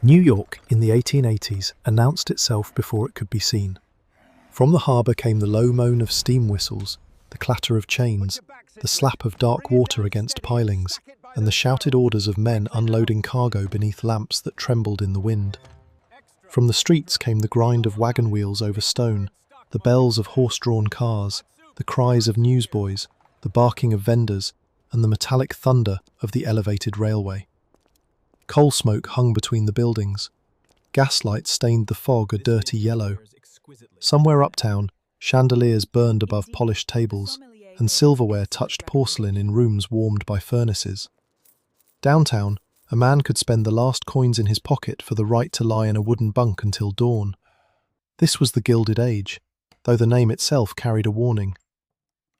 New York in the 1880s announced itself before it could be seen. From the harbour came the low moan of steam whistles, the clatter of chains, the slap of dark water against pilings, and the shouted orders of men unloading cargo beneath lamps that trembled in the wind. From the streets came the grind of wagon wheels over stone, the bells of horse-drawn cars, the cries of newsboys, the barking of vendors, and the metallic thunder of the elevated railway. Coal smoke hung between the buildings. Gaslight stained the fog a dirty yellow. Somewhere uptown, chandeliers burned above polished tables, and silverware touched porcelain in rooms warmed by furnaces. Downtown, a man could spend the last coins in his pocket for the right to lie in a wooden bunk until dawn. This was the Gilded Age, though the name itself carried a warning.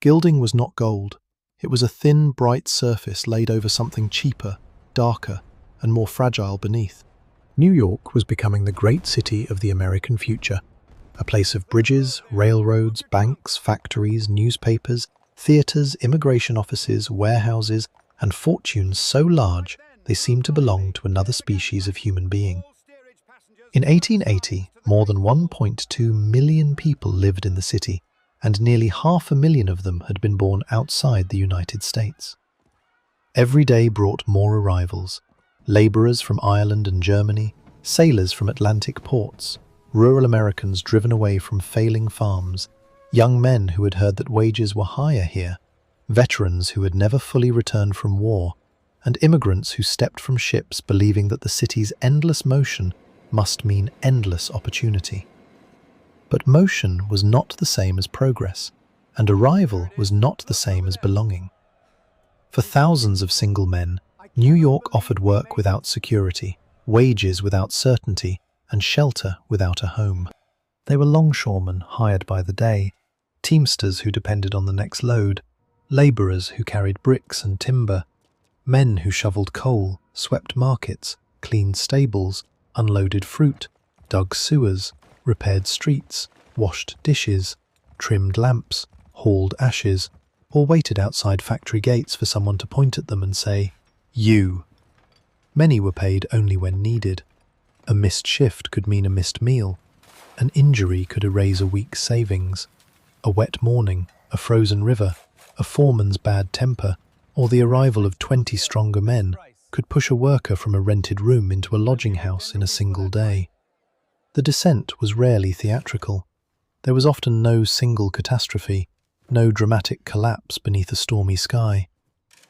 Gilding was not gold. It was a thin, bright surface laid over something cheaper, darker, and more fragile beneath. New York was becoming the great city of the American future, a place of bridges, railroads, banks, factories, newspapers, theatres, immigration offices, warehouses, and fortunes so large they seemed to belong to another species of human being. In 1880, more than 1.2 million people lived in the city, and nearly 500,000 of them had been born outside the United States. Every day brought more arrivals. Labourers from Ireland and Germany, sailors from Atlantic ports, rural Americans driven away from failing farms, young men who had heard that wages were higher here, veterans who had never fully returned from war, and immigrants who stepped from ships believing that the city's endless motion must mean endless opportunity. But motion was not the same as progress, and arrival was not the same as belonging. For thousands of single men, New York offered work without security, wages without certainty, and shelter without a home. They were longshoremen hired by the day, teamsters who depended on the next load, labourers who carried bricks and timber, men who shoveled coal, swept markets, cleaned stables, unloaded fruit, dug sewers, repaired streets, washed dishes, trimmed lamps, hauled ashes, or waited outside factory gates for someone to point at them and say, "You." Many were paid only when needed. A missed shift could mean a missed meal. An injury could erase a week's savings. A wet morning, a frozen river, a foreman's bad temper, or the arrival of 20 stronger men could push a worker from a rented room into a lodging house in a single day. The descent was rarely theatrical. There was often no single catastrophe, no dramatic collapse beneath a stormy sky.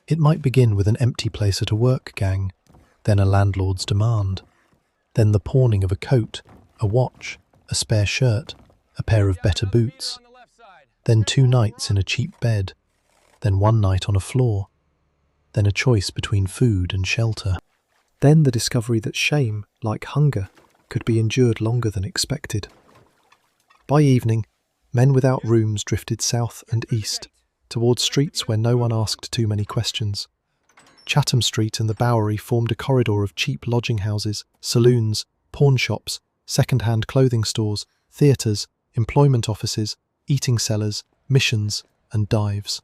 It might begin with an empty place at a work gang, then a landlord's demand, then the pawning of a coat, a watch, a spare shirt, a pair of better boots, then 2 nights in a cheap bed, then 1 night on a floor, then a choice between food and shelter. Then the discovery that shame, like hunger, could be endured longer than expected. By evening, men without rooms drifted south and east, towards streets where no one asked too many questions. Chatham Street and the Bowery formed a corridor of cheap lodging houses, saloons, pawnshops, second-hand clothing stores, theatres, employment offices, eating cellars, missions, and dives.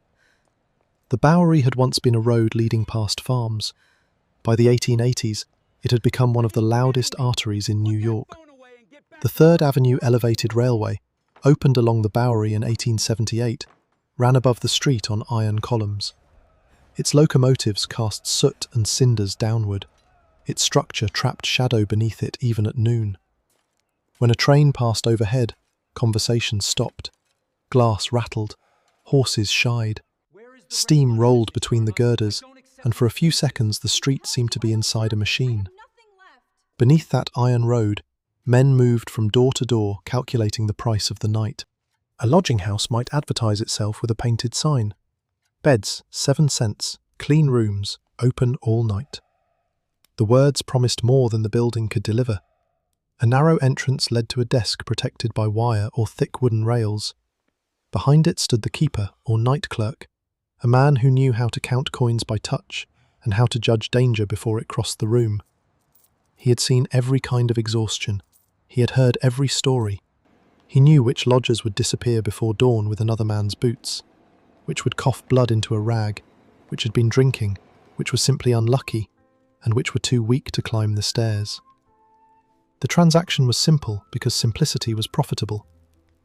The Bowery had once been a road leading past farms. By the 1880s, it had become one of the loudest arteries in New York. The 3rd Avenue Elevated Railway, opened along the Bowery in 1878, ran above the street on iron columns. Its locomotives cast soot and cinders downward. Its structure trapped shadow beneath it even at noon. When a train passed overhead, conversation stopped. Glass rattled. Horses shied. Steam rolled between the girders, and for a few seconds the street seemed to be inside a machine. Beneath that iron road, men moved from door to door, calculating the price of the night. A lodging house might advertise itself with a painted sign. Beds, 7 cents, clean rooms, open all night. The words promised more than the building could deliver. A narrow entrance led to a desk protected by wire or thick wooden rails. Behind it stood the keeper, or night clerk, a man who knew how to count coins by touch and how to judge danger before it crossed the room. He had seen every kind of exhaustion. He had heard every story. He knew which lodgers would disappear before dawn with another man's boots, which would cough blood into a rag, which had been drinking, which was simply unlucky, and which were too weak to climb the stairs. The transaction was simple because simplicity was profitable.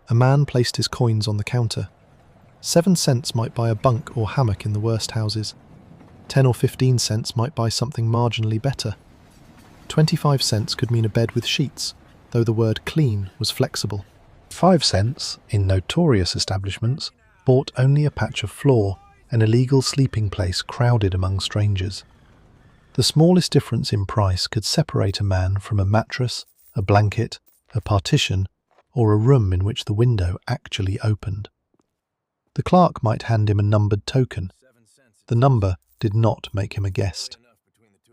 A man placed his coins on the counter. 7 cents might buy a bunk or hammock in the worst houses. 10 or 15 cents might buy something marginally better. 25 cents could mean a bed with sheets, though the word clean was flexible. 5 cents, in notorious establishments, bought only a patch of floor, an illegal sleeping place crowded among strangers. The smallest difference in price could separate a man from a mattress, a blanket, a partition, or a room in which the window actually opened. The clerk might hand him a numbered token. The number did not make him a guest.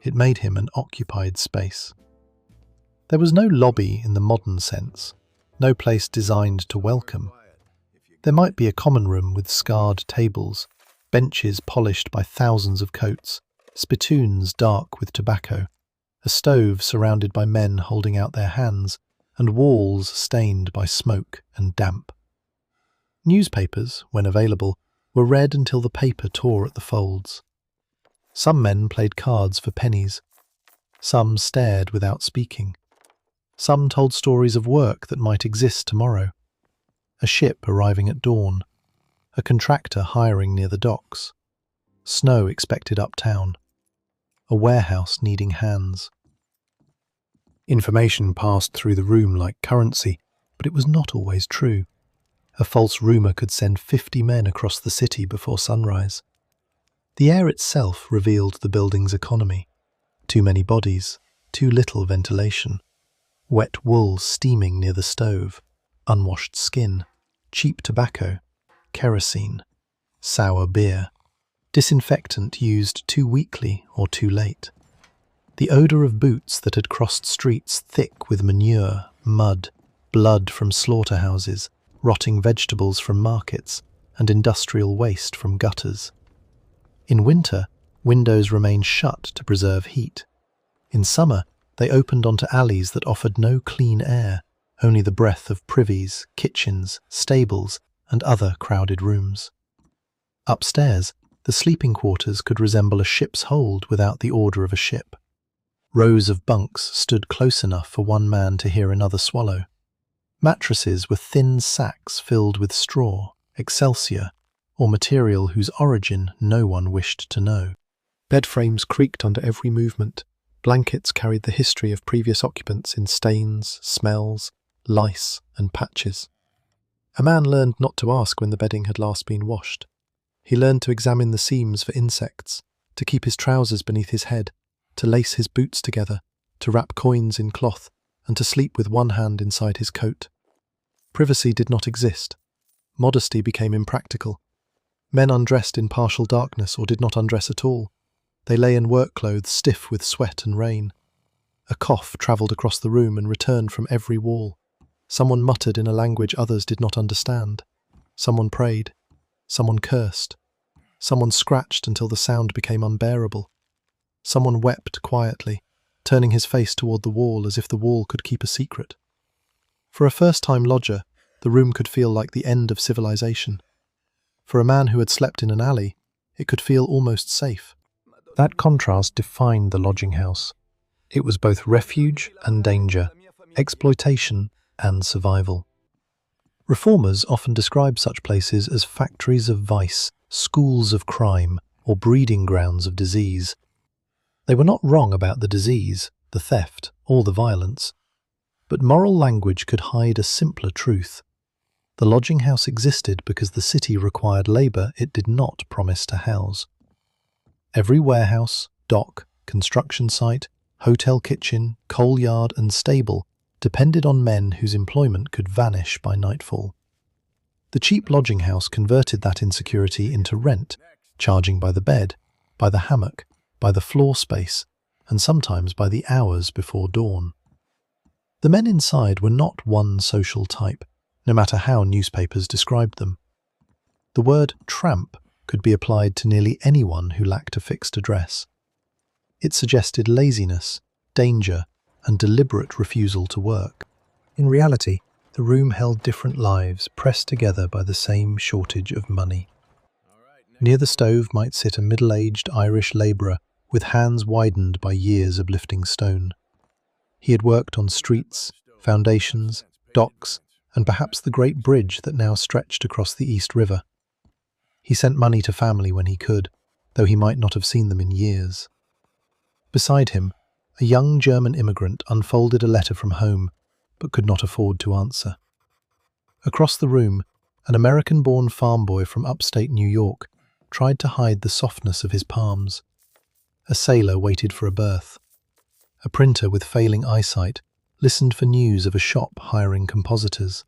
It made him an occupied space. There was no lobby in the modern sense, no place designed to welcome. There might be a common room with scarred tables, benches polished by thousands of coats, spittoons dark with tobacco, a stove surrounded by men holding out their hands, and walls stained by smoke and damp. Newspapers, when available, were read until the paper tore at the folds. Some men played cards for pennies. Some stared without speaking. Some told stories of work that might exist tomorrow. A ship arriving at dawn. A contractor hiring near the docks. Snow expected uptown. A warehouse needing hands. Information passed through the room like currency, but it was not always true. A false rumour could send 50 men across the city before sunrise. The air itself revealed the building's economy. Too many bodies, too little ventilation. Wet wool steaming near the stove, unwashed skin, cheap tobacco, kerosene, sour beer, disinfectant used too weakly or too late. The odour of boots that had crossed streets thick with manure, mud, blood from slaughterhouses, rotting vegetables from markets, and industrial waste from gutters. In winter, windows remained shut to preserve heat. In summer, they opened onto alleys that offered no clean air, only the breath of privies, kitchens, stables, and other crowded rooms. Upstairs, the sleeping quarters could resemble a ship's hold without the order of a ship. Rows of bunks stood close enough for one man to hear another swallow. Mattresses were thin sacks filled with straw, excelsior, or material whose origin no one wished to know. Bed frames creaked under every movement. Blankets carried the history of previous occupants in stains, smells, lice, and patches. A man learned not to ask when the bedding had last been washed. He learned to examine the seams for insects, to keep his trousers beneath his head, to lace his boots together, to wrap coins in cloth, and to sleep with one hand inside his coat. Privacy did not exist. Modesty became impractical. Men undressed in partial darkness or did not undress at all. They lay in work clothes stiff with sweat and rain. A cough travelled across the room and returned from every wall. Someone muttered in a language others did not understand. Someone prayed. Someone cursed. Someone scratched until the sound became unbearable. Someone wept quietly, turning his face toward the wall as if the wall could keep a secret. For a first-time lodger, the room could feel like the end of civilization. For a man who had slept in an alley, it could feel almost safe. That contrast defined the lodging house. It was both refuge and danger, exploitation and survival. Reformers often describe such places as factories of vice, schools of crime, or breeding grounds of disease. They were not wrong about the disease, the theft, or the violence. But moral language could hide a simpler truth. The lodging house existed because the city required labour it did not promise to house. Every warehouse, dock, construction site, hotel kitchen, coal yard and stable depended on men whose employment could vanish by nightfall. The cheap lodging house converted that insecurity into rent, charging by the bed, by the hammock, by the floor space, and sometimes by the hours before dawn. The men inside were not one social type, no matter how newspapers described them. The word tramp could be applied to nearly anyone who lacked a fixed address. It suggested laziness, danger, and deliberate refusal to work. In reality, the room held different lives pressed together by the same shortage of money. Near the stove might sit a middle-aged Irish labourer with hands widened by years of lifting stone. He had worked on streets, foundations, docks, and perhaps the great bridge that now stretched across the East River. He sent money to family when he could, though he might not have seen them in years. Beside him, a young German immigrant unfolded a letter from home, but could not afford to answer. Across the room, an American-born farm boy from upstate New York tried to hide the softness of his palms. A sailor waited for a berth. A printer with failing eyesight listened for news of a shop hiring compositors.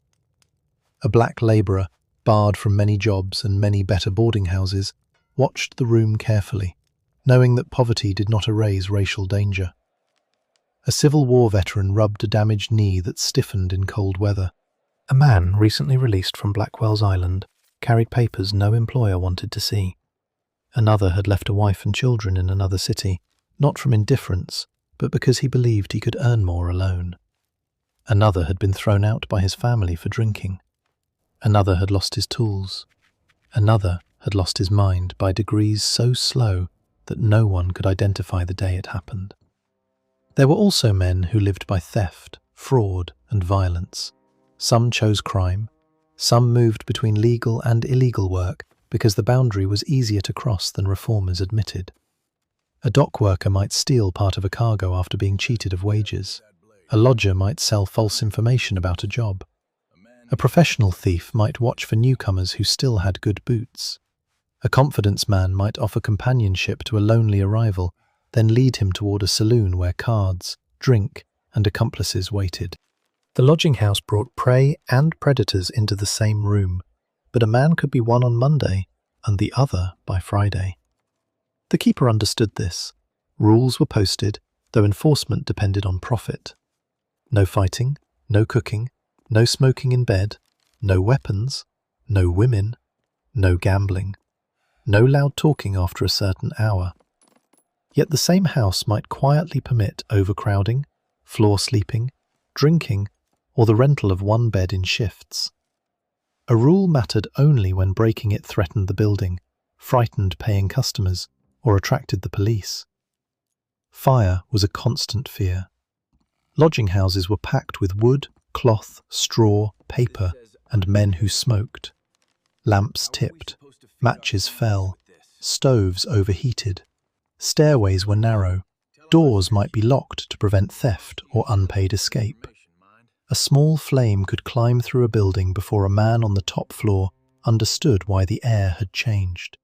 A black labourer, barred from many jobs and many better boarding houses, watched the room carefully, knowing that poverty did not erase racial danger. A Civil War veteran rubbed a damaged knee that stiffened in cold weather. A man recently released from Blackwell's Island carried papers no employer wanted to see. Another had left a wife and children in another city, not from indifference, but because he believed he could earn more alone. Another had been thrown out by his family for drinking. Another had lost his tools. Another had lost his mind by degrees so slow that no one could identify the day it happened. There were also men who lived by theft, fraud, and violence. Some chose crime. Some moved between legal and illegal work because the boundary was easier to cross than reformers admitted. A dock worker might steal part of a cargo after being cheated of wages. A lodger might sell false information about a job. A professional thief might watch for newcomers who still had good boots. A confidence man might offer companionship to a lonely arrival, then lead him toward a saloon where cards, drink, and accomplices waited. The lodging house brought prey and predators into the same room, but a man could be one on Monday and the other by Friday. The keeper understood this. Rules were posted, though enforcement depended on profit. No fighting, no cooking, no smoking in bed, no weapons, no women, no gambling, no loud talking after a certain hour. Yet the same house might quietly permit overcrowding, floor sleeping, drinking, or the rental of one bed in shifts. A rule mattered only when breaking it threatened the building, frightened paying customers, or attracted the police. Fire was a constant fear. Lodging houses were packed with wood, cloth, straw, paper, and men who smoked. Lamps tipped, matches fell, stoves overheated. Stairways were narrow, doors might be locked to prevent theft or unpaid escape. A small flame could climb through a building before a man on the top floor understood why the air had changed.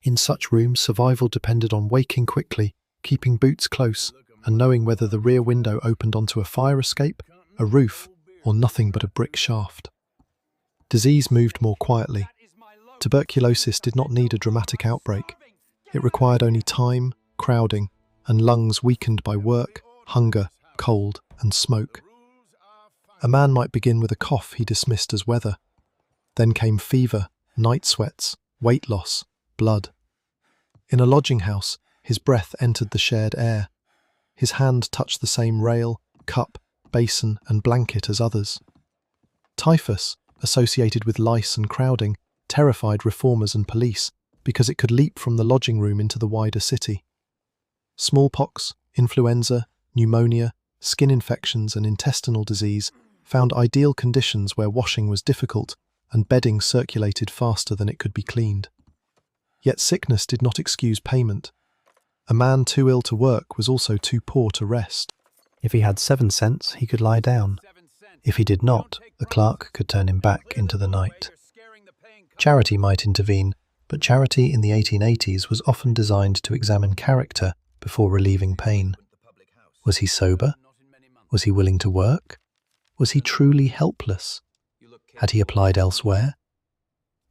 In such rooms, survival depended on waking quickly, keeping boots close, and knowing whether the rear window opened onto a fire escape, a roof, or nothing but a brick shaft. Disease moved more quietly. Tuberculosis did not need a dramatic outbreak. It required only time, crowding, and lungs weakened by work, hunger, cold, and smoke. A man might begin with a cough he dismissed as weather. Then came fever, night sweats, weight loss, blood. In a lodging house, his breath entered the shared air. His hand touched the same rail, cup, basin, and blanket as others. Typhus, associated with lice and crowding, terrified reformers and police because it could leap from the lodging room into the wider city. Smallpox, influenza, pneumonia, skin infections, and intestinal disease found ideal conditions where washing was difficult and bedding circulated faster than it could be cleaned. Yet sickness did not excuse payment. A man too ill to work was also too poor to rest. If he had 7 cents, he could lie down. If he did not, the clerk could turn him back into the night. Charity might intervene, but charity in the 1880s was often designed to examine character before relieving pain. Was he sober? Was he willing to work? Was he truly helpless? Had he applied elsewhere?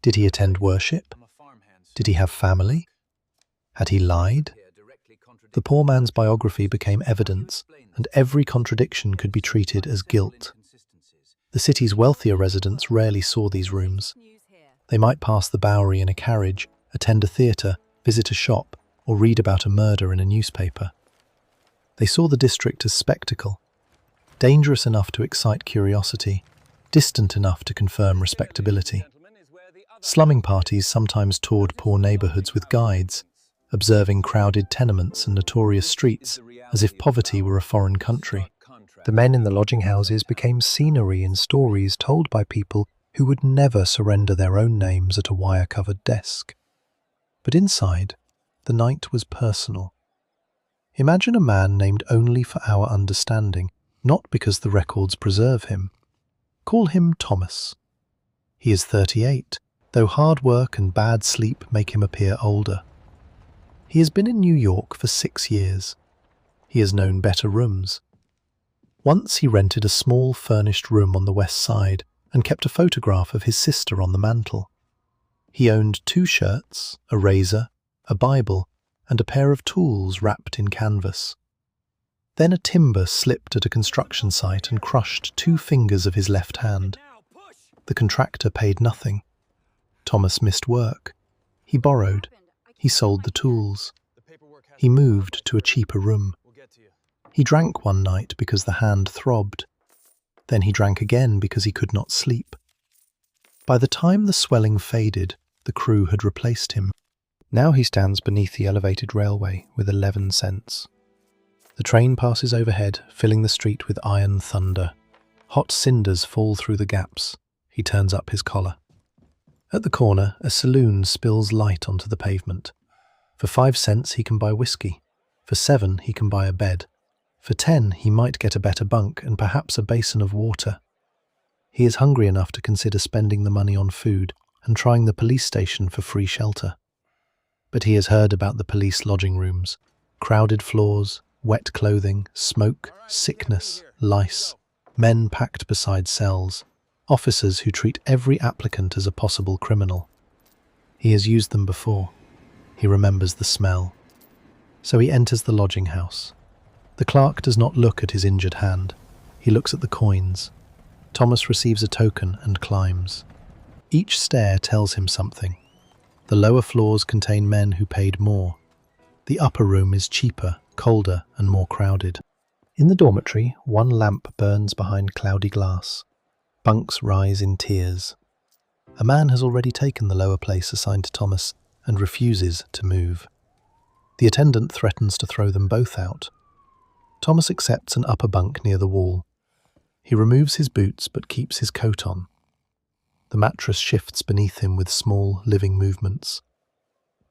Did he attend worship? Did he have family? Had he lied? The poor man's biography became evidence, and every contradiction could be treated as guilt. The city's wealthier residents rarely saw these rooms. They might pass the Bowery in a carriage, attend a theatre, visit a shop, or read about a murder in a newspaper. They saw the district as spectacle, dangerous enough to excite curiosity, distant enough to confirm respectability. Slumming parties sometimes toured poor neighbourhoods with guides, observing crowded tenements and notorious streets as if poverty were a foreign country. The men in the lodging houses became scenery in stories told by people who would never surrender their own names at a wire-covered desk. But inside, the night was personal. Imagine a man named only for our understanding, not because the records preserve him. Call him Thomas. He is 38, though hard work and bad sleep make him appear older. He has been in New York for 6 years. He has known better rooms. Once he rented a small furnished room on the west side and kept a photograph of his sister on the mantel. He owned 2 shirts, a razor, a Bible, and a pair of tools wrapped in canvas. Then a timber slipped at a construction site and crushed 2 fingers of his left hand. The contractor paid nothing. Thomas missed work. He borrowed. He sold the tools. He moved to a cheaper room. He drank one night because the hand throbbed. Then he drank again because he could not sleep. By the time the swelling faded, the crew had replaced him. Now he stands beneath the elevated railway with 11 cents. The train passes overhead, filling the street with iron thunder. Hot cinders fall through the gaps. He turns up his collar. At the corner, a saloon spills light onto the pavement. For 5 cents he can buy whiskey. For 7 he can buy a bed. For 10 he might get a better bunk and perhaps a basin of water. He is hungry enough to consider spending the money on food and trying the police station for free shelter. But he has heard about the police lodging rooms. Crowded floors, wet clothing, smoke, sickness, lice, men packed beside cells, officers who treat every applicant as a possible criminal. He has used them before. He remembers the smell. So he enters the lodging house. The clerk does not look at his injured hand. He looks at the coins. Thomas receives a token and climbs. Each stair tells him something. The lower floors contain men who paid more. The upper room is cheaper, colder, and more crowded. In the dormitory, one lamp burns behind cloudy glass. Bunks rise in tiers. A man has already taken the lower place assigned to Thomas and refuses to move. The attendant threatens to throw them both out. Thomas accepts an upper bunk near the wall. He removes his boots but keeps his coat on. The mattress shifts beneath him with small, living movements.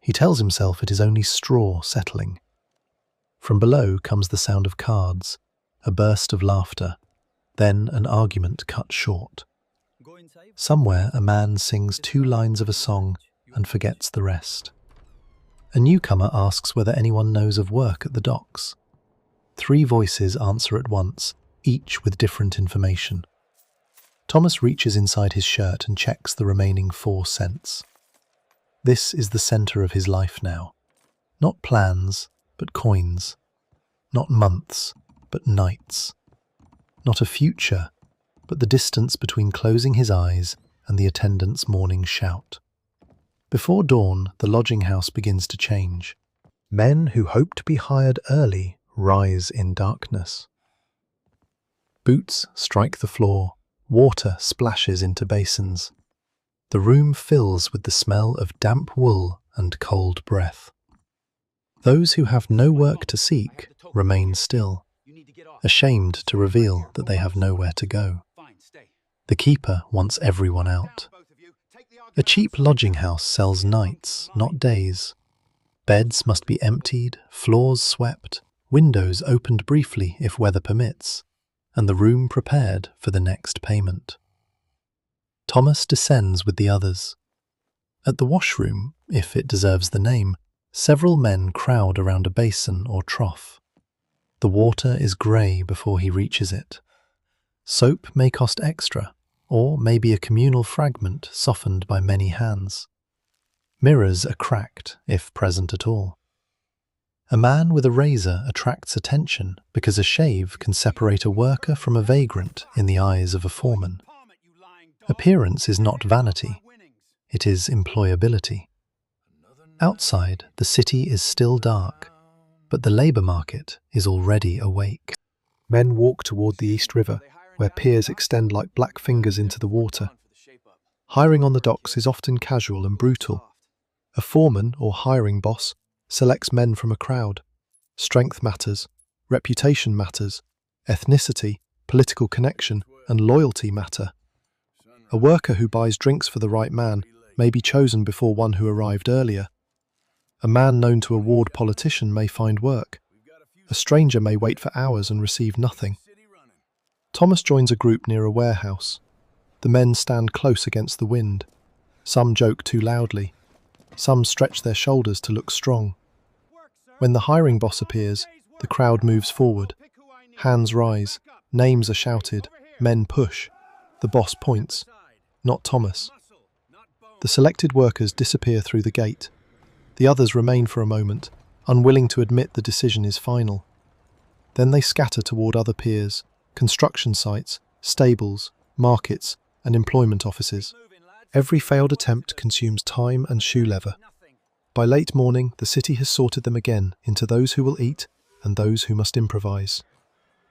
He tells himself it is only straw settling. From below comes the sound of cards, a burst of laughter, then an argument cut short. Somewhere a man sings 2 lines of a song and forgets the rest. A newcomer asks whether anyone knows of work at the docks. 3 voices answer at once, each with different information. Thomas reaches inside his shirt and checks the remaining 4 cents. This is the centre of his life now. Not plans, but coins. Not months, but nights. Not a future, but the distance between closing his eyes and the attendant's morning shout. Before dawn, the lodging house begins to change. Men who hope to be hired early rise in darkness. Boots strike the floor. Water splashes into basins. The room fills with the smell of damp wool and cold breath. Those who have no work to seek remain still, ashamed to reveal that they have nowhere to go. The keeper wants everyone out. A cheap lodging house sells nights, not days. Beds must be emptied, floors swept, windows opened briefly if weather permits, and the room prepared for the next payment. Thomas descends with the others. At the washroom, if it deserves the name, several men crowd around a basin or trough. The water is grey before he reaches it. Soap may cost extra, or maybe a communal fragment softened by many hands. Mirrors are cracked, if present at all. A man with a razor attracts attention because a shave can separate a worker from a vagrant in the eyes of a foreman. Appearance is not vanity, it is employability. Outside, the city is still dark, but the labour market is already awake. Men walk toward the East River, where piers extend like black fingers into the water. Hiring on the docks is often casual and brutal. A foreman or hiring boss selects men from a crowd. Strength matters, reputation matters, Ethnicity, political connection, and loyalty matter. A worker who buys drinks for the right man may be chosen before one who arrived earlier. A man known to a ward politician may find work. A stranger may wait for hours and receive nothing. Thomas joins a group near a warehouse. The men stand close against the wind. Some joke too loudly. Some stretch their shoulders to look strong. When the hiring boss appears, the crowd moves forward. Hands rise, names are shouted, men push. The boss points, not Thomas. The selected workers disappear through the gate. The others remain for a moment, unwilling to admit the decision is final. Then they scatter toward other piers, construction sites, stables, markets, and employment offices. Every failed attempt consumes time and shoe leather. By late morning, the city has sorted them again into those who will eat and those who must improvise.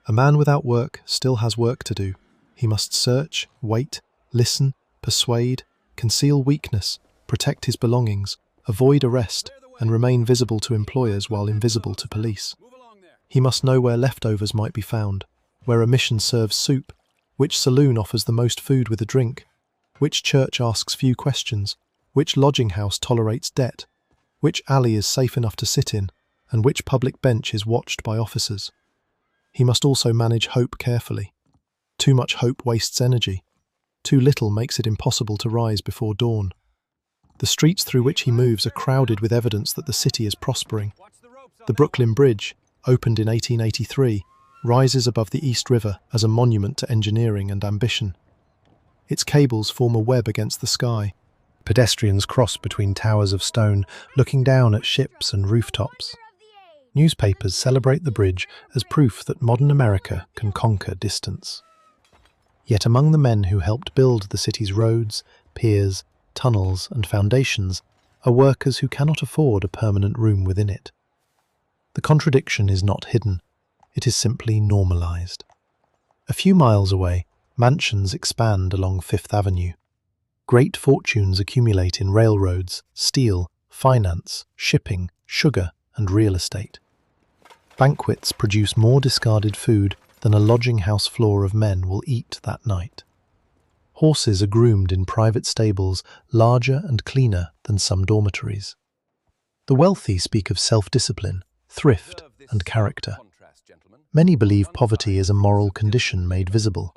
A man without work still has work to do. He must search, wait, listen, persuade, conceal weakness, protect his belongings, avoid arrest, and remain visible to employers while invisible to police. He must know where leftovers might be found, where a mission serves soup, which saloon offers the most food with a drink, which church asks few questions, which lodging house tolerates debt, which alley is safe enough to sit in, and which public bench is watched by officers. He must also manage hope carefully. Too much hope wastes energy. Too little makes it impossible to rise before dawn. The streets through which he moves are crowded with evidence that the city is prospering. The Brooklyn Bridge, opened in 1883, rises above the East River as a monument to engineering and ambition. Its cables form a web against the sky. Pedestrians cross between towers of stone, looking down at ships and rooftops. Newspapers celebrate the bridge as proof that modern America can conquer distance. Yet among the men who helped build the city's roads, piers, tunnels, and foundations are workers who cannot afford a permanent room within it. The contradiction is not hidden, it is simply normalized. A few miles away, mansions expand along Fifth Avenue. Great fortunes accumulate in railroads, steel, finance, shipping, sugar, and real estate. Banquets produce more discarded food than a lodging house floor of men will eat that night. Horses are groomed in private stables larger and cleaner than some dormitories. The wealthy speak of self-discipline, thrift, and character. Many believe poverty is a moral condition made visible.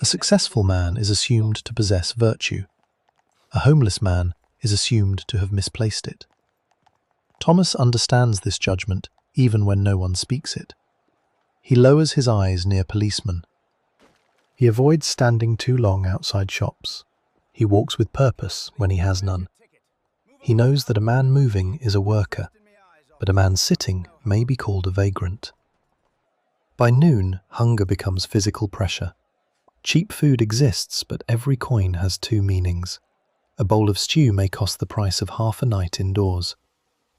A successful man is assumed to possess virtue. A homeless man is assumed to have misplaced it. Thomas understands this judgment even when no one speaks it. He lowers his eyes near policemen. He avoids standing too long outside shops. He walks with purpose when he has none. He knows that a man moving is a worker, but a man sitting may be called a vagrant. By noon, hunger becomes physical pressure. Cheap food exists, but every coin has two meanings. A bowl of stew may cost the price of half a night indoors.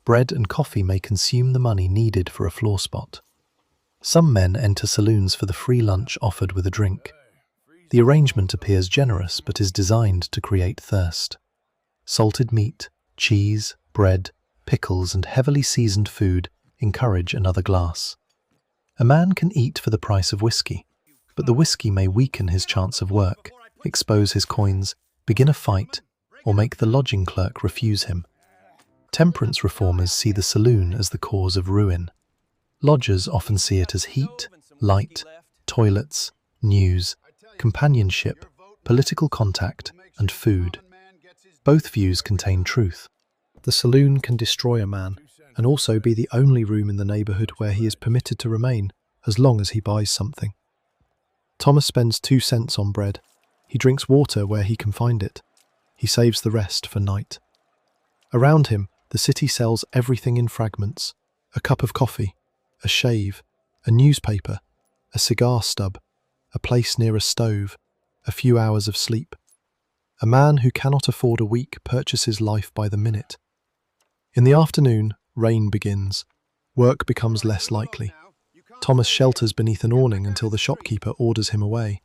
Bread and coffee may consume the money needed for a floor spot. Some men enter saloons for the free lunch offered with a drink. The arrangement appears generous, but is designed to create thirst. Salted meat, cheese, bread, pickles, and heavily seasoned food encourage another glass. A man can eat for the price of whiskey, but the whiskey may weaken his chance of work, expose his coins, begin a fight, or make the lodging clerk refuse him. Temperance reformers see the saloon as the cause of ruin. Lodgers often see it as heat, light, toilets, news, companionship, political contact, and food. Both views contain truth. The saloon can destroy a man, and also be the only room in the neighbourhood where he is permitted to remain, as long as he buys something. Thomas spends 2 cents on bread. He drinks water where he can find it. He saves the rest for night. Around him, the city sells everything in fragments: a cup of coffee, a shave, a newspaper, a cigar stub, a place near a stove, a few hours of sleep. A man who cannot afford a week purchases life by the minute. In the afternoon, rain begins. Work becomes less likely. Thomas shelters beneath an awning until the shopkeeper orders him away.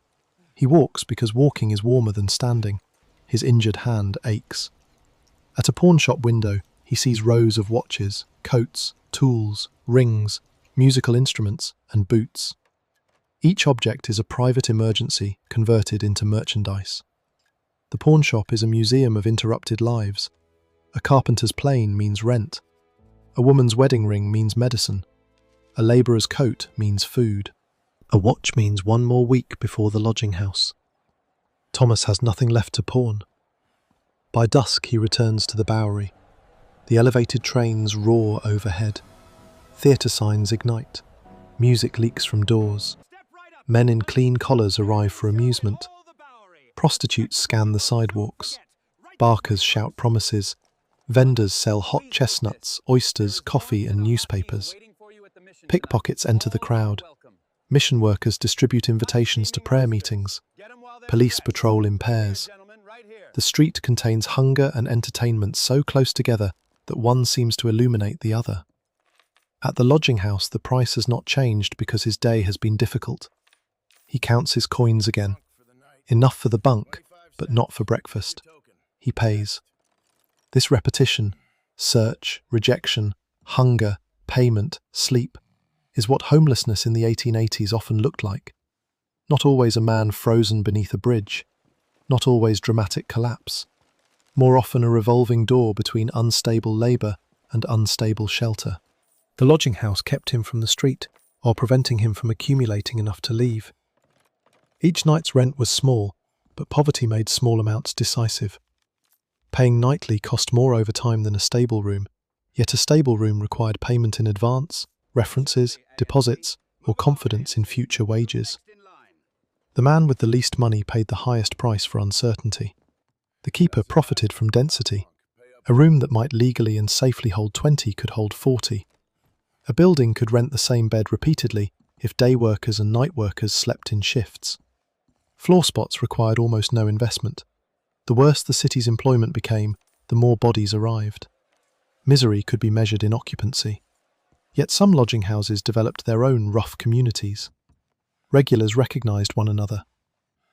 He walks because walking is warmer than standing. His injured hand aches. At a pawnshop window, he sees rows of watches, coats, tools, rings, musical instruments, and boots. Each object is a private emergency converted into merchandise. The pawnshop is a museum of interrupted lives. A carpenter's plane means rent. A woman's wedding ring means medicine. A labourer's coat means food. A watch means one more week before the lodging house. Thomas has nothing left to pawn. By dusk he returns to the Bowery. The elevated trains roar overhead. Theatre signs ignite. Music leaks from doors. Men in clean collars arrive for amusement. Prostitutes scan the sidewalks. Barkers shout promises. Vendors sell hot chestnuts, oysters, coffee and newspapers. Pickpockets enter the crowd. Mission workers distribute invitations to prayer meetings. Police patrol in pairs. The street contains hunger and entertainment so close together that one seems to illuminate the other. At the lodging house, the price has not changed because his day has been difficult. He counts his coins again. Enough for the bunk, but not for breakfast. He pays. This repetition, search, rejection, hunger, payment, sleep, is what homelessness in the 1880s often looked like. Not always a man frozen beneath a bridge. Not always dramatic collapse. More often a revolving door between unstable labour and unstable shelter. The lodging house kept him from the street, while preventing him from accumulating enough to leave. Each night's rent was small, but poverty made small amounts decisive. Paying nightly cost more over time than a stable room, yet a stable room required payment in advance, references, deposits, or confidence in future wages. The man with the least money paid the highest price for uncertainty. The keeper profited from density. A room that might legally and safely hold 20 could hold 40. A building could rent the same bed repeatedly if day workers and night workers slept in shifts. Floor spots required almost no investment. The worse the city's employment became, the more bodies arrived. Misery could be measured in occupancy. Yet some lodging houses developed their own rough communities. Regulars recognised one another.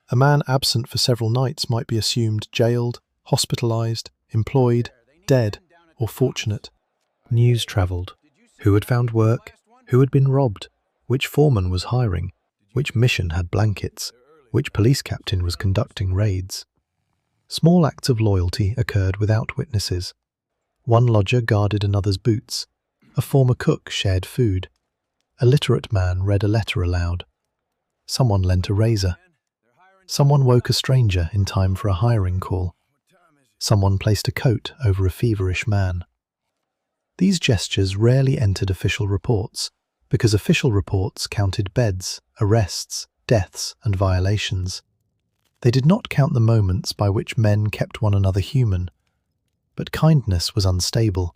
A man absent for several nights might be assumed jailed, hospitalised, employed, dead, or fortunate. News travelled. Who had found work? Who had been robbed? Which foreman was hiring? Which mission had blankets? Which police captain was conducting raids? Small acts of loyalty occurred without witnesses. One lodger guarded another's boots. A former cook shared food. A literate man read a letter aloud. Someone lent a razor. Someone woke a stranger in time for a hiring call. Someone placed a coat over a feverish man. These gestures rarely entered official reports, because official reports counted beds, arrests, deaths, and violations. They did not count the moments by which men kept one another human. But kindness was unstable.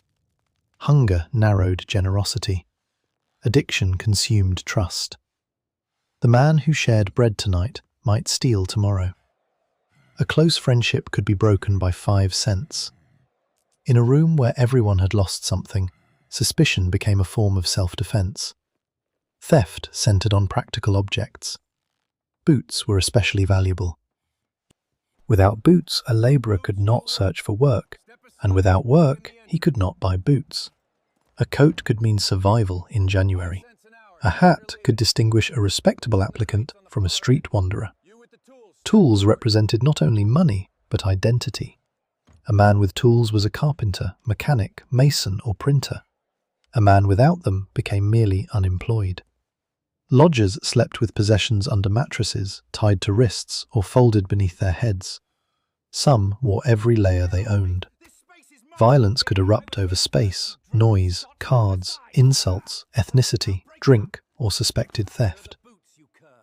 Hunger narrowed generosity. Addiction consumed trust. The man who shared bread tonight might steal tomorrow. A close friendship could be broken by 5 cents. In a room where everyone had lost something, suspicion became a form of self-defense. Theft centered on practical objects. Boots were especially valuable. Without boots, a laborer could not search for work, and without work, he could not buy boots. A coat could mean survival in January. A hat could distinguish a respectable applicant from a street wanderer. Tools represented not only money, but identity. A man with tools was a carpenter, mechanic, mason, or printer. A man without them became merely unemployed. Lodgers slept with possessions under mattresses, tied to wrists, or folded beneath their heads. Some wore every layer they owned. Violence could erupt over space, noise, cards, insults, ethnicity, drink, or suspected theft.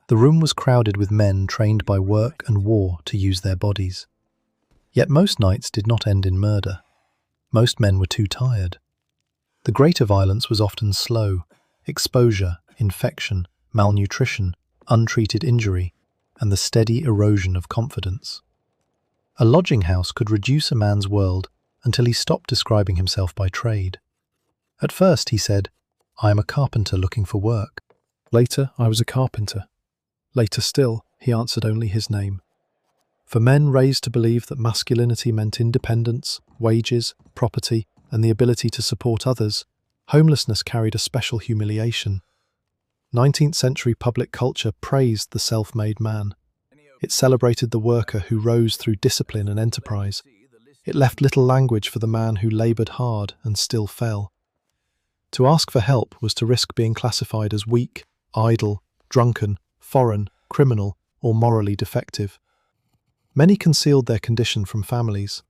The room was crowded with men trained by work and war to use their bodies. Yet most nights did not end in murder. Most men were too tired. The greater violence was often slow: exposure, infection, malnutrition, untreated injury, and the steady erosion of confidence. A lodging house could reduce a man's world until he stopped describing himself by trade. At first he said, "I am a carpenter looking for work." Later, "I was a carpenter." Later still, he answered only his name. For men raised to believe that masculinity meant independence, wages, property, and the ability to support others, homelessness carried a special humiliation. 19th century public culture praised the self-made man. It celebrated the worker who rose through discipline and enterprise. It left little language for the man who laboured hard and still fell. To ask for help was to risk being classified as weak, idle, drunken, foreign, criminal, or morally defective. Many concealed their condition from families.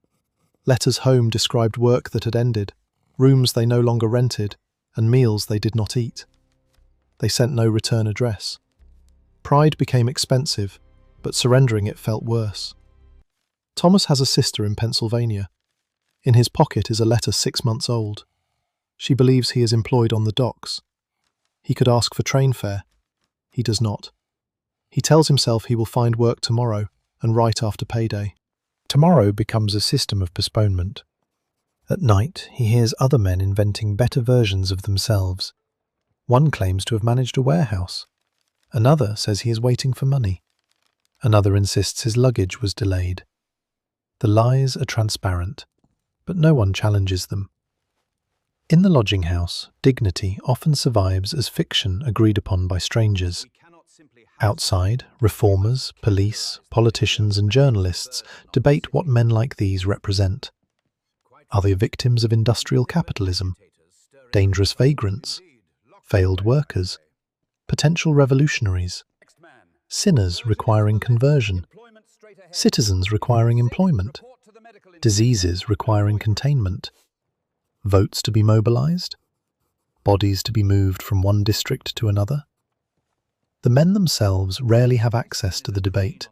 Letters home described work that had ended, rooms they no longer rented, and meals they did not eat. They sent no return address. Pride became expensive, but surrendering it felt worse. Thomas has a sister in Pennsylvania. In his pocket is a letter 6 months old. She believes he is employed on the docks. He could ask for train fare. He does not. He tells himself he will find work tomorrow and right after payday. Tomorrow becomes a system of postponement. At night, he hears other men inventing better versions of themselves. One claims to have managed a warehouse. Another says he is waiting for money. Another insists his luggage was delayed. The lies are transparent, but no one challenges them. In the lodging house, dignity often survives as fiction agreed upon by strangers. Outside, reformers, police, politicians and journalists debate what men like these represent. Are they victims of industrial capitalism? Dangerous vagrants? Failed workers? Potential revolutionaries? Sinners requiring conversion? Citizens requiring employment? Diseases requiring containment? Votes to be mobilized? Bodies to be moved from one district to another? The men themselves rarely have access to the debate.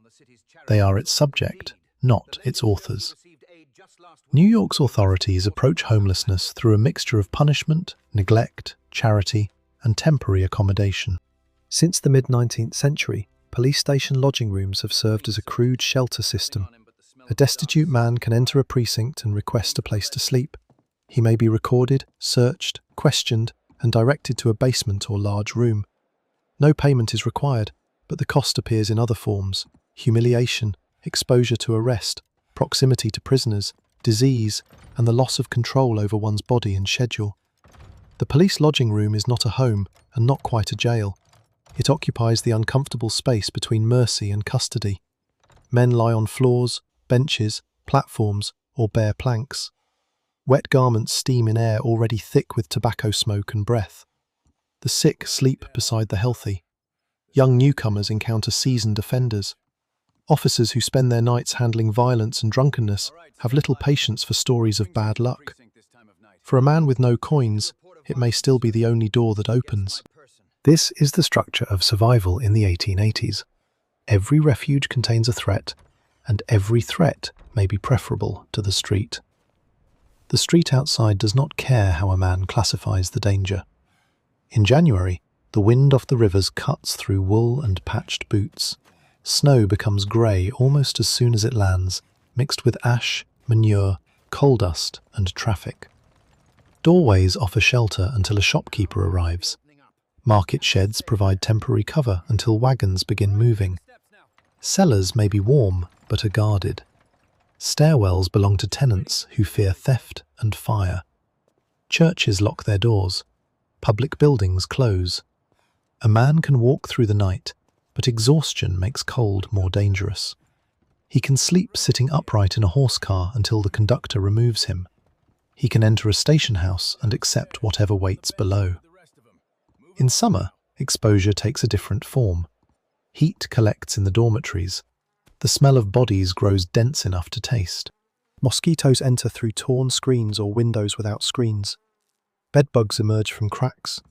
They are its subject, not its authors. New York's authorities approach homelessness through a mixture of punishment, neglect, charity, and temporary accommodation. Since the mid-19th century, police station lodging rooms have served as a crude shelter system. A destitute man can enter a precinct and request a place to sleep. He may be recorded, searched, questioned, and directed to a basement or large room. No payment is required, but the cost appears in other forms: humiliation, exposure to arrest, proximity to prisoners, disease, and the loss of control over one's body and schedule. The police lodging room is not a home and not quite a jail. It occupies the uncomfortable space between mercy and custody. Men lie on floors, benches, platforms, or bare planks. Wet garments steam in air already thick with tobacco smoke and breath. The sick sleep beside the healthy. Young newcomers encounter seasoned offenders. Officers who spend their nights handling violence and drunkenness have little patience for stories of bad luck. For a man with no coins, it may still be the only door that opens. This is the structure of survival in the 1880s. Every refuge contains a threat, and every threat may be preferable to the street. The street outside does not care how a man classifies the danger. In January, the wind off the rivers cuts through wool and patched boots. Snow becomes grey almost as soon as it lands, mixed with ash, manure, coal dust, and traffic. Doorways offer shelter until a shopkeeper arrives. Market sheds provide temporary cover until wagons begin moving. Cellars may be warm, but are guarded. Stairwells belong to tenants who fear theft and fire. Churches lock their doors. Public buildings close. A man can walk through the night, but exhaustion makes cold more dangerous. He can sleep sitting upright in a horse car until the conductor removes him. He can enter a station house and accept whatever waits below. In summer, exposure takes a different form. Heat collects in the dormitories. The smell of bodies grows dense enough to taste. Mosquitoes enter through torn screens or windows without screens. Bedbugs emerge from cracks.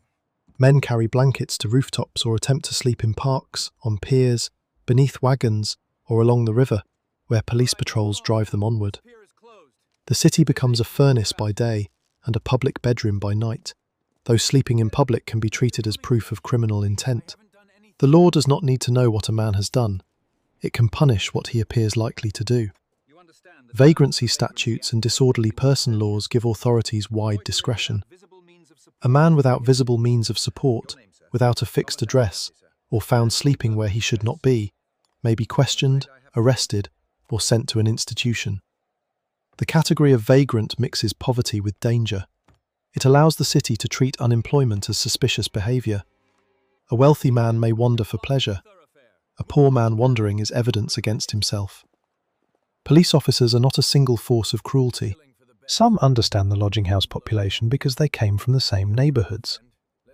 Men carry blankets to rooftops or attempt to sleep in parks, on piers, beneath wagons, or along the river, where police patrols drive them onward. The city becomes a furnace by day and a public bedroom by night, though sleeping in public can be treated as proof of criminal intent. The law does not need to know what a man has done. It can punish what he appears likely to do. Vagrancy statutes and disorderly person laws give authorities wide discretion. A man without visible means of support, without a fixed address, or found sleeping where he should not be, may be questioned, arrested, or sent to an institution. The category of vagrant mixes poverty with danger. It allows the city to treat unemployment as suspicious behaviour. A wealthy man may wander for pleasure. A poor man wandering is evidence against himself. Police officers are not a single force of cruelty. Some understand the lodging house population because they came from the same neighbourhoods.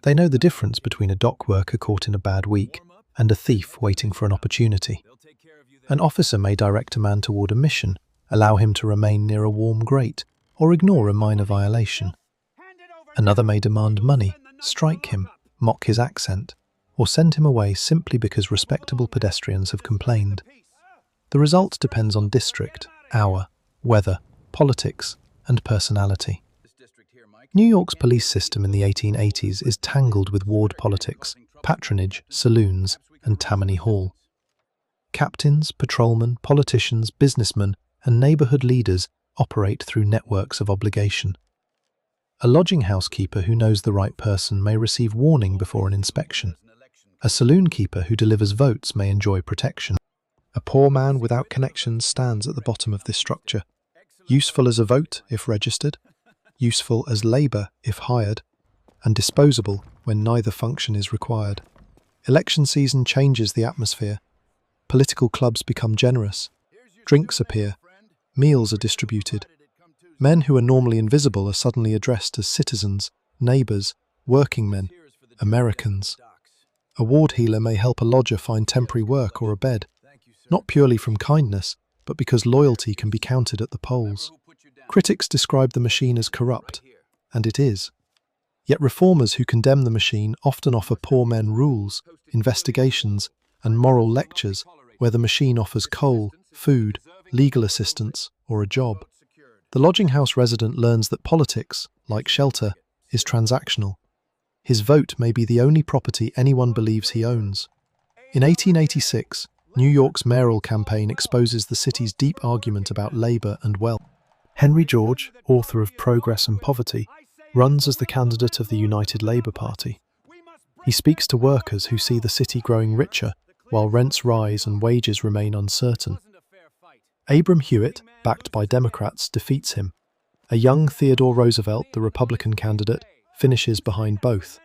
They know the difference between a dock worker caught in a bad week and a thief waiting for an opportunity. An officer may direct a man toward a mission, allow him to remain near a warm grate, or ignore a minor violation. Another may demand money, strike him, mock his accent, or send him away simply because respectable pedestrians have complained. The result depends on district, hour, weather, politics, and personality. New York's police system in the 1880s is tangled with ward politics, patronage, saloons, and Tammany Hall. Captains, patrolmen, politicians, businessmen, and neighborhood leaders operate through networks of obligation. A lodging house keeper who knows the right person may receive warning before an inspection. A saloon keeper who delivers votes may enjoy protection. A poor man without connections stands at the bottom of this structure, useful as a vote if registered, useful as labor if hired, and disposable when neither function is required. Election season changes the atmosphere. Political clubs become generous. Drinks appear. Meals are distributed. Men who are normally invisible are suddenly addressed as citizens, neighbours, working men, Americans. A ward healer may help a lodger find temporary work or a bed, not purely from kindness, but because loyalty can be counted at the polls. Critics describe the machine as corrupt, and it is. Yet reformers who condemn the machine often offer poor men rules, investigations, and moral lectures where the machine offers coal, food, legal assistance, or a job. The lodging house resident learns that politics, like shelter, is transactional. His vote may be the only property anyone believes he owns. In 1886, New York's mayoral campaign exposes the city's deep argument about labor and wealth. Henry George, author of Progress and Poverty, runs as the candidate of the United Labour Party. He speaks to workers who see the city growing richer while rents rise and wages remain uncertain. Abram Hewitt, backed by Democrats, defeats him. A young Theodore Roosevelt, the Republican candidate, finishes behind both.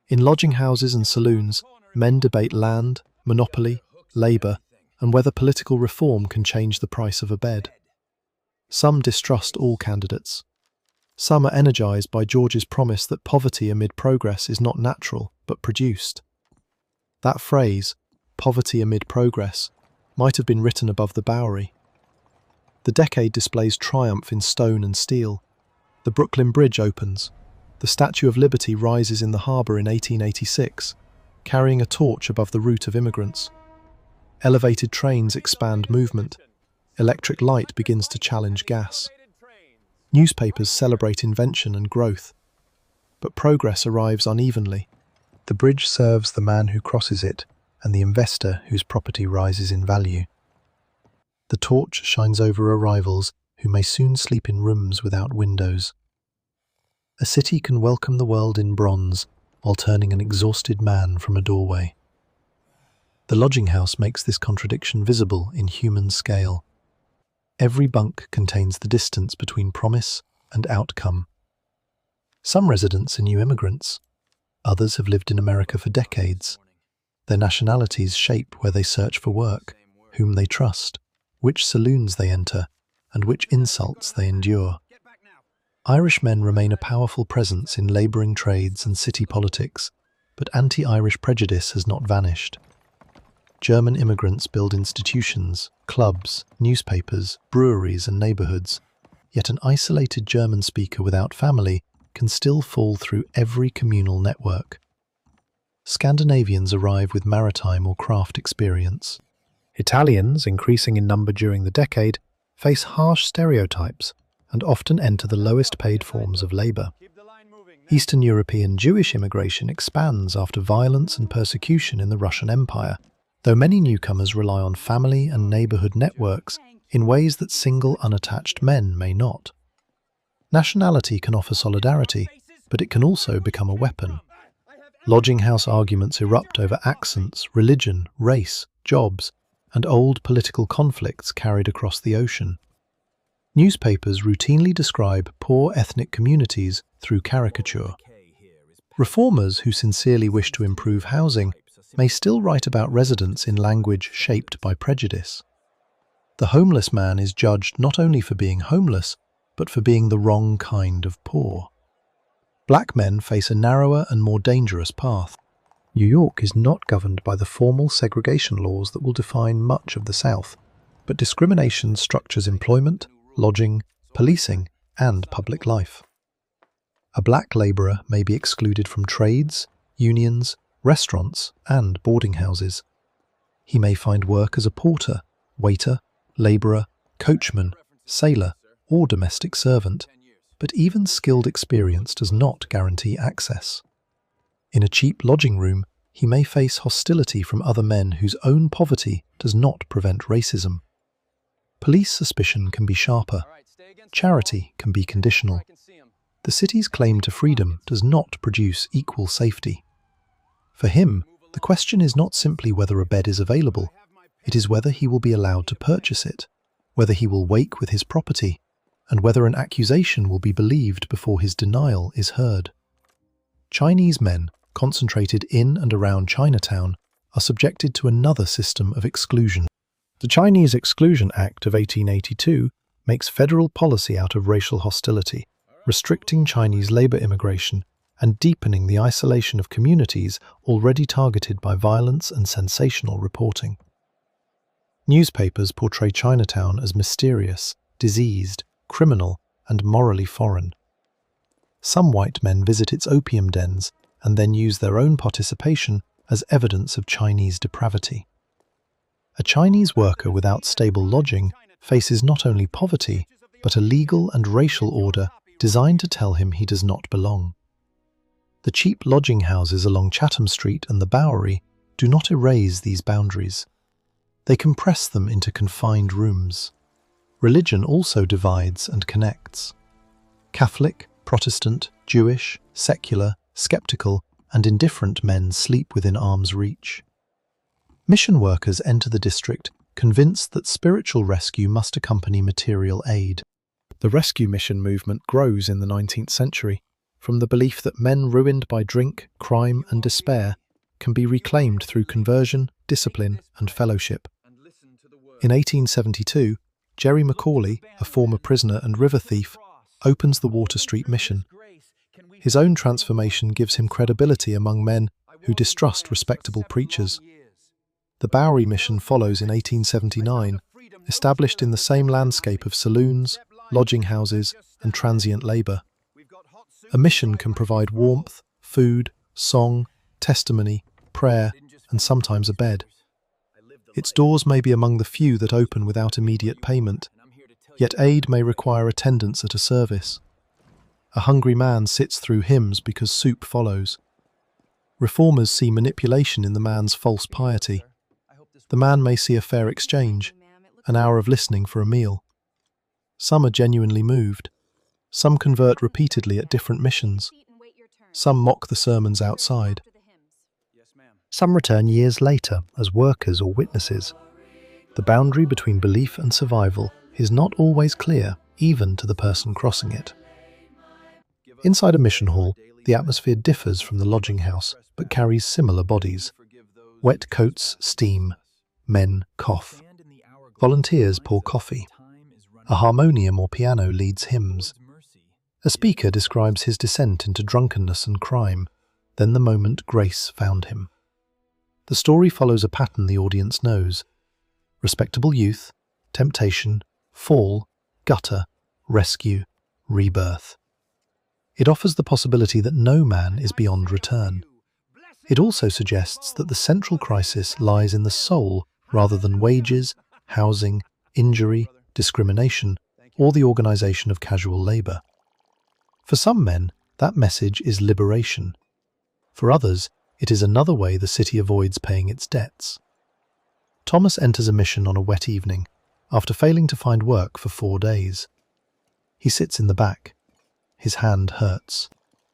In lodging houses and saloons, men debate land, monopoly, labour, and whether political reform can change the price of a bed. Some distrust all candidates. Some are energised by George's promise that poverty amid progress is not natural, but produced. That phrase, poverty amid progress, might have been written above the Bowery. The decade displays triumph in stone and steel. The Brooklyn Bridge opens. The Statue of Liberty rises in the harbour in 1886, carrying a torch above the route of immigrants. Elevated trains expand movement. Electric light begins to challenge gas. Newspapers celebrate invention and growth. But progress arrives unevenly. The bridge serves the man who crosses it and the investor whose property rises in value. The torch shines over arrivals who may soon sleep in rooms without windows. A city can welcome the world in bronze while turning an exhausted man from a doorway. The lodging house makes this contradiction visible in human scale. Every bunk contains the distance between promise and outcome. Some residents are new immigrants. Others have lived in America for decades. Their nationalities shape where they search for work, whom they trust, which saloons they enter, and which insults they endure. Irish men remain a powerful presence in labouring trades and city politics, but anti-Irish prejudice has not vanished. German immigrants build institutions, clubs, newspapers, breweries and neighbourhoods, yet an isolated German speaker without family can still fall through every communal network. Scandinavians arrive with maritime or craft experience. Italians, increasing in number during the decade, face harsh stereotypes and often enter the lowest paid forms of labour. Eastern European Jewish immigration expands after violence and persecution in the Russian Empire, though many newcomers rely on family and neighbourhood networks in ways that single unattached men may not. Nationality can offer solidarity, but it can also become a weapon. Lodging house arguments erupt over accents, religion, race, jobs, and old political conflicts carried across the ocean. Newspapers routinely describe poor ethnic communities through caricature. Reformers who sincerely wish to improve housing may still write about residents in language shaped by prejudice. The homeless man is judged not only for being homeless, but for being the wrong kind of poor. Black men face a narrower and more dangerous path. New York is not governed by the formal segregation laws that will define much of the South, but discrimination structures employment, lodging, policing, and public life. A black labourer may be excluded from trades, unions, restaurants, and boarding houses. He may find work as a porter, waiter, labourer, coachman, sailor, or domestic servant, but even skilled experience does not guarantee access. In a cheap lodging room, he may face hostility from other men whose own poverty does not prevent racism. Police suspicion can be sharper. Charity can be conditional. The city's claim to freedom does not produce equal safety. For him, the question is not simply whether a bed is available, it is whether he will be allowed to purchase it, whether he will wake with his property, and whether an accusation will be believed before his denial is heard. Chinese men, concentrated in and around Chinatown, are subjected to another system of exclusion. The Chinese Exclusion Act of 1882 makes federal policy out of racial hostility, restricting Chinese labor immigration and deepening the isolation of communities already targeted by violence and sensational reporting. Newspapers portray Chinatown as mysterious, diseased, criminal, and morally foreign. Some white men visit its opium dens and then use their own participation as evidence of Chinese depravity. A Chinese worker without stable lodging faces not only poverty, but a legal and racial order designed to tell him he does not belong. The cheap lodging houses along Chatham Street and the Bowery do not erase these boundaries. They compress them into confined rooms. Religion also divides and connects. Catholic, Protestant, Jewish, secular, skeptical, and indifferent men sleep within arm's reach. Mission workers enter the district convinced that spiritual rescue must accompany material aid. The rescue mission movement grows in the 19th century from the belief that men ruined by drink, crime, and despair can be reclaimed through conversion, discipline, and fellowship. In 1872, Jerry Macaulay, a former prisoner and river thief, opens the Water Street Mission. His own transformation gives him credibility among men who distrust respectable preachers. The Bowery Mission follows in 1879, established in the same landscape of saloons, lodging houses, and transient labour. A mission can provide warmth, food, song, testimony, prayer, and sometimes a bed. Its doors may be among the few that open without immediate payment, yet aid may require attendance at a service. A hungry man sits through hymns because soup follows. Reformers see manipulation in the man's false piety. The man may see a fair exchange, an hour of listening for a meal. Some are genuinely moved. Some convert repeatedly at different missions. Some mock the sermons outside. Some return years later as workers or witnesses. The boundary between belief and survival is not always clear, even to the person crossing it. Inside a mission hall, the atmosphere differs from the lodging house, but carries similar bodies. Wet coats steam. Men cough. Volunteers pour coffee. A harmonium or piano leads hymns. A speaker describes his descent into drunkenness and crime, then the moment grace found him. The story follows a pattern the audience knows. Respectable youth, temptation, fall, gutter, rescue, rebirth. It offers the possibility that no man is beyond return. It also suggests that the central crisis lies in the soul rather than wages, housing, injury, discrimination, or the organisation of casual labour. For some men, that message is liberation. For others, it is another way the city avoids paying its debts. Thomas enters a mission on a wet evening, after failing to find work for 4 days. He sits in the back. His hand hurts.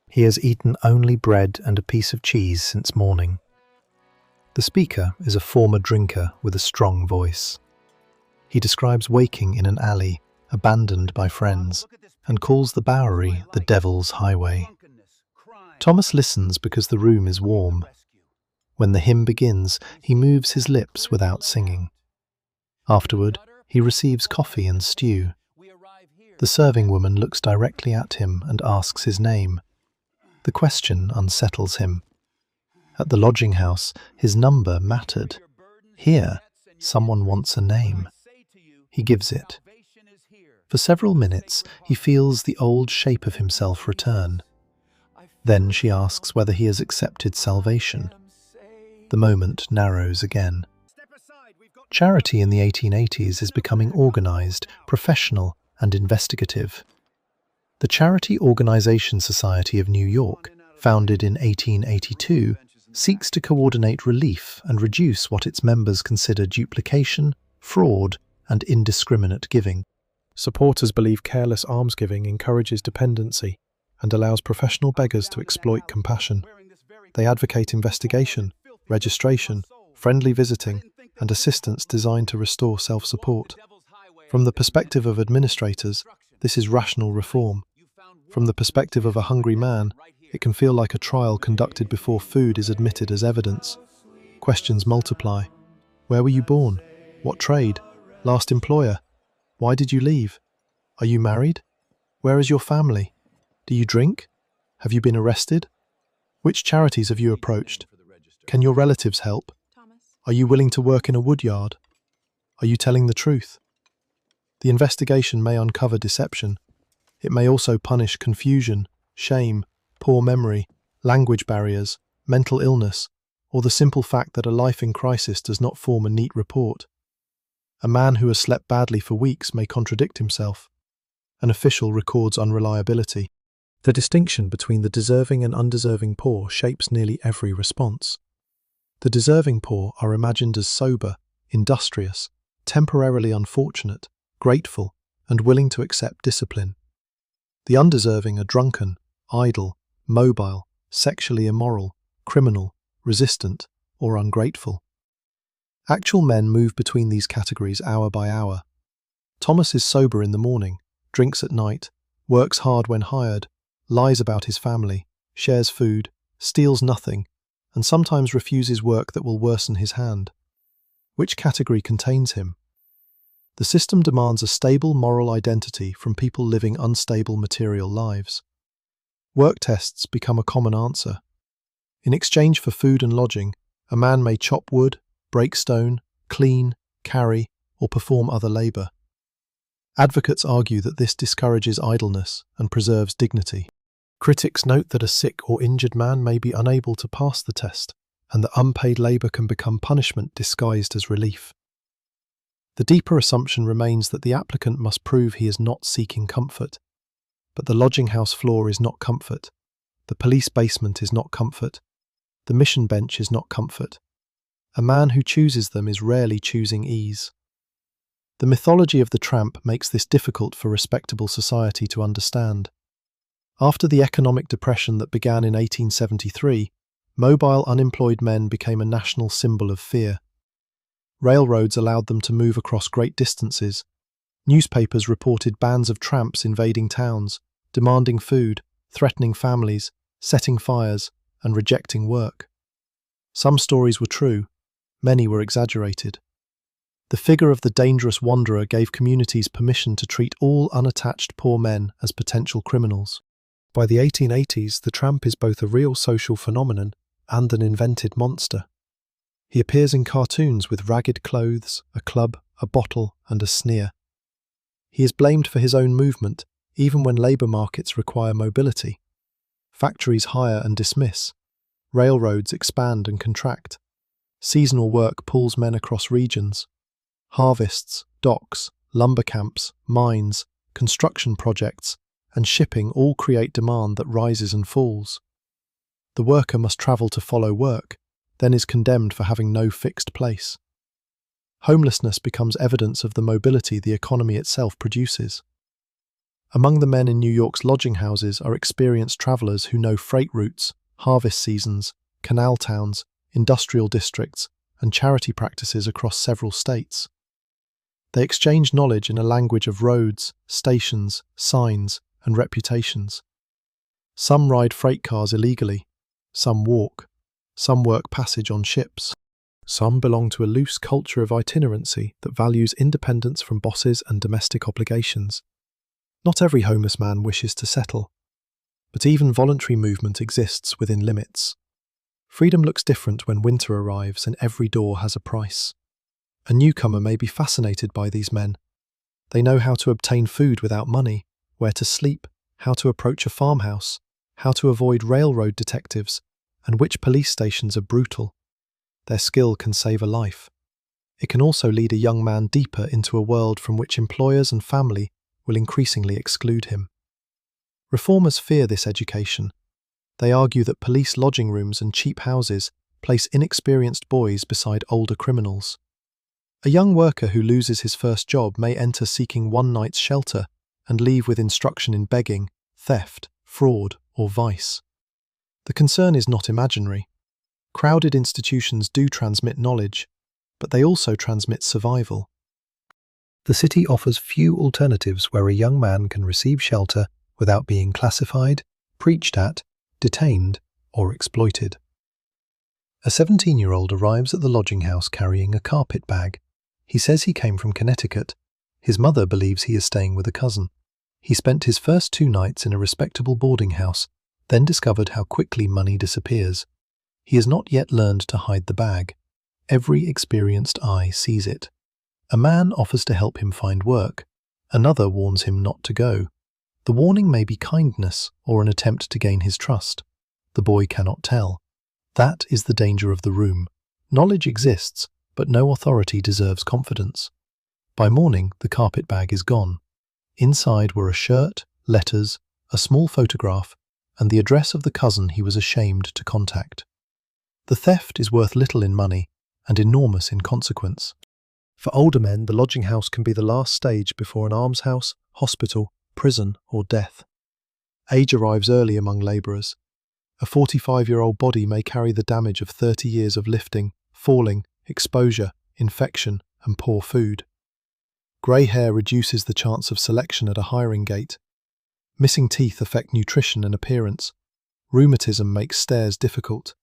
He has eaten only bread and a piece of cheese since morning. The speaker is a former drinker with a strong voice. He describes waking in an alley, abandoned by friends, and calls the Bowery the Devil's Highway. Thomas listens because the room is warm. When the hymn begins, he moves his lips without singing. Afterward, he receives coffee and stew. The serving woman looks directly at him and asks his name. The question unsettles him. At the lodging house, his number mattered. Here, someone wants a name. He gives it. For several minutes, he feels the old shape of himself return. Then she asks whether he has accepted salvation. The moment narrows again. Charity in the 1880s is becoming organized, professional, and investigative. The Charity Organization Society of New York, founded in 1882, seeks to coordinate relief and reduce what its members consider duplication, fraud, and indiscriminate giving. Supporters believe careless almsgiving encourages dependency and allows professional beggars to exploit compassion. They advocate investigation, registration, friendly visiting, and assistance designed to restore self-support. From the perspective of administrators, this is rational reform. From the perspective of a hungry man, it can feel like a trial conducted before food is admitted as evidence. Questions multiply. Where were you born? What trade? Last employer? Why did you leave? Are you married? Where is your family? Do you drink? Have you been arrested? Which charities have you approached? Can your relatives help? Are you willing to work in a woodyard? Are you telling the truth? The investigation may uncover deception. It may also punish confusion, shame, poor memory, language barriers, mental illness, or the simple fact that a life in crisis does not form a neat report. A man who has slept badly for weeks may contradict himself. An official records unreliability. The distinction between the deserving and undeserving poor shapes nearly every response. The deserving poor are imagined as sober, industrious, temporarily unfortunate, grateful, and willing to accept discipline. The undeserving are drunken, idle, mobile, sexually immoral, criminal, resistant, or ungrateful. Actual men move between these categories hour by hour. Thomas is sober in the morning, drinks at night, works hard when hired, lies about his family, shares food, steals nothing, and sometimes refuses work that will worsen his hand. Which category contains him? The system demands a stable moral identity from people living unstable material lives. Work tests become a common answer. In exchange for food and lodging, a man may chop wood, break stone, clean, carry, or perform other labour. Advocates argue that this discourages idleness and preserves dignity. Critics note that a sick or injured man may be unable to pass the test, and that unpaid labour can become punishment disguised as relief. The deeper assumption remains that the applicant must prove he is not seeking comfort. But the lodging house floor is not comfort. The police basement is not comfort. The mission bench is not comfort. A man who chooses them is rarely choosing ease. The mythology of the tramp makes this difficult for respectable society to understand. After the economic depression that began in 1873, mobile unemployed men became a national symbol of fear. Railroads allowed them to move across great distances. Newspapers reported bands of tramps invading towns, demanding food, threatening families, setting fires, and rejecting work. Some stories were true, many were exaggerated. The figure of the dangerous wanderer gave communities permission to treat all unattached poor men as potential criminals. By the 1880s, the tramp is both a real social phenomenon and an invented monster. He appears in cartoons with ragged clothes, a club, a bottle, and a sneer. He is blamed for his own movement, even when labour markets require mobility. Factories hire and dismiss. Railroads expand and contract. Seasonal work pulls men across regions. Harvests, docks, lumber camps, mines, construction projects, and shipping all create demand that rises and falls. The worker must travel to follow work, then is condemned for having no fixed place. Homelessness becomes evidence of the mobility the economy itself produces. Among the men in New York's lodging houses are experienced travellers who know freight routes, harvest seasons, canal towns, industrial districts, and charity practices across several states. They exchange knowledge in a language of roads, stations, signs, and reputations. Some ride freight cars illegally, some walk, some work passage on ships. Some belong to a loose culture of itinerancy that values independence from bosses and domestic obligations. Not every homeless man wishes to settle, but even voluntary movement exists within limits. Freedom looks different when winter arrives and every door has a price. A newcomer may be fascinated by these men. They know how to obtain food without money, where to sleep, how to approach a farmhouse, how to avoid railroad detectives, and which police stations are brutal. Their skill can save a life. It can also lead a young man deeper into a world from which employers and family will increasingly exclude him. Reformers fear this education. They argue that police lodging rooms and cheap houses place inexperienced boys beside older criminals. A young worker who loses his first job may enter seeking one night's shelter and leave with instruction in begging, theft, fraud, or vice. The concern is not imaginary. Crowded institutions do transmit knowledge, but they also transmit survival. The city offers few alternatives where a young man can receive shelter without being classified, preached at, detained, or exploited. A 17-year-old arrives at the lodging house carrying a carpet bag. He says he came from Connecticut. His mother believes he is staying with a cousin. He spent his first 2 nights in a respectable boarding house, then discovered how quickly money disappears. He has not yet learned to hide the bag. Every experienced eye sees it. A man offers to help him find work. Another warns him not to go. The warning may be kindness or an attempt to gain his trust. The boy cannot tell. That is the danger of the room. Knowledge exists, but no authority deserves confidence. By morning, the carpet bag is gone. Inside were a shirt, letters, a small photograph, and the address of the cousin he was ashamed to contact. The theft is worth little in money and enormous in consequence. For older men, the lodging house can be the last stage before an almshouse, hospital, prison, or death. Age arrives early among labourers. A 45-year-old body may carry the damage of 30 years of lifting, falling, exposure, infection, and poor food. Grey hair reduces the chance of selection at a hiring gate. Missing teeth affect nutrition and appearance. Rheumatism makes stairs difficult.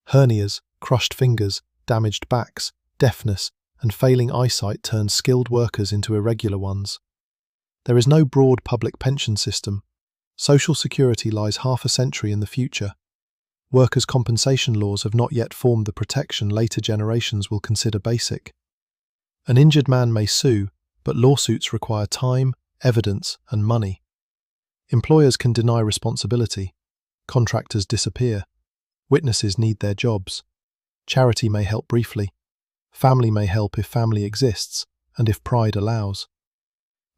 Hernias, crushed fingers, damaged backs, deafness, and failing eyesight turn skilled workers into irregular ones. There is no broad public pension system. Social security lies half a century in the future. Workers' compensation laws have not yet formed the protection later generations will consider basic. An injured man may sue, but lawsuits require time, evidence, and money. Employers can deny responsibility. Contractors disappear. Witnesses need their jobs. Charity may help briefly. Family may help if family exists, and if pride allows.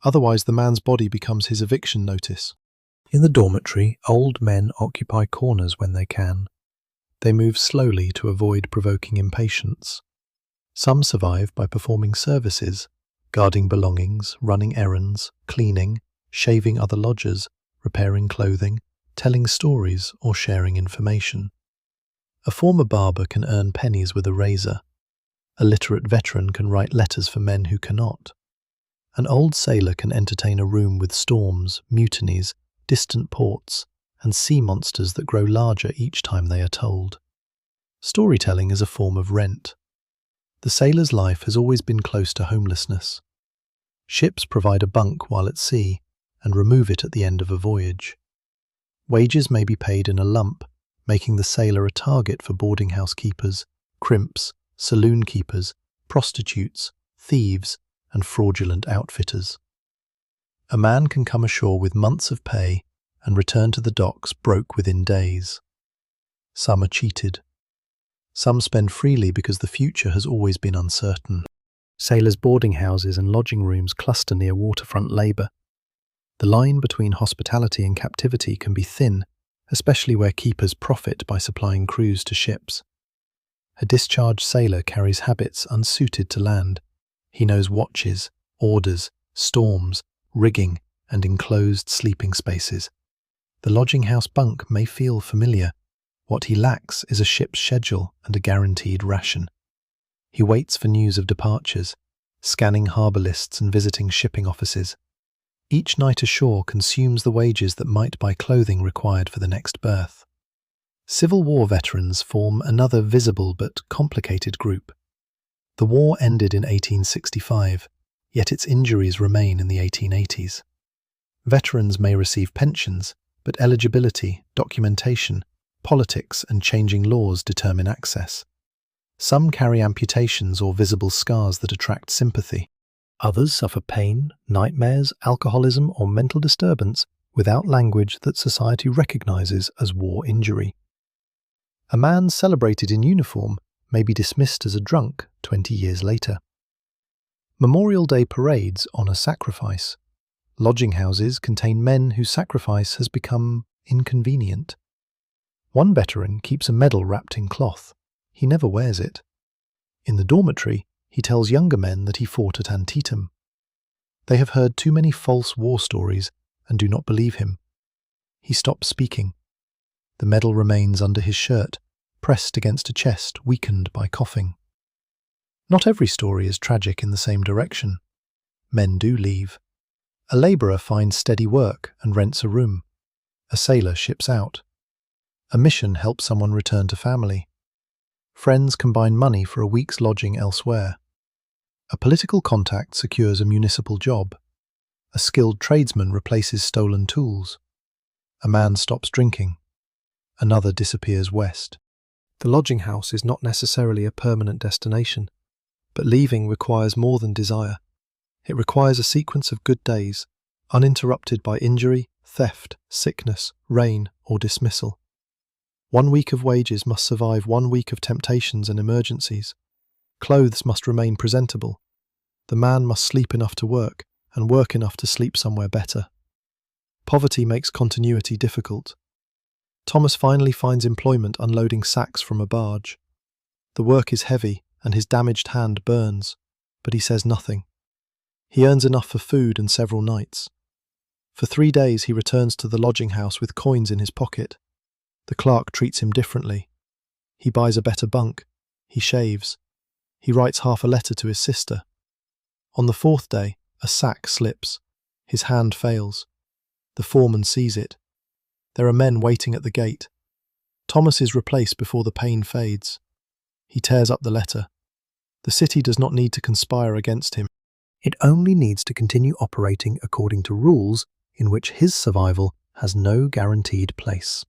Otherwise, the man's body becomes his eviction notice. In the dormitory, old men occupy corners when they can. They move slowly to avoid provoking impatience. Some survive by performing services, guarding belongings, running errands, cleaning, shaving other lodgers, repairing clothing, telling stories, or sharing information. A former barber can earn pennies with a razor. A literate veteran can write letters for men who cannot. An old sailor can entertain a room with storms, mutinies, distant ports, and sea monsters that grow larger each time they are told. Storytelling is a form of rent. The sailor's life has always been close to homelessness. Ships provide a bunk while at sea and remove it at the end of a voyage. Wages may be paid in a lump, making the sailor a target for boarding house keepers, crimps, saloon keepers, prostitutes, thieves, and fraudulent outfitters. A man can come ashore with months of pay and return to the docks broke within days. Some are cheated. Some spend freely because the future has always been uncertain. Sailors' boarding houses and lodging rooms cluster near waterfront labour. The line between hospitality and captivity can be thin, especially where keepers profit by supplying crews to ships. A discharged sailor carries habits unsuited to land. He knows watches, orders, storms, rigging, and enclosed sleeping spaces. The lodging house bunk may feel familiar. What he lacks is a ship's schedule and a guaranteed ration. He waits for news of departures, scanning harbour lists and visiting shipping offices. Each night ashore consumes the wages that might buy clothing required for the next berth. Civil War veterans form another visible but complicated group. The war ended in 1865, yet its injuries remain in the 1880s. Veterans may receive pensions, but eligibility, documentation, politics, and changing laws determine access. Some carry amputations or visible scars that attract sympathy. Others suffer pain, nightmares, alcoholism, or mental disturbance without language that society recognizes as war injury. A man celebrated in uniform may be dismissed as a drunk 20 years later. Memorial Day parades honor sacrifice. Lodging houses contain men whose sacrifice has become inconvenient. One veteran keeps a medal wrapped in cloth. He never wears it. In the dormitory, he tells younger men that he fought at Antietam. They have heard too many false war stories and do not believe him. He stops speaking. The medal remains under his shirt, pressed against a chest weakened by coughing. Not every story is tragic in the same direction. Men do leave. A labourer finds steady work and rents a room. A sailor ships out. A mission helps someone return to family. Friends combine money for a week's lodging elsewhere. A political contact secures a municipal job. A skilled tradesman replaces stolen tools. A man stops drinking. Another disappears west. The lodging house is not necessarily a permanent destination, but leaving requires more than desire. It requires a sequence of good days, uninterrupted by injury, theft, sickness, rain, or dismissal. 1 week of wages must survive 1 week of temptations and emergencies. Clothes must remain presentable. The man must sleep enough to work, and work enough to sleep somewhere better. Poverty makes continuity difficult. Thomas finally finds employment unloading sacks from a barge. The work is heavy, and his damaged hand burns, but he says nothing. He earns enough for food and several nights. For 3 days he returns to the lodging house with coins in his pocket. The clerk treats him differently. He buys a better bunk. He shaves. He writes half a letter to his sister. On the 4th day, a sack slips. His hand fails. The foreman sees it. There are men waiting at the gate. Thomas is replaced before the pain fades. He tears up the letter. The city does not need to conspire against him. It only needs to continue operating according to rules in which his survival has no guaranteed place.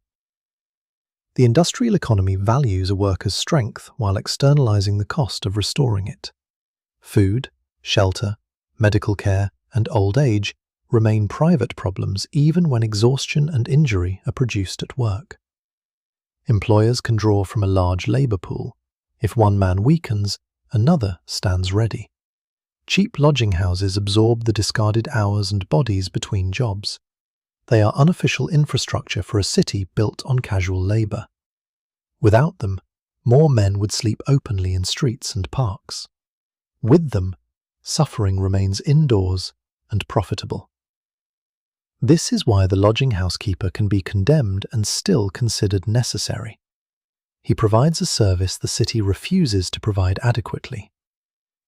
The industrial economy values a worker's strength while externalizing the cost of restoring it. Food, shelter, medical care, and old age remain private problems even when exhaustion and injury are produced at work. Employers can draw from a large labour pool. If one man weakens, another stands ready. Cheap lodging houses absorb the discarded hours and bodies between jobs. They are unofficial infrastructure for a city built on casual labour. Without them, more men would sleep openly in streets and parks. With them, suffering remains indoors and profitable. This is why the lodging house keeper can be condemned and still considered necessary. He provides a service the city refuses to provide adequately.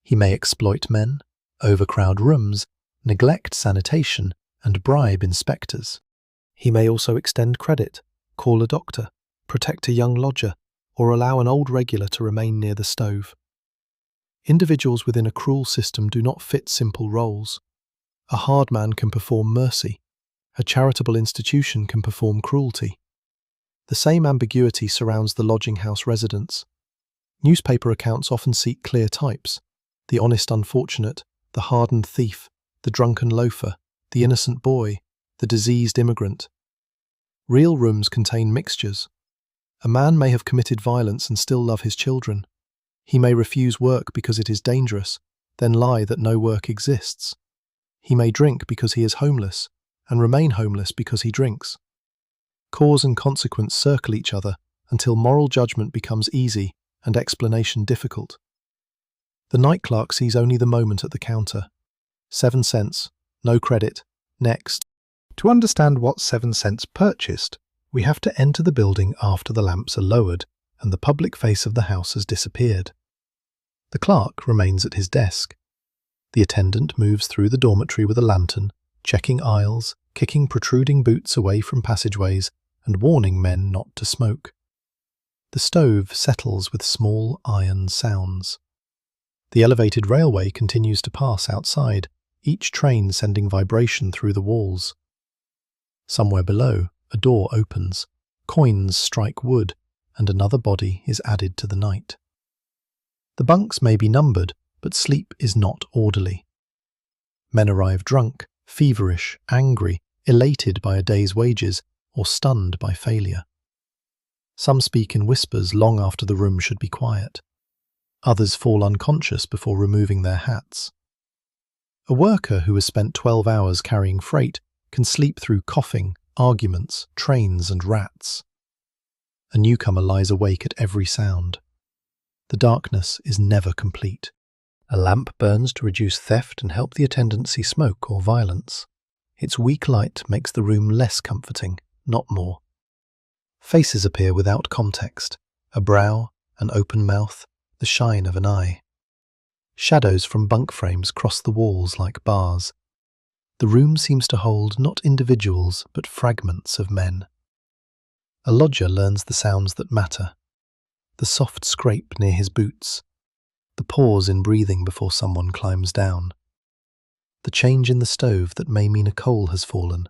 He may exploit men, overcrowd rooms, neglect sanitation, and bribe inspectors. He may also extend credit, call a doctor, protect a young lodger, or allow an old regular to remain near the stove. Individuals within a cruel system do not fit simple roles. A hard man can perform mercy. A charitable institution can perform cruelty. The same ambiguity surrounds the lodging house residents. Newspaper accounts often seek clear types: the honest unfortunate, the hardened thief, the drunken loafer, the innocent boy, the diseased immigrant. Real rooms contain mixtures. A man may have committed violence and still love his children. He may refuse work because it is dangerous, then lie that no work exists. He may drink because he is homeless, and remain homeless because he drinks. Cause and consequence circle each other until moral judgment becomes easy and explanation difficult. The night clerk sees only the moment at the counter. 7 cents, no credit, next. To understand what 7 cents purchased, we have to enter the building after the lamps are lowered and the public face of the house has disappeared. The clerk remains at his desk. The attendant moves through the dormitory with a lantern, checking aisles, kicking protruding boots away from passageways, and warning men not to smoke. The stove settles with small iron sounds. The elevated railway continues to pass outside, each train sending vibration through the walls. Somewhere below, a door opens, coins strike wood, and another body is added to the night. The bunks may be numbered, but sleep is not orderly. Men arrive drunk, feverish, angry, elated by a day's wages, or stunned by failure. Some speak in whispers long after the room should be quiet. Others fall unconscious before removing their hats. A worker who has spent 12 hours carrying freight can sleep through coughing, arguments, trains, and rats. A newcomer lies awake at every sound. The darkness is never complete. A lamp burns to reduce theft and help the attendant see smoke or violence. Its weak light makes the room less comforting, not more. Faces appear without context, a brow, an open mouth, the shine of an eye. Shadows from bunk frames cross the walls like bars. The room seems to hold not individuals but fragments of men. A lodger learns the sounds that matter. The soft scrape near his boots. The pause in breathing before someone climbs down. The change in the stove that may mean a coal has fallen.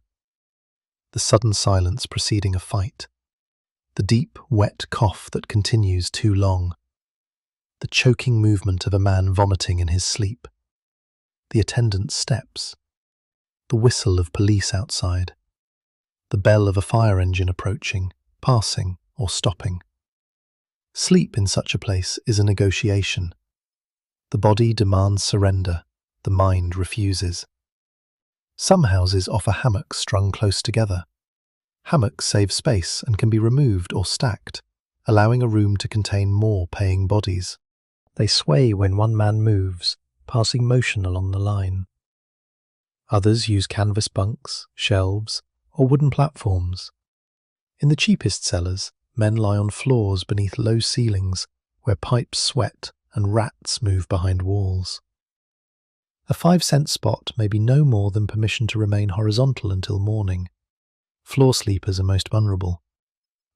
The sudden silence preceding a fight. The deep, wet cough that continues too long. The choking movement of a man vomiting in his sleep. The attendant's steps. The whistle of police outside. The bell of a fire engine approaching, passing, or stopping. Sleep in such a place is a negotiation. The body demands surrender, the mind refuses. Some houses offer hammocks strung close together. Hammocks save space and can be removed or stacked, allowing a room to contain more paying bodies. They sway when one man moves, passing motion along the line. Others use canvas bunks, shelves, or wooden platforms. In the cheapest cellars, men lie on floors beneath low ceilings where pipes sweat and rats move behind walls. A 5-cent spot may be no more than permission to remain horizontal until morning. Floor sleepers are most vulnerable.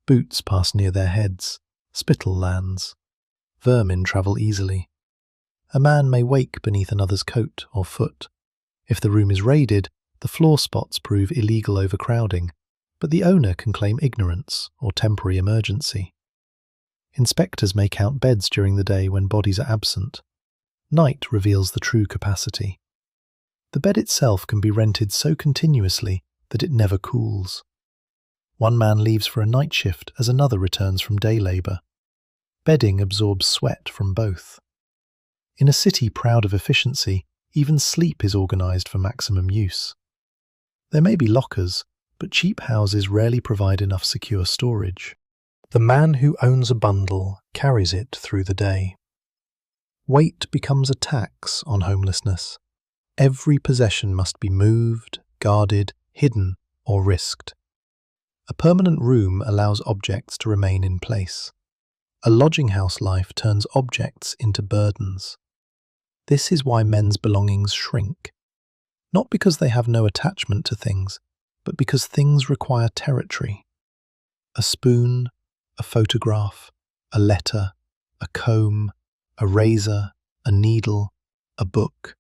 Boots pass near their heads, spittle lands. Vermin travel easily. A man may wake beneath another's coat or foot. If the room is raided, the floor spots prove illegal overcrowding, but the owner can claim ignorance or temporary emergency. Inspectors may count beds during the day when bodies are absent. Night reveals the true capacity. The bed itself can be rented so continuously that it never cools. One man leaves for a night shift as another returns from day labour. Bedding absorbs sweat from both. In a city proud of efficiency, even sleep is organised for maximum use. There may be lockers, but cheap houses rarely provide enough secure storage. The man who owns a bundle carries it through the day. Weight becomes a tax on homelessness. Every possession must be moved, guarded, hidden, or risked. A permanent room allows objects to remain in place. A lodging house life turns objects into burdens. This is why men's belongings shrink. Not because they have no attachment to things, but because things require territory. A spoon, a photograph, a letter, a comb, a razor, a needle, a book.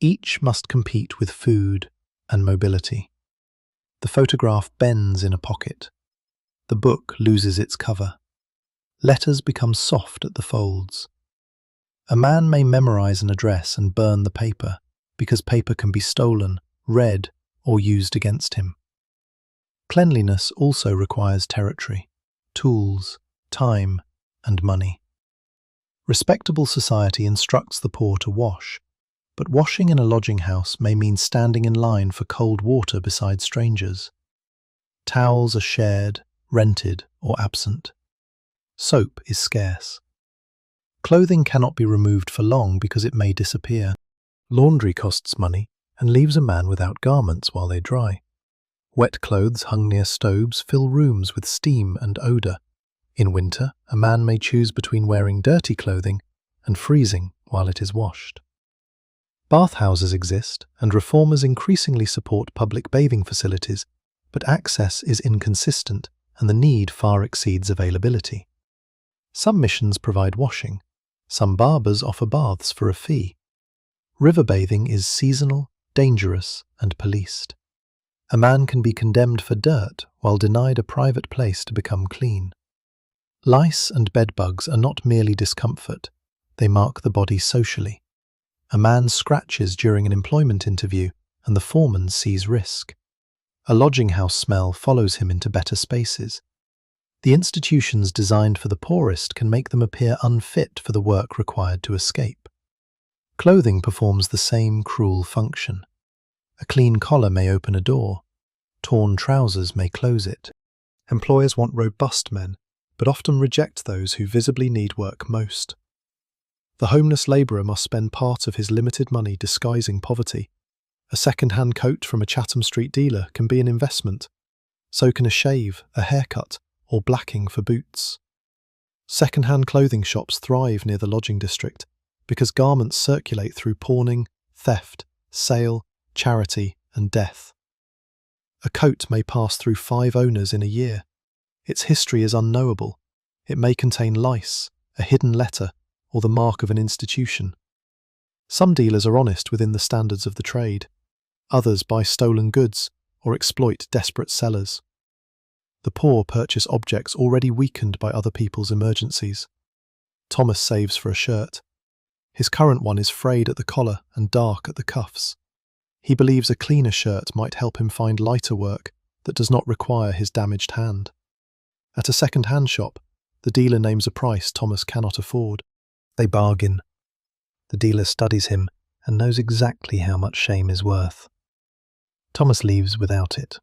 Each must compete with food and mobility. The photograph bends in a pocket. The book loses its cover. Letters become soft at the folds. A man may memorize an address and burn the paper because paper can be stolen, read, or used against him. Cleanliness also requires territory, tools, time, and money. Respectable society instructs the poor to wash, but washing in a lodging house may mean standing in line for cold water beside strangers. Towels are shared, rented, or absent. Soap is scarce. Clothing cannot be removed for long because it may disappear. Laundry costs money and leaves a man without garments while they dry. Wet clothes hung near stoves fill rooms with steam and odour. In winter, a man may choose between wearing dirty clothing and freezing while it is washed. Bathhouses exist, and reformers increasingly support public bathing facilities, but access is inconsistent and the need far exceeds availability. Some missions provide washing. Some barbers offer baths for a fee. River bathing is seasonal, dangerous, and policed. A man can be condemned for dirt while denied a private place to become clean. Lice and bedbugs are not merely discomfort, they mark the body socially. A man scratches during an employment interview and the foreman sees risk. A lodging house smell follows him into better spaces. The institutions designed for the poorest can make them appear unfit for the work required to escape. Clothing performs the same cruel function. A clean collar may open a door. Torn trousers may close it. Employers want robust men, but often reject those who visibly need work most. The homeless labourer must spend part of his limited money disguising poverty. A second-hand coat from a Chatham Street dealer can be an investment. So can a shave, a haircut, or blacking for boots. Second-hand clothing shops thrive near the lodging district because garments circulate through pawning, theft, sale, charity, and death. A coat may pass through 5 owners in a year. Its history is unknowable. It may contain lice, a hidden letter, or the mark of an institution. Some dealers are honest within the standards of the trade. Others buy stolen goods or exploit desperate sellers. The poor purchase objects already weakened by other people's emergencies. Thomas saves for a shirt. His current one is frayed at the collar and dark at the cuffs. He believes a cleaner shirt might help him find lighter work that does not require his damaged hand. At a second-hand shop, the dealer names a price Thomas cannot afford. They bargain. The dealer studies him and knows exactly how much shame is worth. Thomas leaves without it.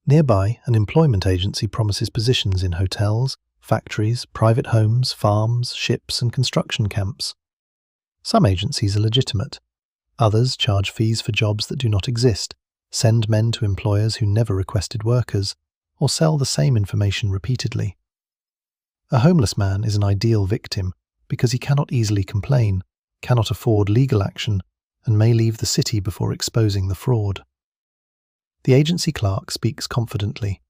Nearby, an employment agency promises positions in hotels, factories, private homes, farms, ships, and construction camps. Some agencies are legitimate. Others charge fees for jobs that do not exist, send men to employers who never requested workers, or sell the same information repeatedly. A homeless man is an ideal victim because he cannot easily complain, cannot afford legal action, and may leave the city before exposing the fraud. The agency clerk speaks confidently.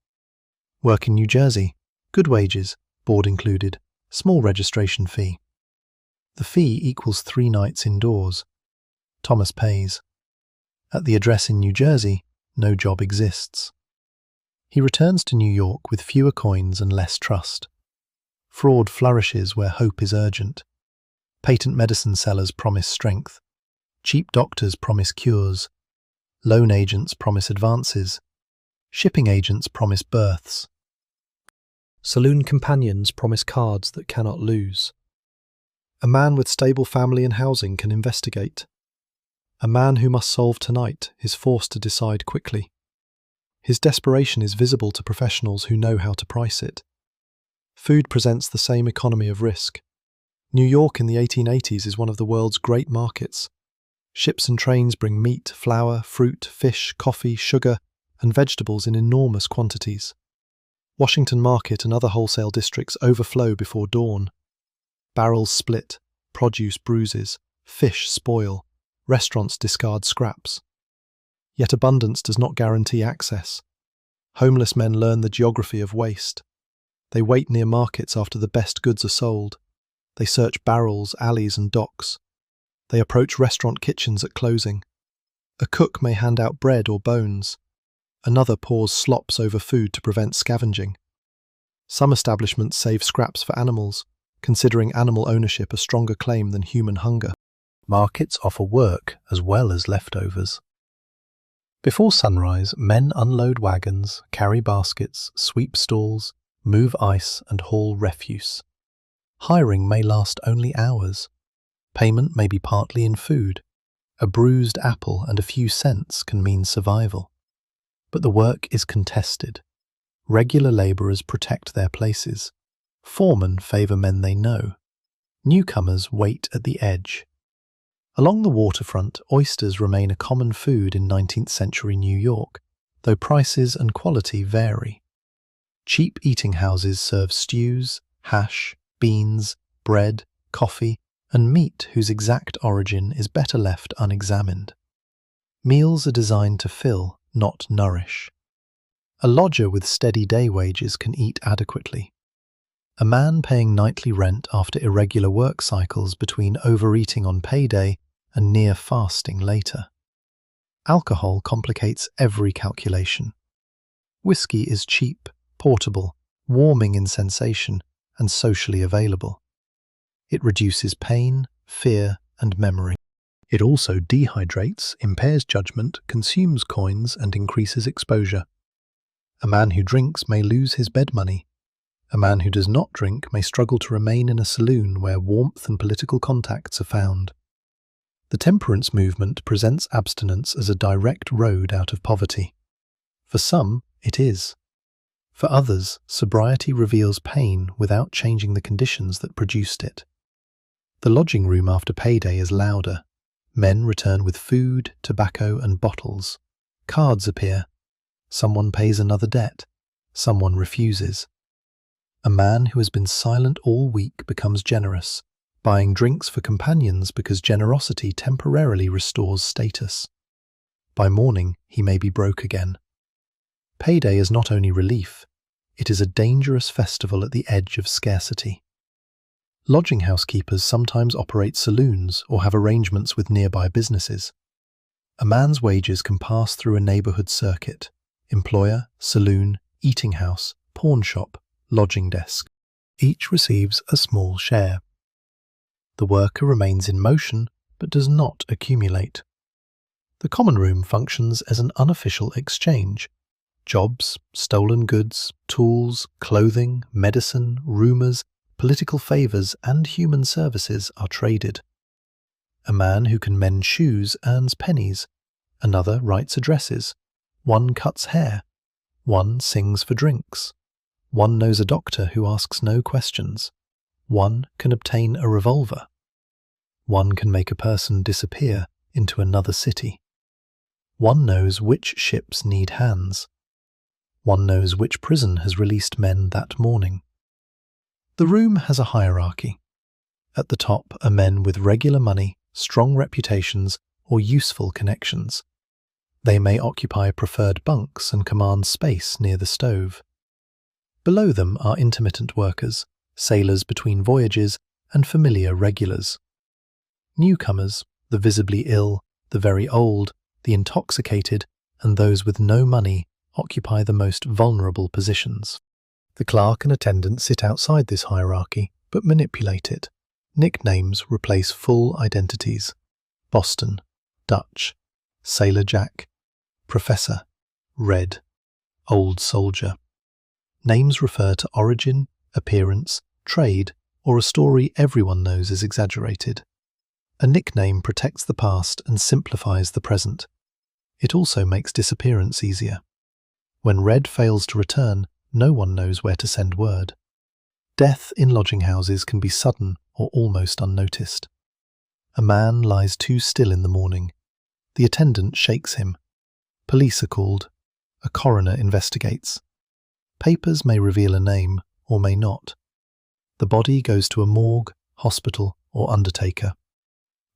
Work in New Jersey, good wages, board included, small registration fee. The fee equals 3 nights indoors. Thomas pays. At the address in New Jersey, no job exists. He returns to New York with fewer coins and less trust. Fraud flourishes where hope is urgent. Patent medicine sellers promise strength. Cheap doctors promise cures. Loan agents promise advances. Shipping agents promise berths. Saloon companions promise cards that cannot lose. A man with stable family and housing can investigate. A man who must solve tonight is forced to decide quickly. His desperation is visible to professionals who know how to price it. Food presents the same economy of risk. New York in the 1880s is one of the world's great markets. Ships and trains bring meat, flour, fruit, fish, coffee, sugar, and vegetables in enormous quantities. Washington Market and other wholesale districts overflow before dawn. Barrels split, produce bruises, fish spoil, restaurants discard scraps. Yet abundance does not guarantee access. Homeless men learn the geography of waste. They wait near markets after the best goods are sold. They search barrels, alleys, and docks. They approach restaurant kitchens at closing. A cook may hand out bread or bones. Another pours slops over food to prevent scavenging. Some establishments save scraps for animals, considering animal ownership a stronger claim than human hunger. Markets offer work as well as leftovers. Before sunrise, men unload wagons, carry baskets, sweep stalls, move ice, and haul refuse. Hiring may last only hours. Payment may be partly in food. A bruised apple and a few cents can mean survival. But the work is contested. Regular labourers protect their places. Foremen favour men they know. Newcomers wait at the edge. Along the waterfront, oysters remain a common food in 19th century New York, though prices and quality vary. Cheap eating houses serve stews, hash, beans, bread, coffee, and meat whose exact origin is better left unexamined. Meals are designed to fill, not nourish. A lodger with steady day wages can eat adequately. A man paying nightly rent after irregular work cycles between overeating on payday and near fasting later. Alcohol complicates every calculation. Whiskey is cheap, portable, warming in sensation, and socially available. It reduces pain, fear, and memory. It also dehydrates, impairs judgment, consumes coins, and increases exposure. A man who drinks may lose his bed money. A man who does not drink may struggle to remain in a saloon where warmth and political contacts are found. The temperance movement presents abstinence as a direct road out of poverty. For some, it is. For others, sobriety reveals pain without changing the conditions that produced it. The lodging room after payday is louder. Men return with food, tobacco, and bottles. Cards appear. Someone pays another debt. Someone refuses. A man who has been silent all week becomes generous, buying drinks for companions because generosity temporarily restores status. By morning, he may be broke again. Payday is not only relief, it is a dangerous festival at the edge of scarcity. Lodging house keepers sometimes operate saloons or have arrangements with nearby businesses. A man's wages can pass through a neighborhood circuit: employer, saloon, eating house, pawnshop, lodging desk. Each receives a small share. The worker remains in motion but does not accumulate. The common room functions as an unofficial exchange. Jobs, stolen goods, tools, clothing, medicine, rumours, political favours, and human services are traded. A man who can mend shoes earns pennies. Another writes addresses. One cuts hair. One sings for drinks. One knows a doctor who asks no questions. One can obtain a revolver. One can make a person disappear into another city. One knows which ships need hands. One knows which prison has released men that morning. The room has a hierarchy. At the top are men with regular money, strong reputations, or useful connections. They may occupy preferred bunks and command space near the stove. Below them are intermittent workers, sailors between voyages, and familiar regulars. Newcomers, the visibly ill, the very old, the intoxicated, and those with no money occupy the most vulnerable positions. The clerk and attendant sit outside this hierarchy, but manipulate it. Nicknames replace full identities. Boston, Dutch, Sailor Jack, Professor, Red, Old Soldier. Names refer to origin, appearance, trade, or a story everyone knows is exaggerated. A nickname protects the past and simplifies the present. It also makes disappearance easier. When Red fails to return, no one knows where to send word. Death in lodging houses can be sudden or almost unnoticed. A man lies too still in the morning. The attendant shakes him. Police are called. A coroner investigates. Papers may reveal a name or may not. The body goes to a morgue, hospital, or undertaker.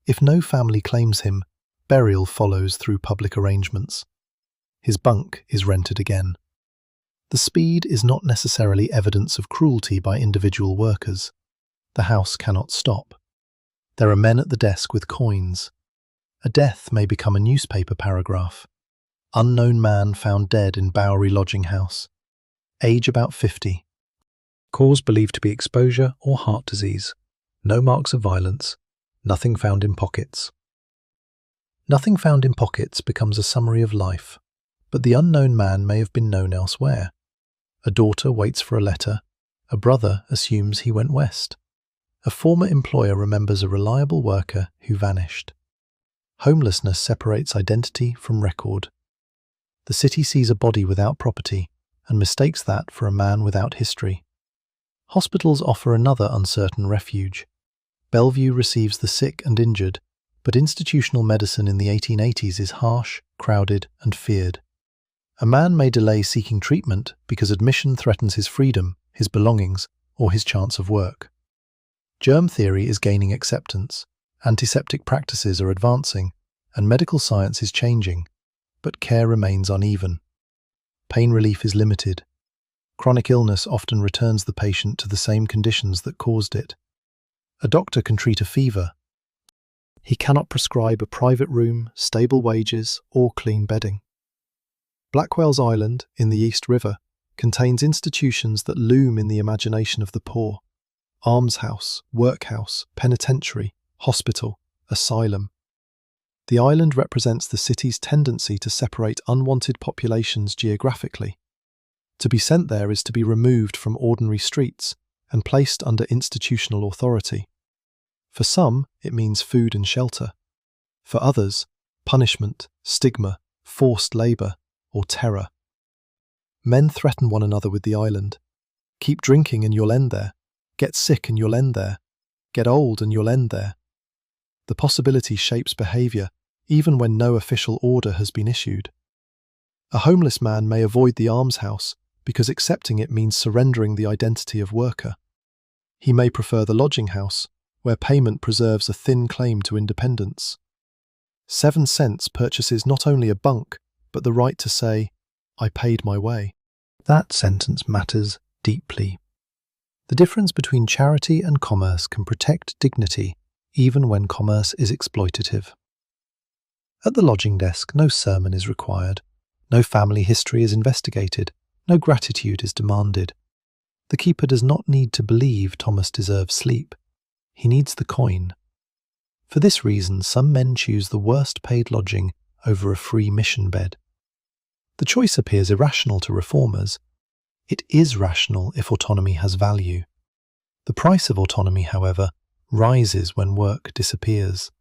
If no family claims him, burial follows through public arrangements. His bunk is rented again. The speed is not necessarily evidence of cruelty by individual workers. The house cannot stop. There are men at the desk with coins. A death may become a newspaper paragraph. Unknown man found dead in Bowery lodging house. Age about 50. Cause believed to be exposure or heart disease. No marks of violence. Nothing found in pockets. Nothing found in pockets becomes a summary of life, but the unknown man may have been known elsewhere. A daughter waits for a letter. A brother assumes he went west. A former employer remembers a reliable worker who vanished. Homelessness separates identity from record. The city sees a body without property and mistakes that for a man without history. Hospitals offer another uncertain refuge. Bellevue receives the sick and injured, but institutional medicine in the 1880s is harsh, crowded, and feared. A man may delay seeking treatment because admission threatens his freedom, his belongings, or his chance of work. Germ theory is gaining acceptance, antiseptic practices are advancing, and medical science is changing, but care remains uneven. Pain relief is limited. Chronic illness often returns the patient to the same conditions that caused it. A doctor can treat a fever. He cannot prescribe a private room, stable wages, or clean bedding. Blackwell's Island, in the East River, contains institutions that loom in the imagination of the poor: almshouse, workhouse, penitentiary, hospital, asylum. The island represents the city's tendency to separate unwanted populations geographically. To be sent there is to be removed from ordinary streets and placed under institutional authority. For some, it means food and shelter. For others, punishment, stigma, forced labour, or terror. Men threaten one another with the island. Keep drinking and you'll end there. Get sick and you'll end there. Get old and you'll end there. The possibility shapes behaviour, even when no official order has been issued. A homeless man may avoid the almshouse because accepting it means surrendering the identity of worker. He may prefer the lodging house, where payment preserves a thin claim to independence. 7 cents purchases not only a bunk, but the right to say, "I paid my way." That sentence matters deeply. The difference between charity and commerce can protect dignity, even when commerce is exploitative. At the lodging desk, no sermon is required, no family history is investigated, no gratitude is demanded. The keeper does not need to believe Thomas deserves sleep. He needs the coin. For this reason, some men choose the worst-paid lodging over a free mission bed. The choice appears irrational to reformers. It is rational if autonomy has value. The price of autonomy, however, rises when work disappears.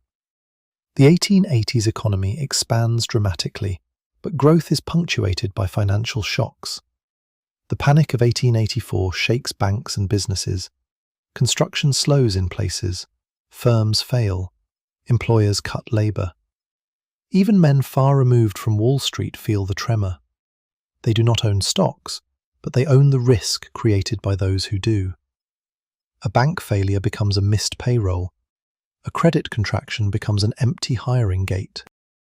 The 1880s economy expands dramatically, but growth is punctuated by financial shocks. The Panic of 1884 shakes banks and businesses. Construction slows in places. Firms fail. Employers cut labour. Even men far removed from Wall Street feel the tremor. They do not own stocks, but they own the risk created by those who do. A bank failure becomes a missed payroll. A credit contraction becomes an empty hiring gate.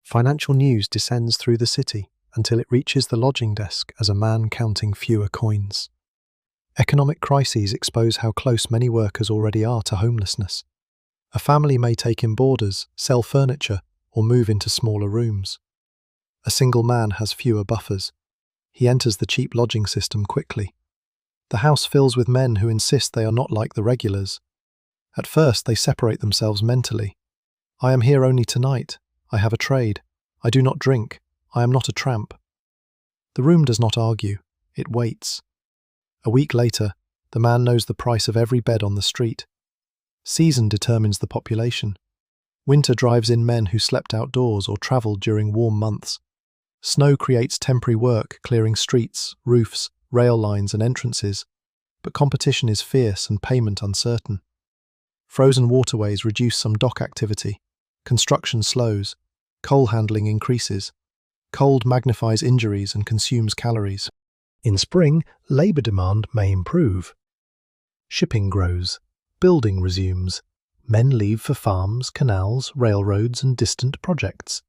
Financial news descends through the city until it reaches the lodging desk as a man counting fewer coins. Economic crises expose how close many workers already are to homelessness. A family may take in boarders, sell furniture, or move into smaller rooms. A single man has fewer buffers. He enters the cheap lodging system quickly. The house fills with men who insist they are not like the regulars. At first, they separate themselves mentally. I am here only tonight. I have a trade. I do not drink. I am not a tramp. The room does not argue. It waits. A week later, the man knows the price of every bed on the street. Season determines the population. Winter drives in men who slept outdoors or travelled during warm months. Snow creates temporary work, clearing streets, roofs, rail lines and entrances, but competition is fierce and payment uncertain. Frozen waterways reduce some dock activity. Construction slows. Coal handling increases. Cold magnifies injuries and consumes calories. In spring, labour demand may improve. Shipping grows. Building resumes. Men leave for farms, canals, railroads and distant projects.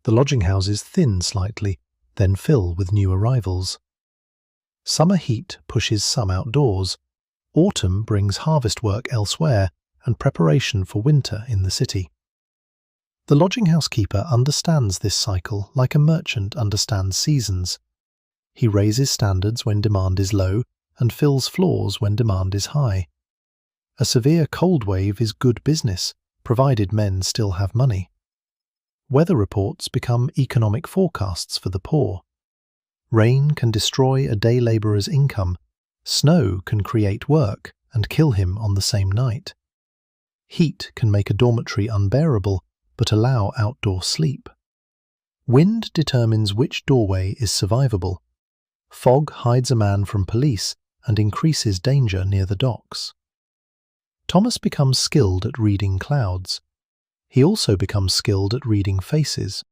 The lodging houses thin slightly, then fill with new arrivals. Summer heat pushes some outdoors. Autumn brings harvest work elsewhere and preparation for winter in the city. The lodging house keeper understands this cycle like a merchant understands seasons. He raises standards when demand is low and fills floors when demand is high. A severe cold wave is good business, provided men still have money. Weather reports become economic forecasts for the poor. Rain can destroy a day labourer's income. Snow can create work and kill him on the same night. Heat can make a dormitory unbearable, but allow outdoor sleep. Wind determines which doorway is survivable. Fog hides a man from police and increases danger near the docks. Thomas becomes skilled at reading clouds. He also becomes skilled at reading faces.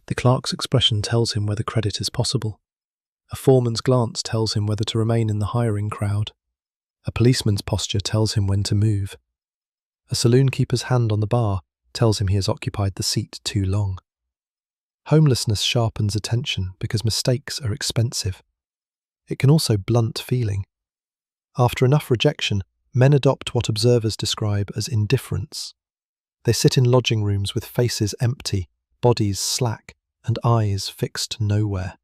The clerk's expression tells him whether credit is possible. A foreman's glance tells him whether to remain in the hiring crowd. A policeman's posture tells him when to move. A saloon keeper's hand on the bar tells him he has occupied the seat too long. Homelessness sharpens attention because mistakes are expensive. It can also blunt feeling. After enough rejection, men adopt what observers describe as indifference. They sit in lodging rooms with faces empty, bodies slack, and eyes fixed nowhere.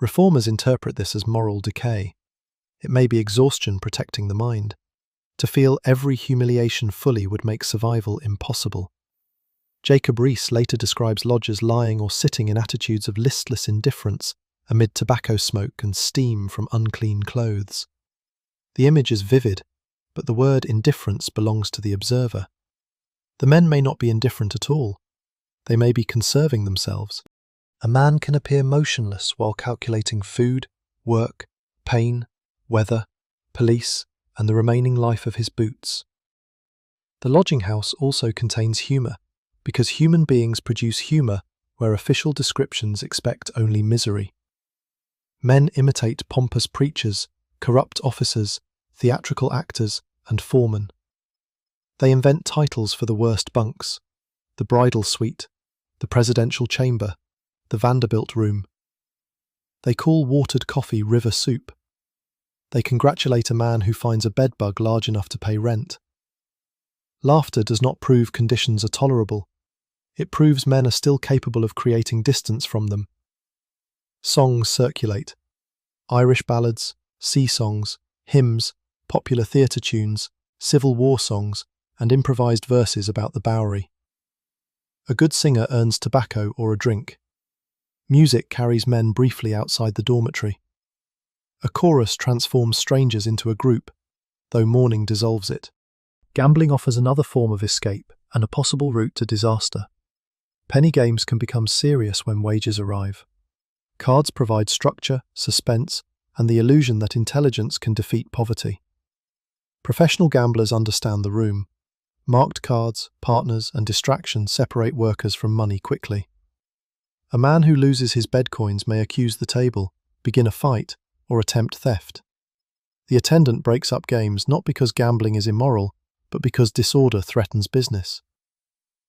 Reformers interpret this as moral decay. It may be exhaustion protecting the mind. To feel every humiliation fully would make survival impossible. Jacob Riis later describes lodgers lying or sitting in attitudes of listless indifference amid tobacco smoke and steam from unclean clothes. The image is vivid, but the word indifference belongs to the observer. The men may not be indifferent at all. They may be conserving themselves. A man can appear motionless while calculating food, work, pain, weather, police, and the remaining life of his boots. The lodging house also contains humour, because human beings produce humour where official descriptions expect only misery. Men imitate pompous preachers, corrupt officers, theatrical actors, and foremen. They invent titles for the worst bunks: the bridal suite, the presidential chamber, the Vanderbilt room. They call watered coffee river soup. They congratulate a man who finds a bedbug large enough to pay rent. Laughter does not prove conditions are tolerable. It proves men are still capable of creating distance from them. Songs circulate. Irish ballads, sea songs, hymns, popular theatre tunes, Civil War songs, and improvised verses about the Bowery. A good singer earns tobacco or a drink. Music carries men briefly outside the dormitory. A chorus transforms strangers into a group, though mourning dissolves it. Gambling offers another form of escape and a possible route to disaster. Penny games can become serious when wages arrive. Cards provide structure, suspense, and the illusion that intelligence can defeat poverty. Professional gamblers understand the room. Marked cards, partners, and distractions separate workers from money quickly. A man who loses his bed coins may accuse the table, begin a fight, or attempt theft. The attendant breaks up games not because gambling is immoral, but because disorder threatens business.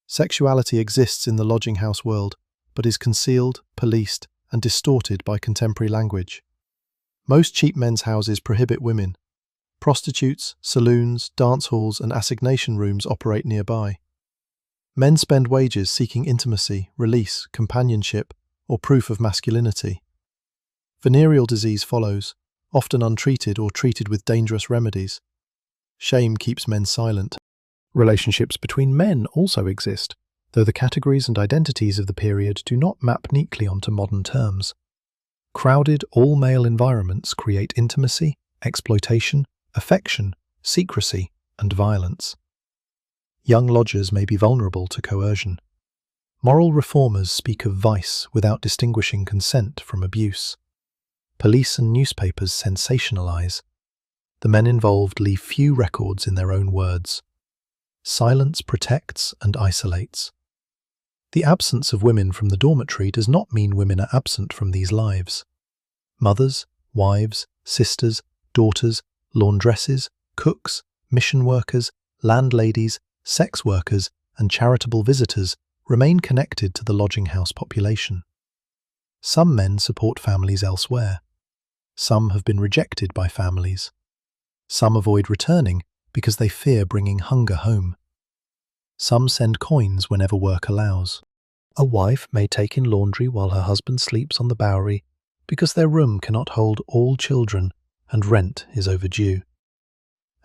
Sexuality exists in the lodging house world, but is concealed, policed, and distorted by contemporary language. Most cheap men's houses prohibit women. Prostitutes, saloons, dance halls, and assignation rooms operate nearby. Men spend wages seeking intimacy, release, companionship, or proof of masculinity. Venereal disease follows, often untreated or treated with dangerous remedies. Shame keeps men silent. Relationships between men also exist, though the categories and identities of the period do not map neatly onto modern terms. Crowded, all-male environments create intimacy, exploitation, affection, secrecy, and violence. Young lodgers may be vulnerable to coercion. Moral reformers speak of vice without distinguishing consent from abuse. Police and newspapers sensationalize. The men involved leave few records in their own words. Silence protects and isolates. The absence of women from the dormitory does not mean women are absent from these lives. Mothers, wives, sisters, daughters, laundresses, cooks, mission workers, landladies, sex workers, and charitable visitors remain connected to the lodging house population. Some men support families elsewhere. Some have been rejected by families. Some avoid returning because they fear bringing hunger home. Some send coins whenever work allows. A wife may take in laundry while her husband sleeps on the Bowery because their room cannot hold all children and rent is overdue.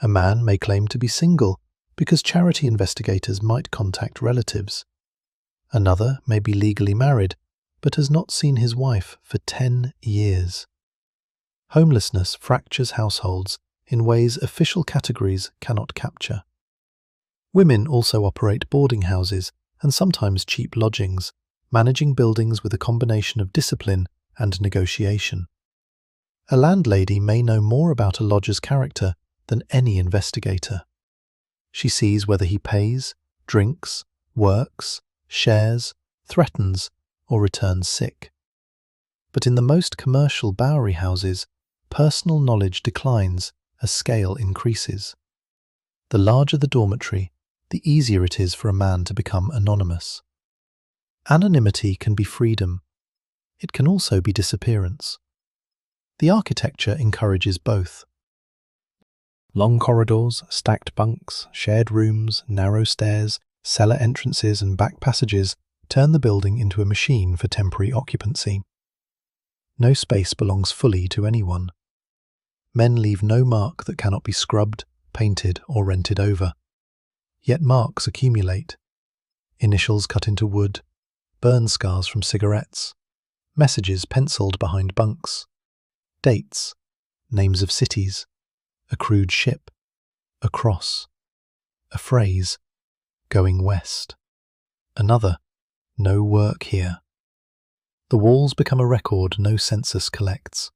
A man may claim to be single because charity investigators might contact relatives. Another may be legally married but has not seen his wife for 10 years. Homelessness fractures households in ways official categories cannot capture. Women also operate boarding houses and sometimes cheap lodgings, managing buildings with a combination of discipline and negotiation. A landlady may know more about a lodger's character than any investigator. She sees whether he pays, drinks, works, shares, threatens, or returns sick. But in the most commercial Bowery houses, personal knowledge declines as scale increases. The larger the dormitory, the easier it is for a man to become anonymous. Anonymity can be freedom. It can also be disappearance. The architecture encourages both. Long corridors, stacked bunks, shared rooms, narrow stairs, cellar entrances and back passages turn the building into a machine for temporary occupancy. No space belongs fully to anyone. Men leave no mark that cannot be scrubbed, painted or rented over. Yet marks accumulate. Initials cut into wood, burn scars from cigarettes, messages penciled behind bunks, dates, names of cities, a crude ship, a cross, a phrase, going west, another, no work here. The walls become a record no census collects.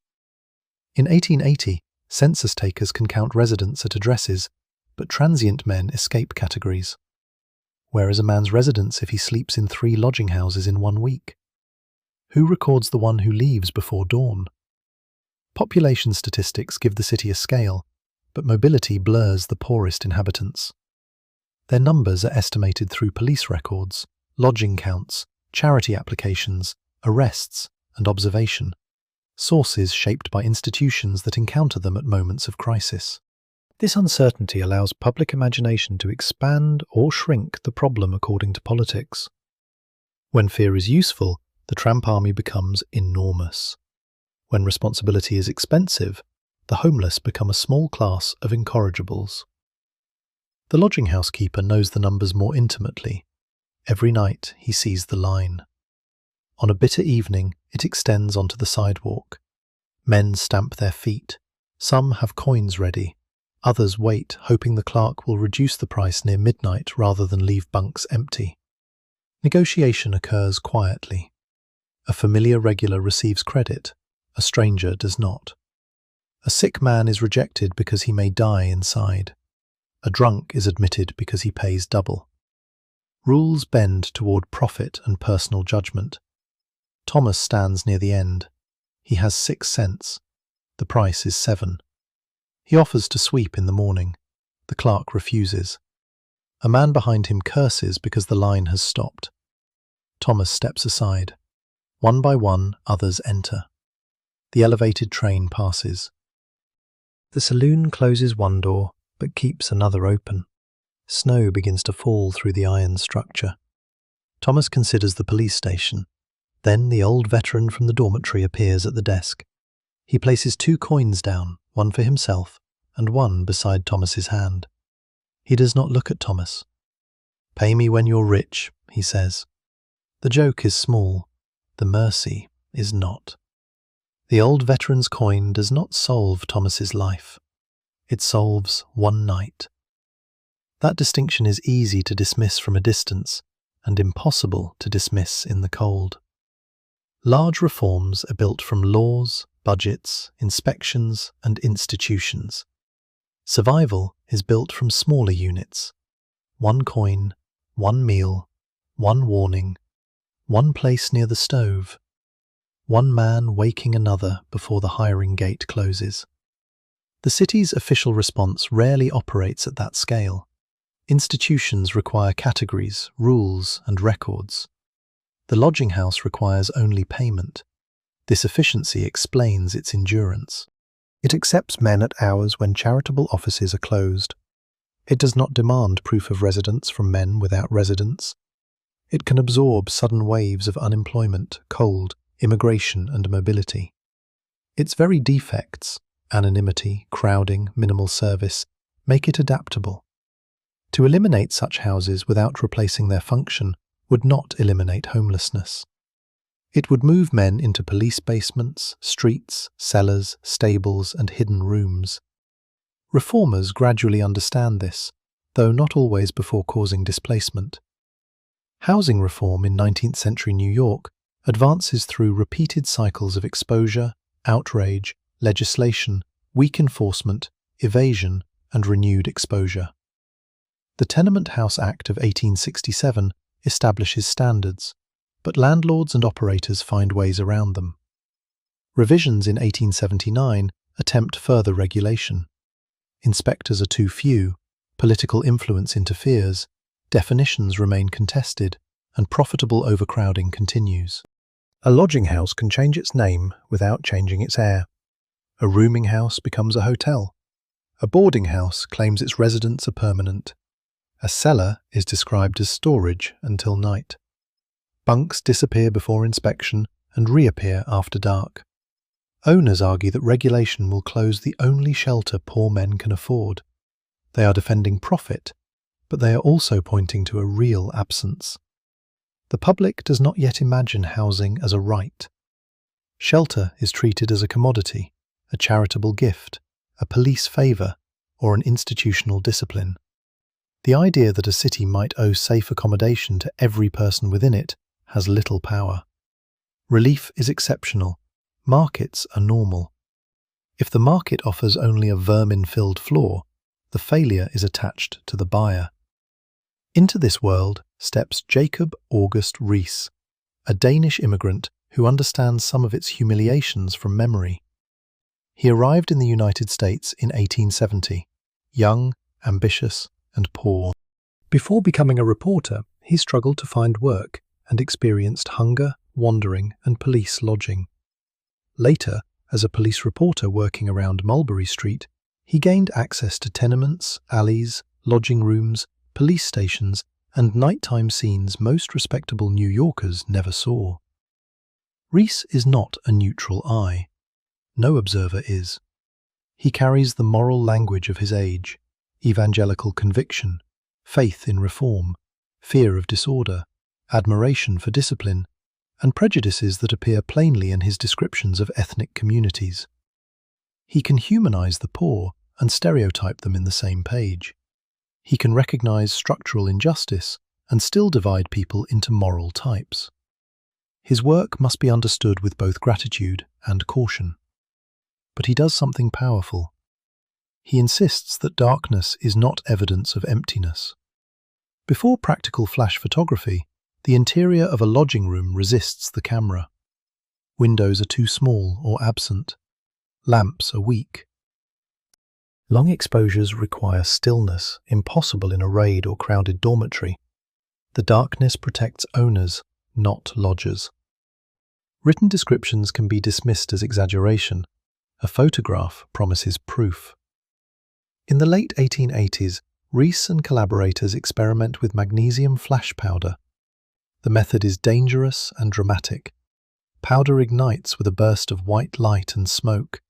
In 1880, census takers can count residents at addresses, but transient men escape categories. Where is a man's residence if he sleeps in 3 lodging houses in 1 week? Who records the one who leaves before dawn? Population statistics give the city a scale, but mobility blurs the poorest inhabitants. Their numbers are estimated through police records, lodging counts, charity applications, arrests, and observation, sources shaped by institutions that encounter them at moments of crisis. This uncertainty allows public imagination to expand or shrink the problem according to politics. When fear is useful, the tramp army becomes enormous. When responsibility is expensive, the homeless become a small class of incorrigibles. The lodging house keeper knows the numbers more intimately. Every night he sees the line. On a bitter evening, it extends onto the sidewalk. Men stamp their feet. Some have coins ready. Others wait, hoping the clerk will reduce the price near midnight rather than leave bunks empty. Negotiation occurs quietly. A familiar regular receives credit. A stranger does not. A sick man is rejected because he may die inside. A drunk is admitted because he pays double. Rules bend toward profit and personal judgment. Thomas stands near the end. He has 6 cents. The price is 7. He offers to sweep in the morning. The clerk refuses. A man behind him curses because the line has stopped. Thomas steps aside. One by one, others enter. The elevated train passes. The saloon closes one door, but keeps another open. Snow begins to fall through the iron structure. Thomas considers the police station. Then the old veteran from the dormitory appears at the desk. He places 2 coins down, one for himself, and one beside Thomas's hand. He does not look at Thomas. "Pay me when you're rich," he says. The joke is small. The mercy is not. The old veteran's coin does not solve Thomas's life. It solves one night. That distinction is easy to dismiss from a distance, and impossible to dismiss in the cold. Large reforms are built from laws, budgets, inspections, and institutions. Survival is built from smaller units. 1 coin, 1 meal, 1 warning, 1 place near the stove, 1 man waking another before the hiring gate closes. The city's official response rarely operates at that scale. Institutions require categories, rules, and records. The lodging house requires only payment. This efficiency explains its endurance. It accepts men at hours when charitable offices are closed. It does not demand proof of residence from men without residence. It can absorb sudden waves of unemployment, cold, immigration, and mobility. Its very defects, anonymity, crowding, minimal service, make it adaptable. To eliminate such houses without replacing their function would not eliminate homelessness. It would move men into police basements, streets, cellars, stables, and hidden rooms. Reformers gradually understand this, though not always before causing displacement. Housing reform in 19th century New York advances through repeated cycles of exposure, outrage, legislation, weak enforcement, evasion, and renewed exposure. The Tenement House Act of 1867 establishes standards, but landlords and operators find ways around them. Revisions in 1879 attempt further regulation. Inspectors are too few, political influence interferes, definitions remain contested, and profitable overcrowding continues. A lodging house can change its name without changing its air. A rooming house becomes a hotel. A boarding house claims its residents are permanent. A cellar is described as storage until night. Bunks disappear before inspection and reappear after dark. Owners argue that regulation will close the only shelter poor men can afford. They are defending profit, but they are also pointing to a real absence. The public does not yet imagine housing as a right. Shelter is treated as a commodity, a charitable gift, a police favour, or an institutional discipline. The idea that a city might owe safe accommodation to every person within it has little power. Relief is exceptional. Markets are normal. If the market offers only a vermin-filled floor, the failure is attached to the buyer. Into this world steps Jacob August Rees, a Danish immigrant who understands some of its humiliations from memory. He arrived in the United States in 1870, young, ambitious, and poor. Before becoming a reporter, he struggled to find work and experienced hunger, wandering, and police lodging. Later, as a police reporter working around Mulberry Street, he gained access to tenements, alleys, lodging rooms, police stations, and nighttime scenes most respectable New Yorkers never saw. Rees is not a neutral eye. No observer is. He carries the moral language of his age: evangelical conviction, faith in reform, fear of disorder, admiration for discipline, and prejudices that appear plainly in his descriptions of ethnic communities. He can humanize the poor and stereotype them in the same page. He can recognize structural injustice and still divide people into moral types. His work must be understood with both gratitude and caution. But he does something powerful. He insists that darkness is not evidence of emptiness. Before practical flash photography, the interior of a lodging room resists the camera. Windows are too small or absent. Lamps are weak. Long exposures require stillness, impossible in a raid or crowded dormitory. The darkness protects owners, not lodgers. Written descriptions can be dismissed as exaggeration. A photograph promises proof. In the late 1880s, Rees and collaborators experiment with magnesium flash powder. The method is dangerous and dramatic. Powder ignites with a burst of white light and smoke.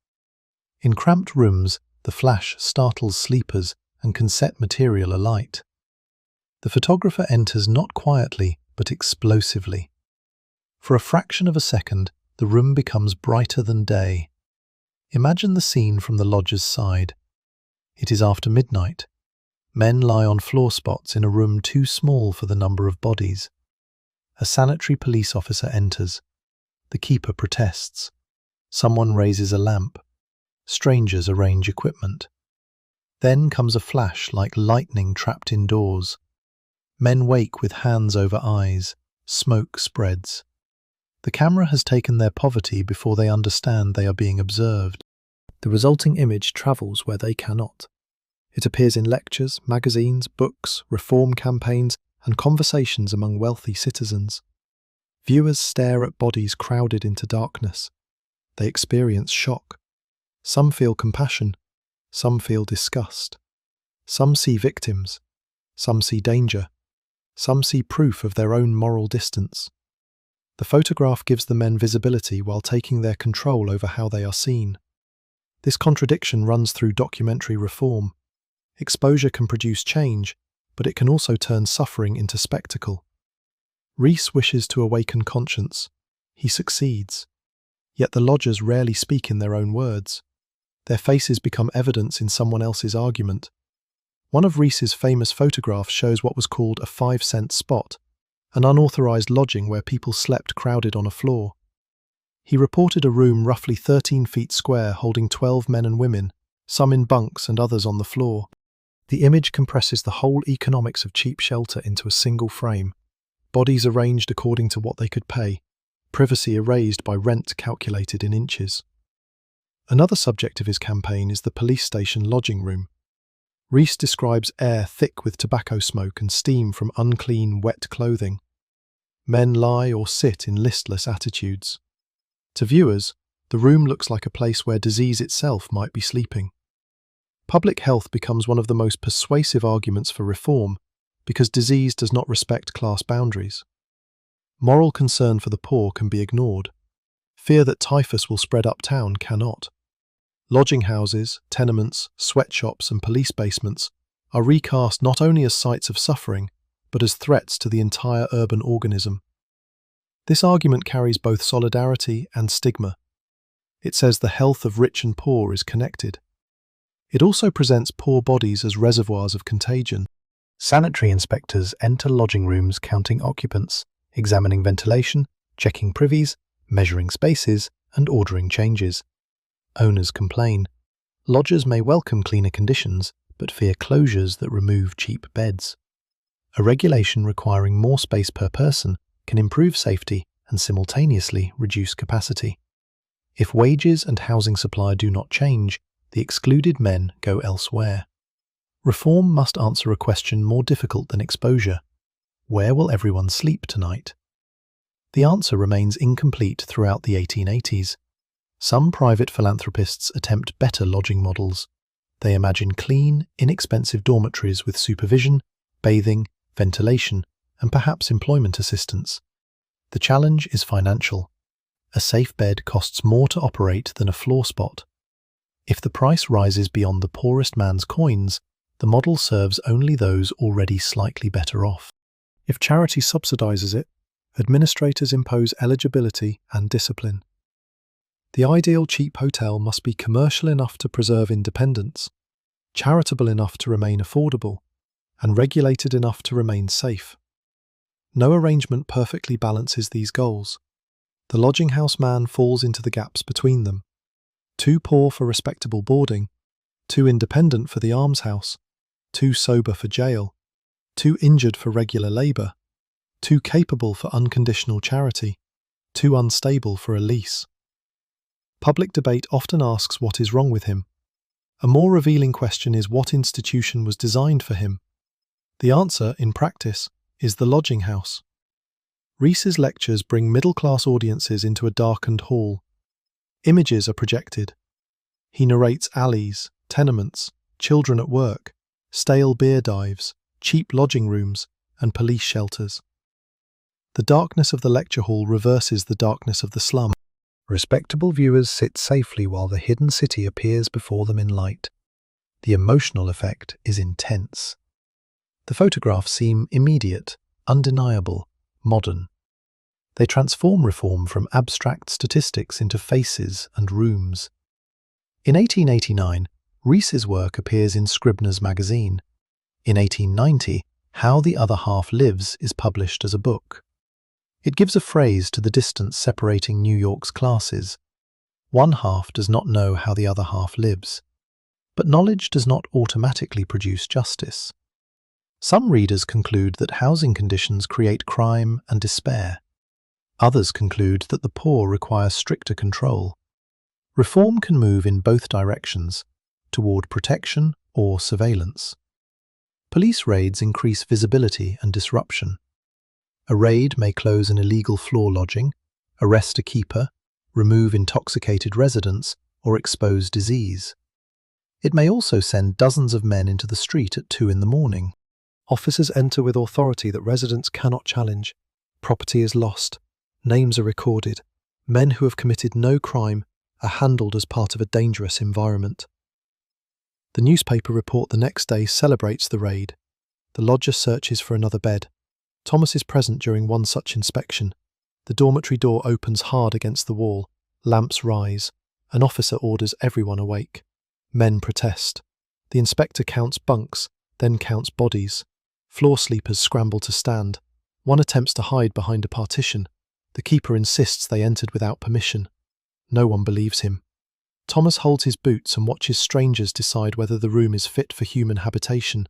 In cramped rooms, the flash startles sleepers and can set material alight. The photographer enters not quietly, but explosively. For a fraction of a second, the room becomes brighter than day. Imagine the scene from the lodger's side. It is after midnight. Men lie on floor spots in a room too small for the number of bodies. A sanitary police officer enters. The keeper protests. Someone raises a lamp. Strangers arrange equipment. Then comes a flash like lightning trapped indoors. Men wake with hands over eyes. Smoke spreads. The camera has taken their poverty before they understand they are being observed. The resulting image travels where they cannot. It appears in lectures, magazines, books, reform campaigns, and conversations among wealthy citizens. Viewers stare at bodies crowded into darkness. They experience shock. Some feel compassion. Some feel disgust. Some see victims. Some see danger. Some see proof of their own moral distance. The photograph gives the men visibility while taking their control over how they are seen. This contradiction runs through documentary reform. Exposure can produce change, but it can also turn suffering into spectacle. Rees wishes to awaken conscience. He succeeds. Yet the lodgers rarely speak in their own words. Their faces become evidence in someone else's argument. One of Rees's famous photographs shows what was called a 5-cent spot, an unauthorized lodging where people slept crowded on a floor. He reported a room roughly 13 feet square holding 12 men and women, some in bunks and others on the floor. The image compresses the whole economics of cheap shelter into a single frame. Bodies arranged according to what they could pay, privacy erased by rent calculated in inches. Another subject of his campaign is the police station lodging room. Rees describes air thick with tobacco smoke and steam from unclean, wet clothing. Men lie or sit in listless attitudes. To viewers, the room looks like a place where disease itself might be sleeping. Public health becomes one of the most persuasive arguments for reform because disease does not respect class boundaries. Moral concern for the poor can be ignored. Fear that typhus will spread uptown cannot. Lodging houses, tenements, sweatshops and police basements are recast not only as sites of suffering, but as threats to the entire urban organism. This argument carries both solidarity and stigma. It says the health of rich and poor is connected. It also presents poor bodies as reservoirs of contagion. Sanitary inspectors enter lodging rooms counting occupants, examining ventilation, checking privies, measuring spaces, and ordering changes. Owners complain. Lodgers may welcome cleaner conditions, but fear closures that remove cheap beds. A regulation requiring more space per person can improve safety and simultaneously reduce capacity. If wages and housing supply do not change, the excluded men go elsewhere. Reform must answer a question more difficult than exposure. Where will everyone sleep tonight? The answer remains incomplete throughout the 1880s. Some private philanthropists attempt better lodging models. They imagine clean, inexpensive dormitories with supervision, bathing, ventilation, and perhaps employment assistance. The challenge is financial. A safe bed costs more to operate than a floor spot. If the price rises beyond the poorest man's coins, the model serves only those already slightly better off. If charity subsidizes it, administrators impose eligibility and discipline. The ideal cheap hotel must be commercial enough to preserve independence, charitable enough to remain affordable, and regulated enough to remain safe. No arrangement perfectly balances these goals. The lodging house man falls into the gaps between them. Too poor for respectable boarding, too independent for the almshouse, too sober for jail, too injured for regular labour, too capable for unconditional charity, too unstable for a lease. Public debate often asks what is wrong with him. A more revealing question is what institution was designed for him. The answer, in practice, is the lodging house. Rees's lectures bring middle-class audiences into a darkened hall. Images are projected. He narrates alleys, tenements, children at work, stale beer dives, cheap lodging rooms, and police shelters. The darkness of the lecture hall reverses the darkness of the slum. Respectable viewers sit safely while the hidden city appears before them in light. The emotional effect is intense. The photographs seem immediate, undeniable, modern. They transform reform from abstract statistics into faces and rooms. In 1889, Rees's work appears in Scribner's magazine. In 1890, How the Other Half Lives is published as a book. It gives a phrase to the distance separating New York's classes. One half does not know how the other half lives. But knowledge does not automatically produce justice. Some readers conclude that housing conditions create crime and despair. Others conclude that the poor require stricter control. Reform can move in both directions, toward protection or surveillance. Police raids increase visibility and disruption. A raid may close an illegal floor lodging, arrest a keeper, remove intoxicated residents, or expose disease. It may also send dozens of men into the street at 2 a.m. Officers enter with authority that residents cannot challenge. Property is lost. Names are recorded. Men who have committed no crime are handled as part of a dangerous environment. The newspaper report the next day celebrates the raid. The lodger searches for another bed. Thomas is present during one such inspection. The dormitory door opens hard against the wall. Lamps rise. An officer orders everyone awake. Men protest. The inspector counts bunks, then counts bodies. Floor sleepers scramble to stand. One attempts to hide behind a partition. The keeper insists they entered without permission. No one believes him. Thomas holds his boots and watches strangers decide whether the room is fit for human habitation.